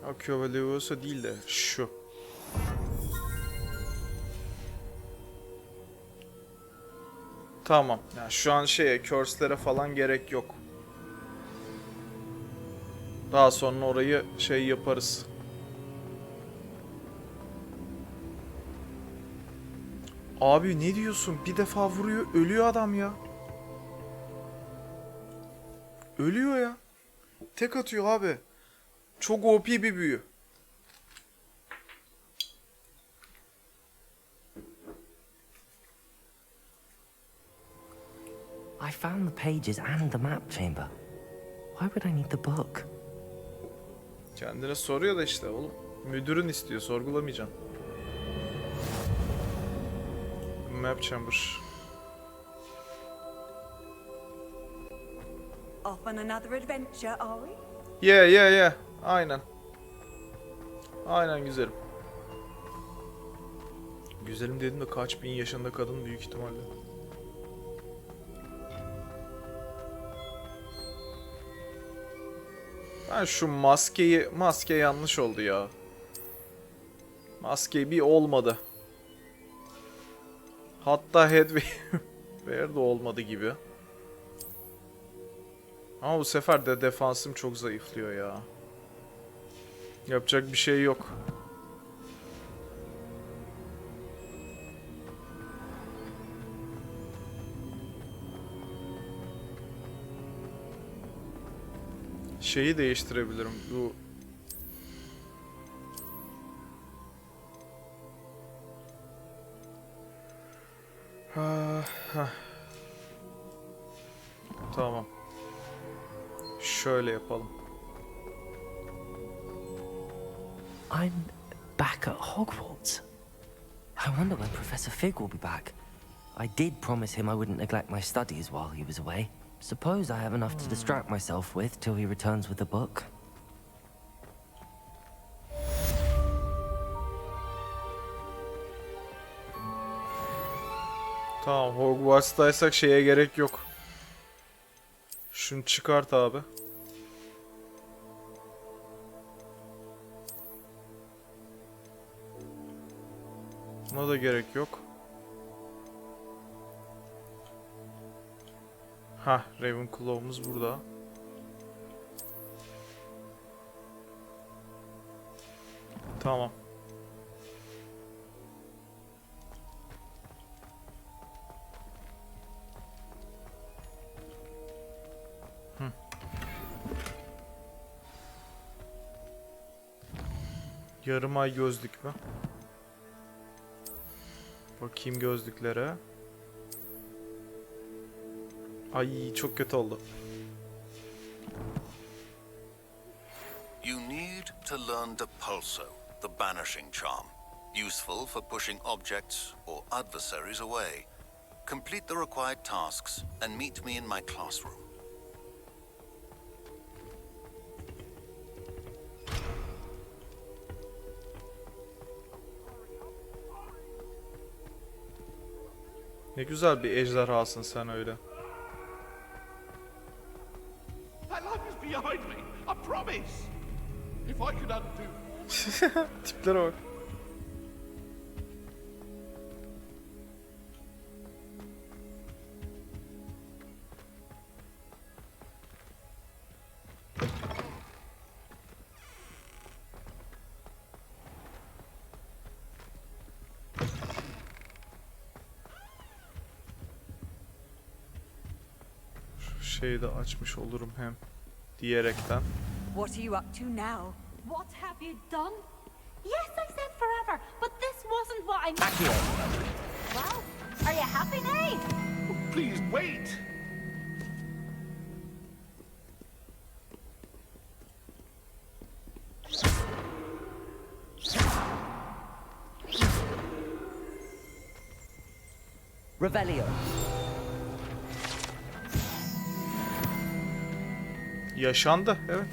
Akio ve Leviosa değil de şu. Tamam. Yani şu an curse'lere falan gerek yok. Daha sonra orayı yaparız. Abi ne diyorsun? Bir defa vuruyor, ölüyor adam ya. Ölüyor ya. Tek atıyor abi. Çok OP bir büyü. I found the pages and the map chamber. Why would I need the book? Kendine soruyor da işte oğlum. Müdürün istiyor, sorgulamayacağım. Map chamber. Off on another adventure, are we? Yeah. Aynen. Aynen güzelim. Güzelim dedim de kaç bin yaşında kadın büyük ihtimalle. Ben şu maske yanlış oldu ya. Maske bir olmadı. Hatta headwear de olmadı gibi. Ama bu sefer de defansım çok zayıflıyor ya. Yapacak bir şey yok. Şeyi değiştirebilirim. Bu Tamam. Şöyle yapalım. I'm back at Hogwarts. I wonder when Professor Fig will be back. I did promise him I wouldn't neglect my studies while he was away. Suppose I have enough to distract myself with till he returns with the book. Tamam, Hogwarts'taysak şeye gerek yok. Şunu çıkart abi. Buna da gerek yok. Hah, Ravenclaw'umuz burada. Tamam. Yarım ay gözlük mü? Bakayım gözlüklere. Ay çok kötü oldu. You need to learn the pulso, the banishing charm. Useful for pushing objects or adversaries away. Complete the required tasks and meet me in my classroom. Ne güzel bir ejderhasın sen öyle. That life is behind me. I promise. If I could undo. Tiplere bak. Şu şeyi de açmış olurum hem diyerekten. What are you up to now? What have you done? Yes, I said forever, but this wasn't what I meant. Back here. Well, are you happy now? Please wait. Revelio. Yaşandı, evet.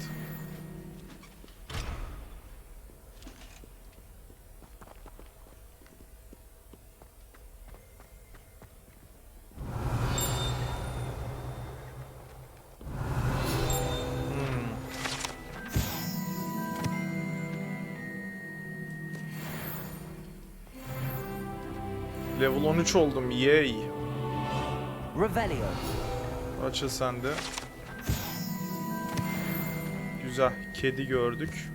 Level 13 oldum, yay. Revelio. Açıl sen de. Güzel, kedi gördük.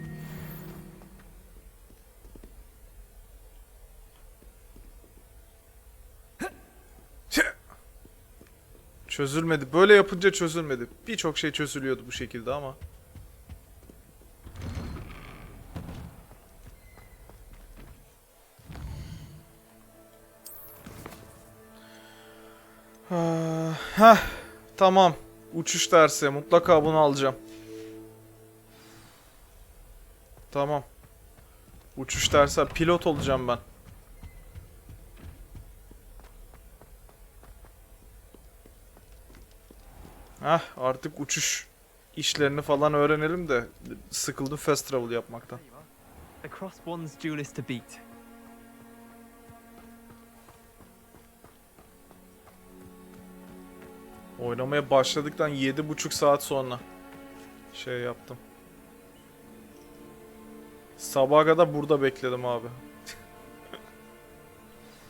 Çözülmedi. Böyle yapınca çözülmedi. Birçok şey çözülüyordu bu şekilde ama. Heh, tamam. Uçuş dersi. Mutlaka bunu alacağım. Tamam. Uçuş dersi. Pilot olacağım ben. Heh, artık uçuş işlerini falan öğrenelim de sıkıldım fast travel yapmaktan. The cross one's duelist to beat. Oynamaya başladıktan 7,5 saat sonra şey yaptım. Sabaha kadar burada bekledim abi.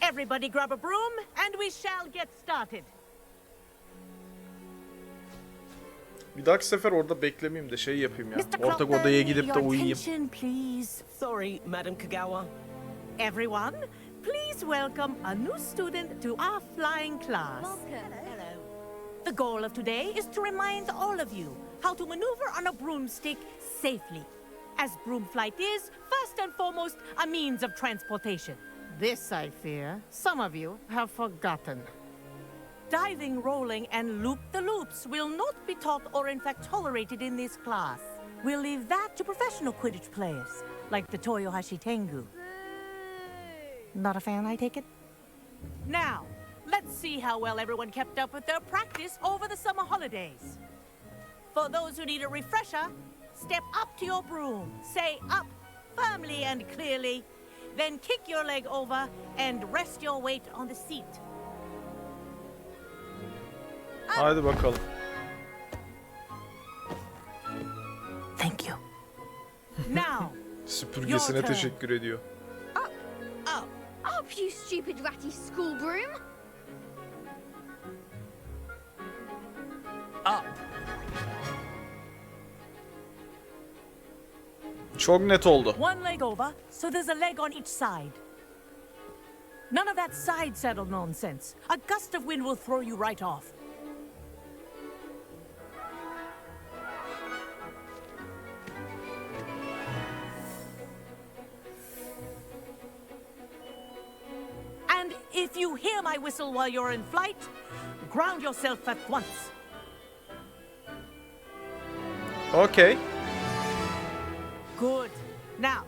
Everybody grab a broom and we shall get started. Bir dahaki sefer orada beklemeyeyim de şey yapayım ya. Ortak odaya gidip de uyuyayım. Attention, please. Sorry, Madam Kagawa. Everyone, please welcome a new student to our flying class. Hello. The goal of today is to remind all of you how to maneuver on a broomstick safely, as broom flight is, first and foremost, a means of transportation. This, I fear, some of you have forgotten. Diving, rolling, and loop-the-loops will not be taught or in fact tolerated in this class. We'll leave that to professional Quidditch players, like the Toyohashi Tengu. Not a fan, I take it? Now, let's see how well everyone kept up with their practice over the summer holidays. For those who need a refresher, step up to your broom, say up firmly and clearly, then kick your leg over and rest your weight on the seat. Haydi bakalım. Thank you. Now, Süpürgesine teşekkür ediyor. Up, you stupid ratty school broom! Up. Çok net oldu. one leg over, so there's a leg on each side. None of that side saddle nonsense. A gust of wind will throw you right off. If you hear my whistle while you're in flight, ground yourself at once. Okay. Good. Now,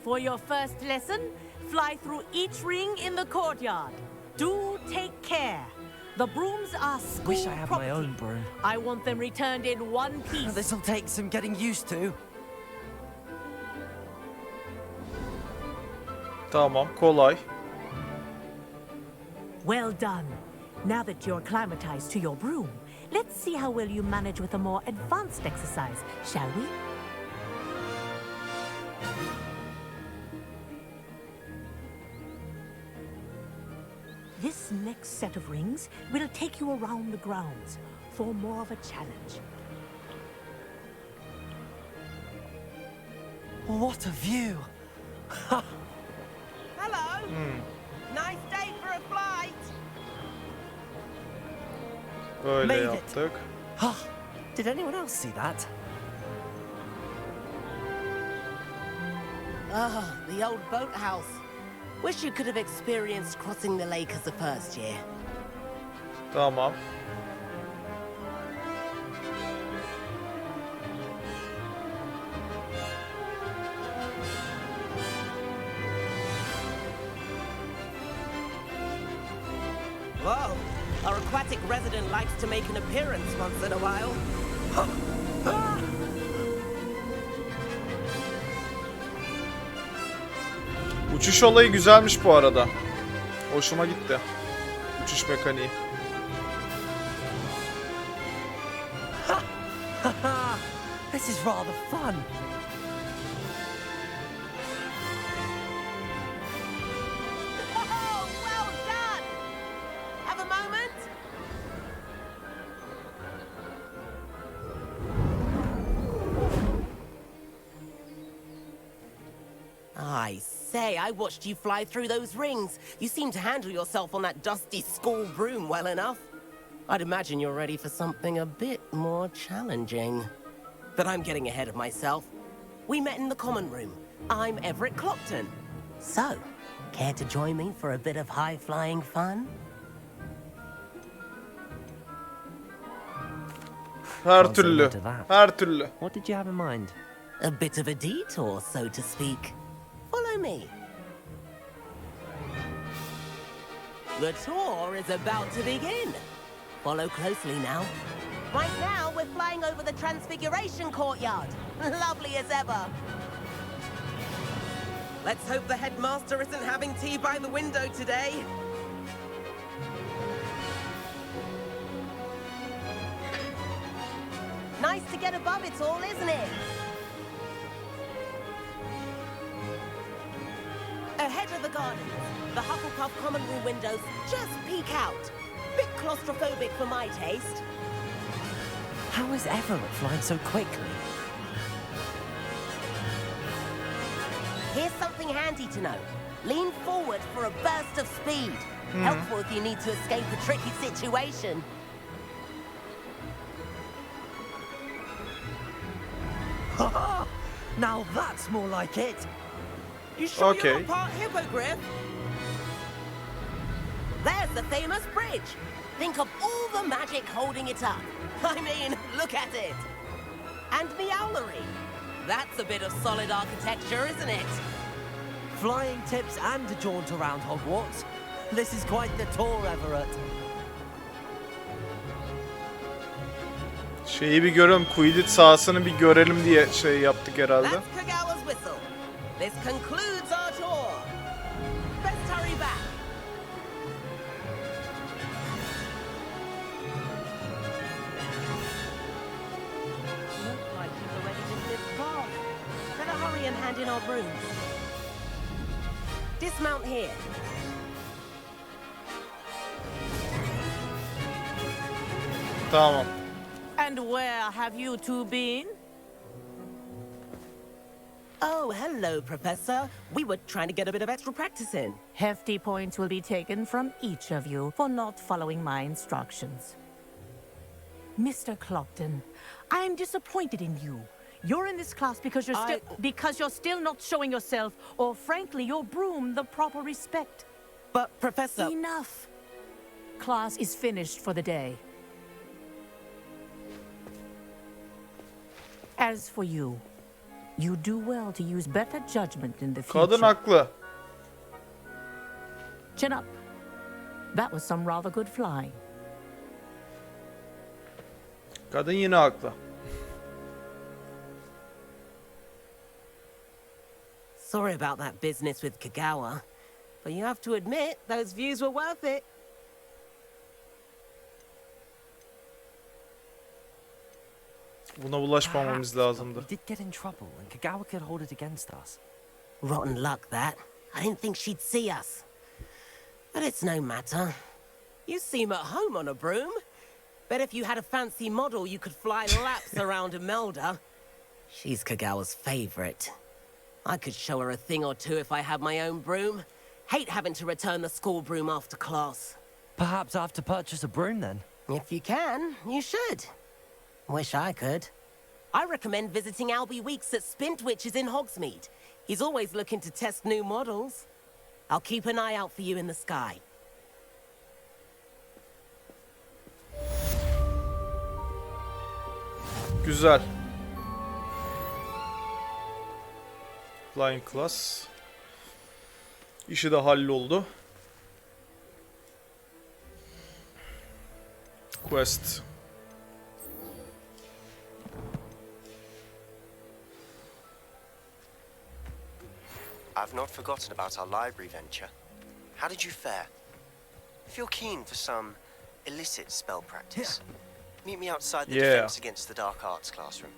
for your first lesson, fly through each ring in the courtyard. Do take care. The brooms are school Wish I had property. my own broom. I want them returned in one piece. This'll take some getting used to. Tamam, kolay. Well done. Now that you're acclimatized to your broom, let's see how well you manage with a more advanced exercise, shall we? This next set of rings will take you around the grounds for more of a challenge. What a view! Hello! Nice day for a flight! Böyle Made it. yaptık. Did anyone else see that? Ah, the old boathouse. Wish you could have experienced crossing the lake as a first year. Tamam. Whoa! Our aquatic resident likes to make an appearance once in a while. Uçuş olayı güzelmiş bu arada. Hoşuma gitti. Uçuş mekaniği. This is rather fun. Oh, well done! Have a moment? I say, I watched you fly through those rings. You seem to handle yourself on that dusty school broom well enough. I'd imagine you're ready for something a bit more challenging. But I'm getting ahead of myself. We met in the common room. I'm Everett Clopton. So, care to join me for a bit of high-flying fun? Her Can't say türlü. no to that. Her türlü. What did you have in mind? A bit of a detour, so to speak. Follow me. The tour is about to begin. Follow closely now. Right now, we're flying over the Transfiguration Courtyard. Lovely as ever. Let's hope the headmaster isn't having tea by the window today. Nice to get above it all, isn't it? Ahead of the gardens, the Hufflepuff common room windows just peek out. Bit claustrophobic for my taste. How is Everett flying so quickly? Here's something handy to know. Lean forward for a burst of speed. Helpful if you need to escape a tricky situation. Now that's more like it. You sure Okay. you're not part hippogriff? There's the famous bridge. Think of all the magic holding it up. I mean, look at it. And the owlery. That's a bit of solid architecture, isn't it? Flying tips and a jaunt around Hogwarts. This is quite the tour, Everett. Şeyi bir görelim. Quidditch sahasını bir görelim diye şey yaptık herhalde. That's Kagawa's whistle. This concludes our tour. Best hurry back. Looks like you've already been this far. Better hurry and hand in our brooms. Dismount here. Tamam. And where have you two been? Oh, hello, Professor. We were trying to get a bit of extra practice in. Hefty points will be taken from each of you for not following my instructions. Mr. Clopton, I'm disappointed in you. You're in this class because you're still not showing yourself, or frankly, your broom, the proper respect. But, Professor... Enough. Class is finished for the day. As for you, you do well to use better judgment in the future. Kadın haklı. Chin up. That was some rather good flying. Kadın yine haklı. Sorry about that business with Kagawa, but you have to admit those views were worth it. Buna bulaşmamamız lazımdı. We did get in trouble, and Kagawa could hold it against us. Rotten luck, that. I didn't think she'd see us. But it's no matter. You seem at home on a broom. Bet if you had a fancy model, you could fly laps around Imelda. She's Kagawa's favorite. I could show her a thing or two if I had my own broom. Hate having to return the school broom after class. Perhaps I have to purchase a broom then? If you can, you should. Wish I could. I recommend visiting Albie Weeks at Spintwitches in Hogsmeade. He's always looking to test new models. I'll keep an eye out for you in the sky. Güzel. Flying Class. İşi de halloldu. Quest. I've not forgotten about our library venture. How did you fare? If you're keen for some illicit spell practice, meet me outside the defense against the dark arts classroom.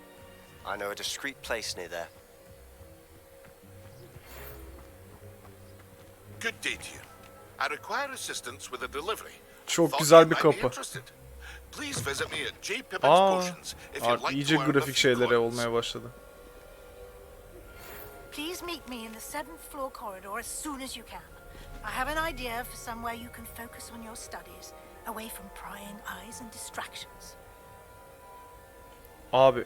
I know a discreet place near there. Good day to you. I require assistance with a delivery. Çok güzel bir kapı. Please visit me at J. Pippin's Potions if you'd like iyice to learn grafik a few şeyleri coins. olmaya başladı. Please meet me in the 7th floor corridor as soon as you can. I have an idea for somewhere you can focus on your studies, away from prying eyes and distractions. Abi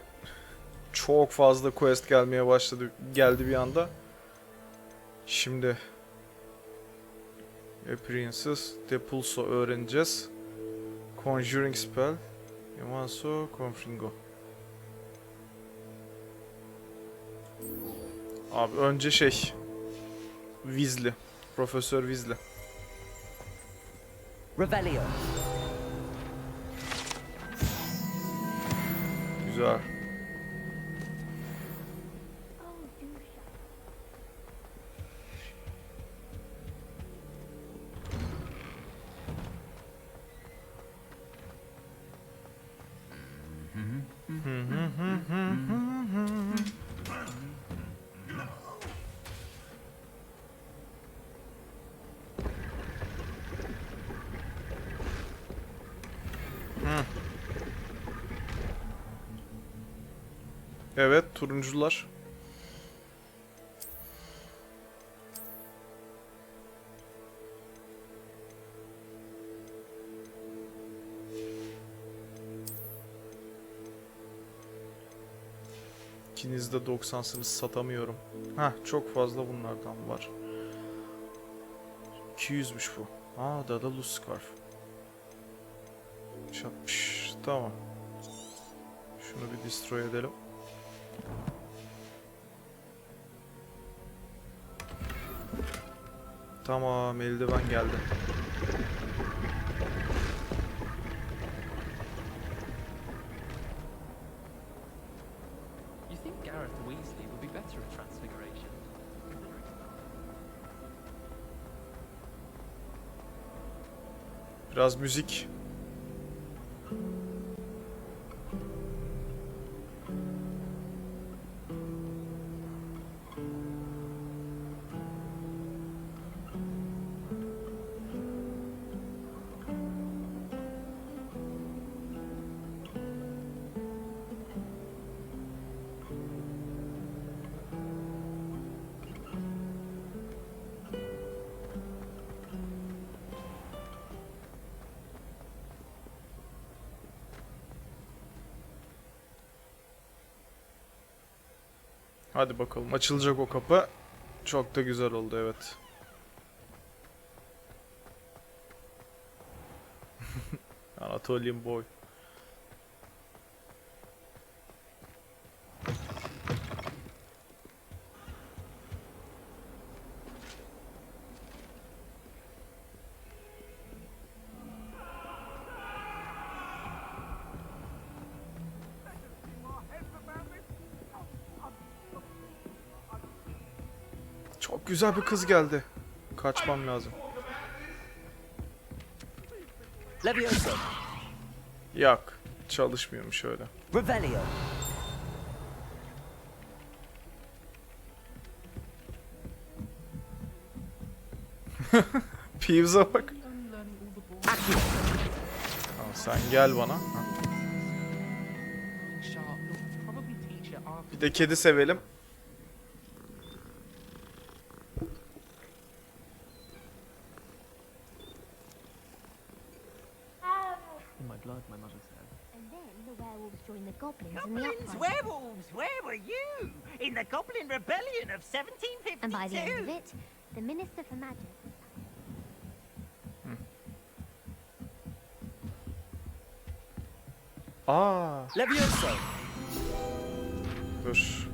çok fazla quest gelmeye geldi bir anda. Şimdi Appearances, Depulso öğreneceğiz. Conjuring Spell, Yamanso, Confringo. Abi önce Weasley. Profesör Weasley. Revelio. Güzel. Evet, turuncular. İkiniz de 90'sınız, satamıyorum. Çok fazla bunlardan var. 200'müş bu. Daedalus Scarf. 60. Tamam. Şunu bir destroy edelim. Tamam, eldiven geldi. You think Gareth Weasley would be better at transfiguration? Biraz müzik. Hadi bakalım, açılacak o kapı. Çok da güzel oldu, evet. Atölyem boy. Çok güzel bir kız geldi. Kaçmam lazım. Levioso. Yak. Çalışmıyormuş öyle. Revelio. Peeves'a bak. Tamam, sen gel bana. Bir de kedi sevelim. In my blood, my mother said. And then the werewolves joined the goblins in the Goblins, uprising. werewolves, where were you? In the Goblin Rebellion of 1752. And by the end of it, the Minister for Magic. Aa. Levioso. Dur.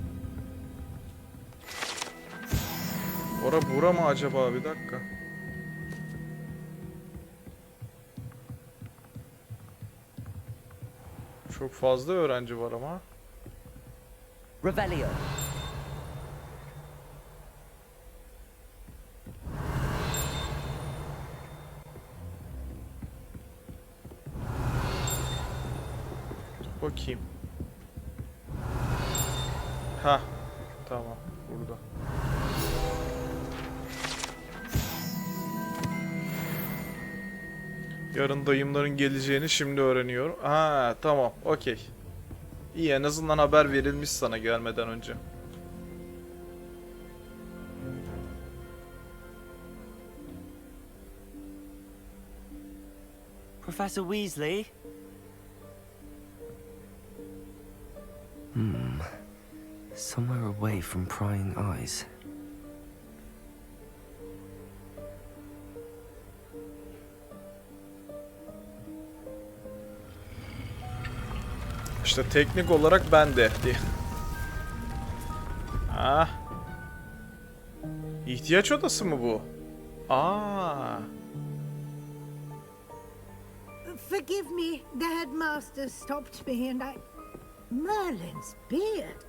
Bura mı acaba? Bir dakika. Çok fazla öğrenci var ama. Revelio. Bakayım. Ha, tamam, burada. Yarın dayımların geleceğini şimdi öğreniyorum. Ha, tamam, okey. İyi, en azından haber verilmiş sana gelmeden önce. Professor Weasley? Somewhere away from prying eyes. İşte teknik olarak ben de diye. Ah. İhtiyaç odası mı bu? Aa. Forgive me, the headmaster stopped me and I... Merlin's beard.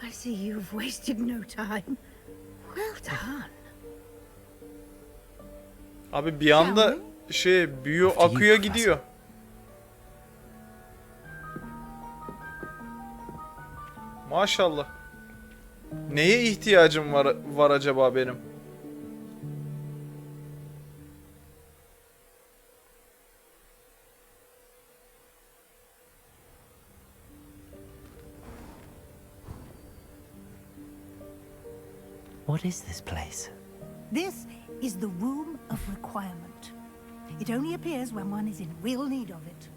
I see you've wasted no time. Well done. Abi bir anda büyü akıyor gidiyor. Maşallah. Neye ihtiyacım var acaba benim? What is this place? This is the Room of Requirement. It only appears when one is in real need of it.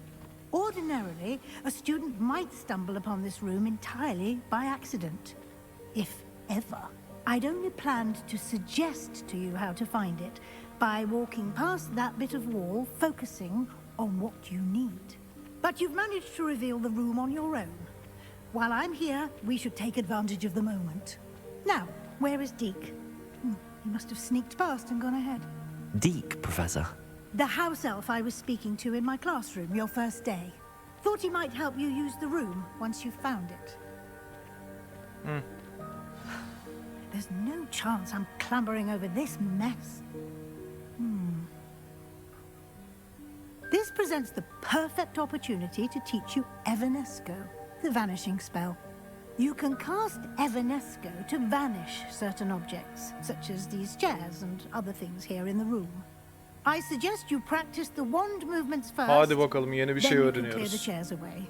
Ordinarily, a student might stumble upon this room entirely by accident. If ever. I'd only planned to suggest to you how to find it by walking past that bit of wall, focusing on what you need. But you've managed to reveal the room on your own. While I'm here, we should take advantage of the moment. Now, where is Deke? He must have sneaked past and gone ahead. Deke, Professor. The house elf I was speaking to in my classroom your first day. Thought he might help you use the room once you found it. There's no chance I'm clambering over this mess. This presents the perfect opportunity to teach you Evanesco, the vanishing spell. You can cast Evanesco to vanish certain objects, such as these chairs and other things here in the room. I suggest you practice the wand movements first. Hadi bakalım, yeni bir şey then you can clear the öğreniyoruz. chairs away.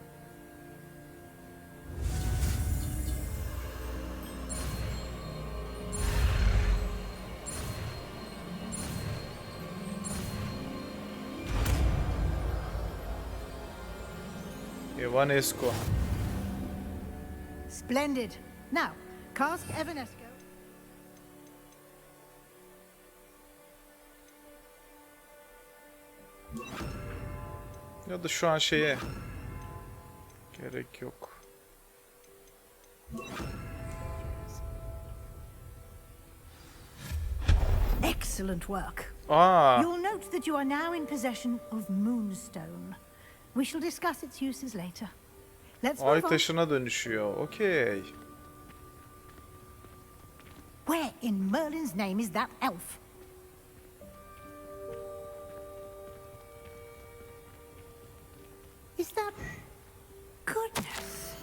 Evanesco. Splendid. Now, cast Evanesco. Ya da şu an şeye gerek yok. Excellent work. You'll note that you are now in possession of Moonstone. We shall discuss its uses later. Let's Ay move on. taşına dönüşüyor. Okey. Where in Merlin's name is that elf? Is that... Goodness.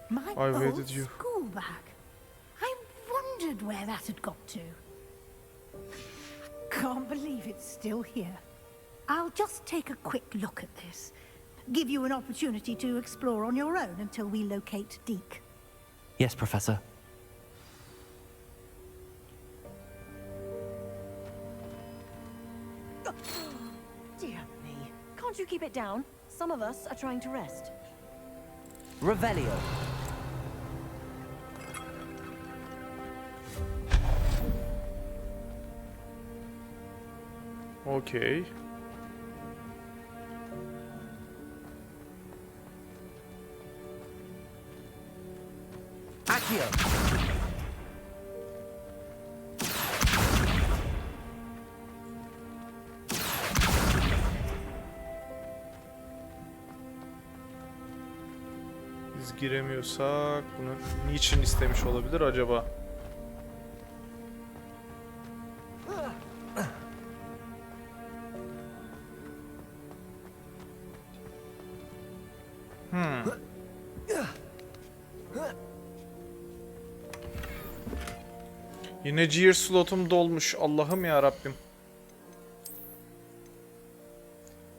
My Where old did you... school bag. I wondered where that had got to. I can't believe it's still here. I'll just take a quick look at this. Give you an opportunity to explore on your own until we locate Deke. Yes, Professor. Dear me. Can't you keep it down? Some of us are trying to rest. Revelio. Okey. Accio. Biz giremiyorsak bunu niçin istemiş olabilir acaba? Yine gear slotum dolmuş. Allah'ım ya Rabbim.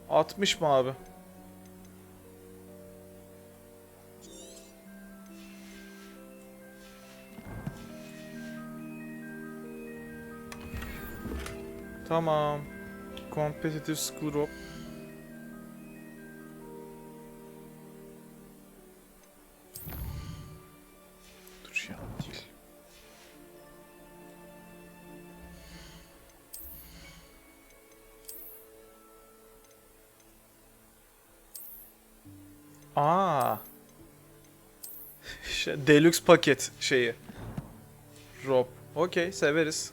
60 mı abi? Tamam. Competitive skill drop. Dur ya değil. Deluxe paket şeyi. Rob. Okey, severiz.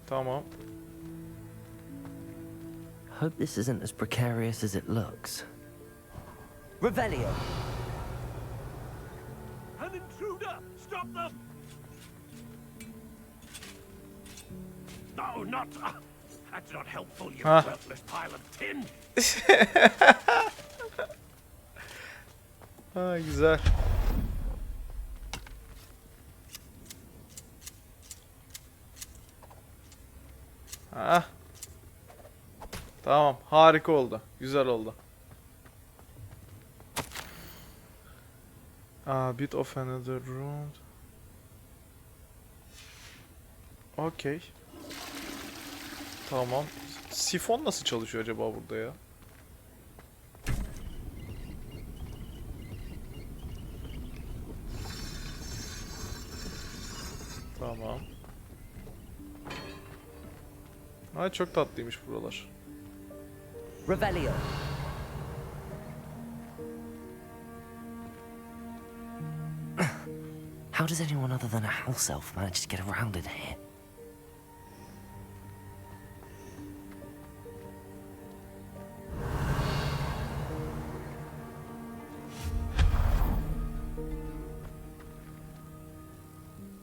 Tamam. Hope this isn't as precarious as it looks. Revelio. An intruder! Stop them! No, not... that's not helpful, you worthless pile of tin! Güzel. Tamam, harika oldu. Güzel oldu. Bit of another room. Okey. Tamam. Sifon nasıl çalışıyor acaba burada ya? Tamam. Ay çok tatlıymış buralar. Revelio. How does anyone other than a house elf manage to get around in here?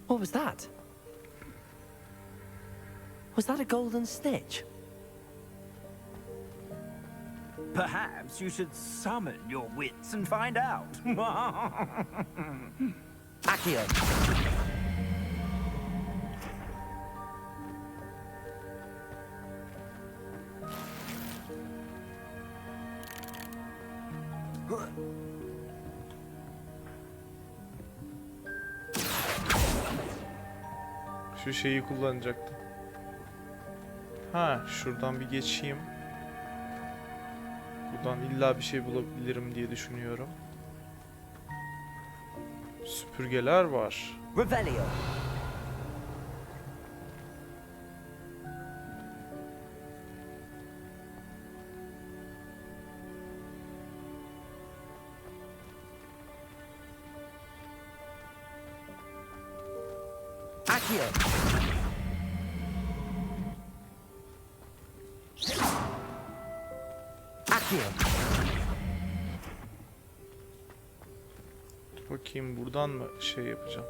What was that? Was that a golden stitch? Perhaps you should summon your wits and find out. Accio. Şu şeyi kullanacaktım. Şuradan bir geçeyim. Buradan illa bir şey bulabilirim diye düşünüyorum. Süpürgeler var. Revelio. Accio. Accio. Dur bakayım buradan mı şey yapacağım?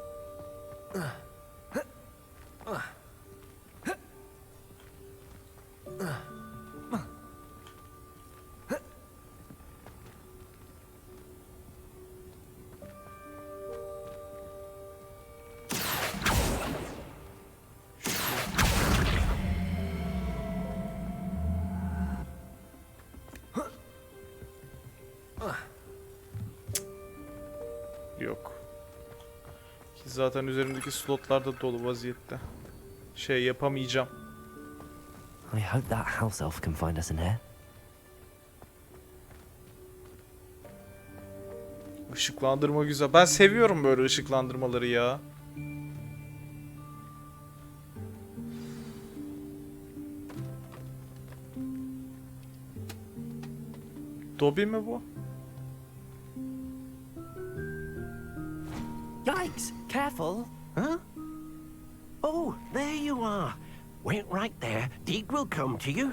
Yok. Ki zaten üzerimdeki slotlar da dolu vaziyette. Şey yapamayacağım. I hope that house elf can find us in here. Işıklandırma güzel. Ben seviyorum böyle ışıklandırmaları ya. Dobby mi bu? Yikes! Careful! Huh? Oh, there you are. Wait right there. Deke will come to you.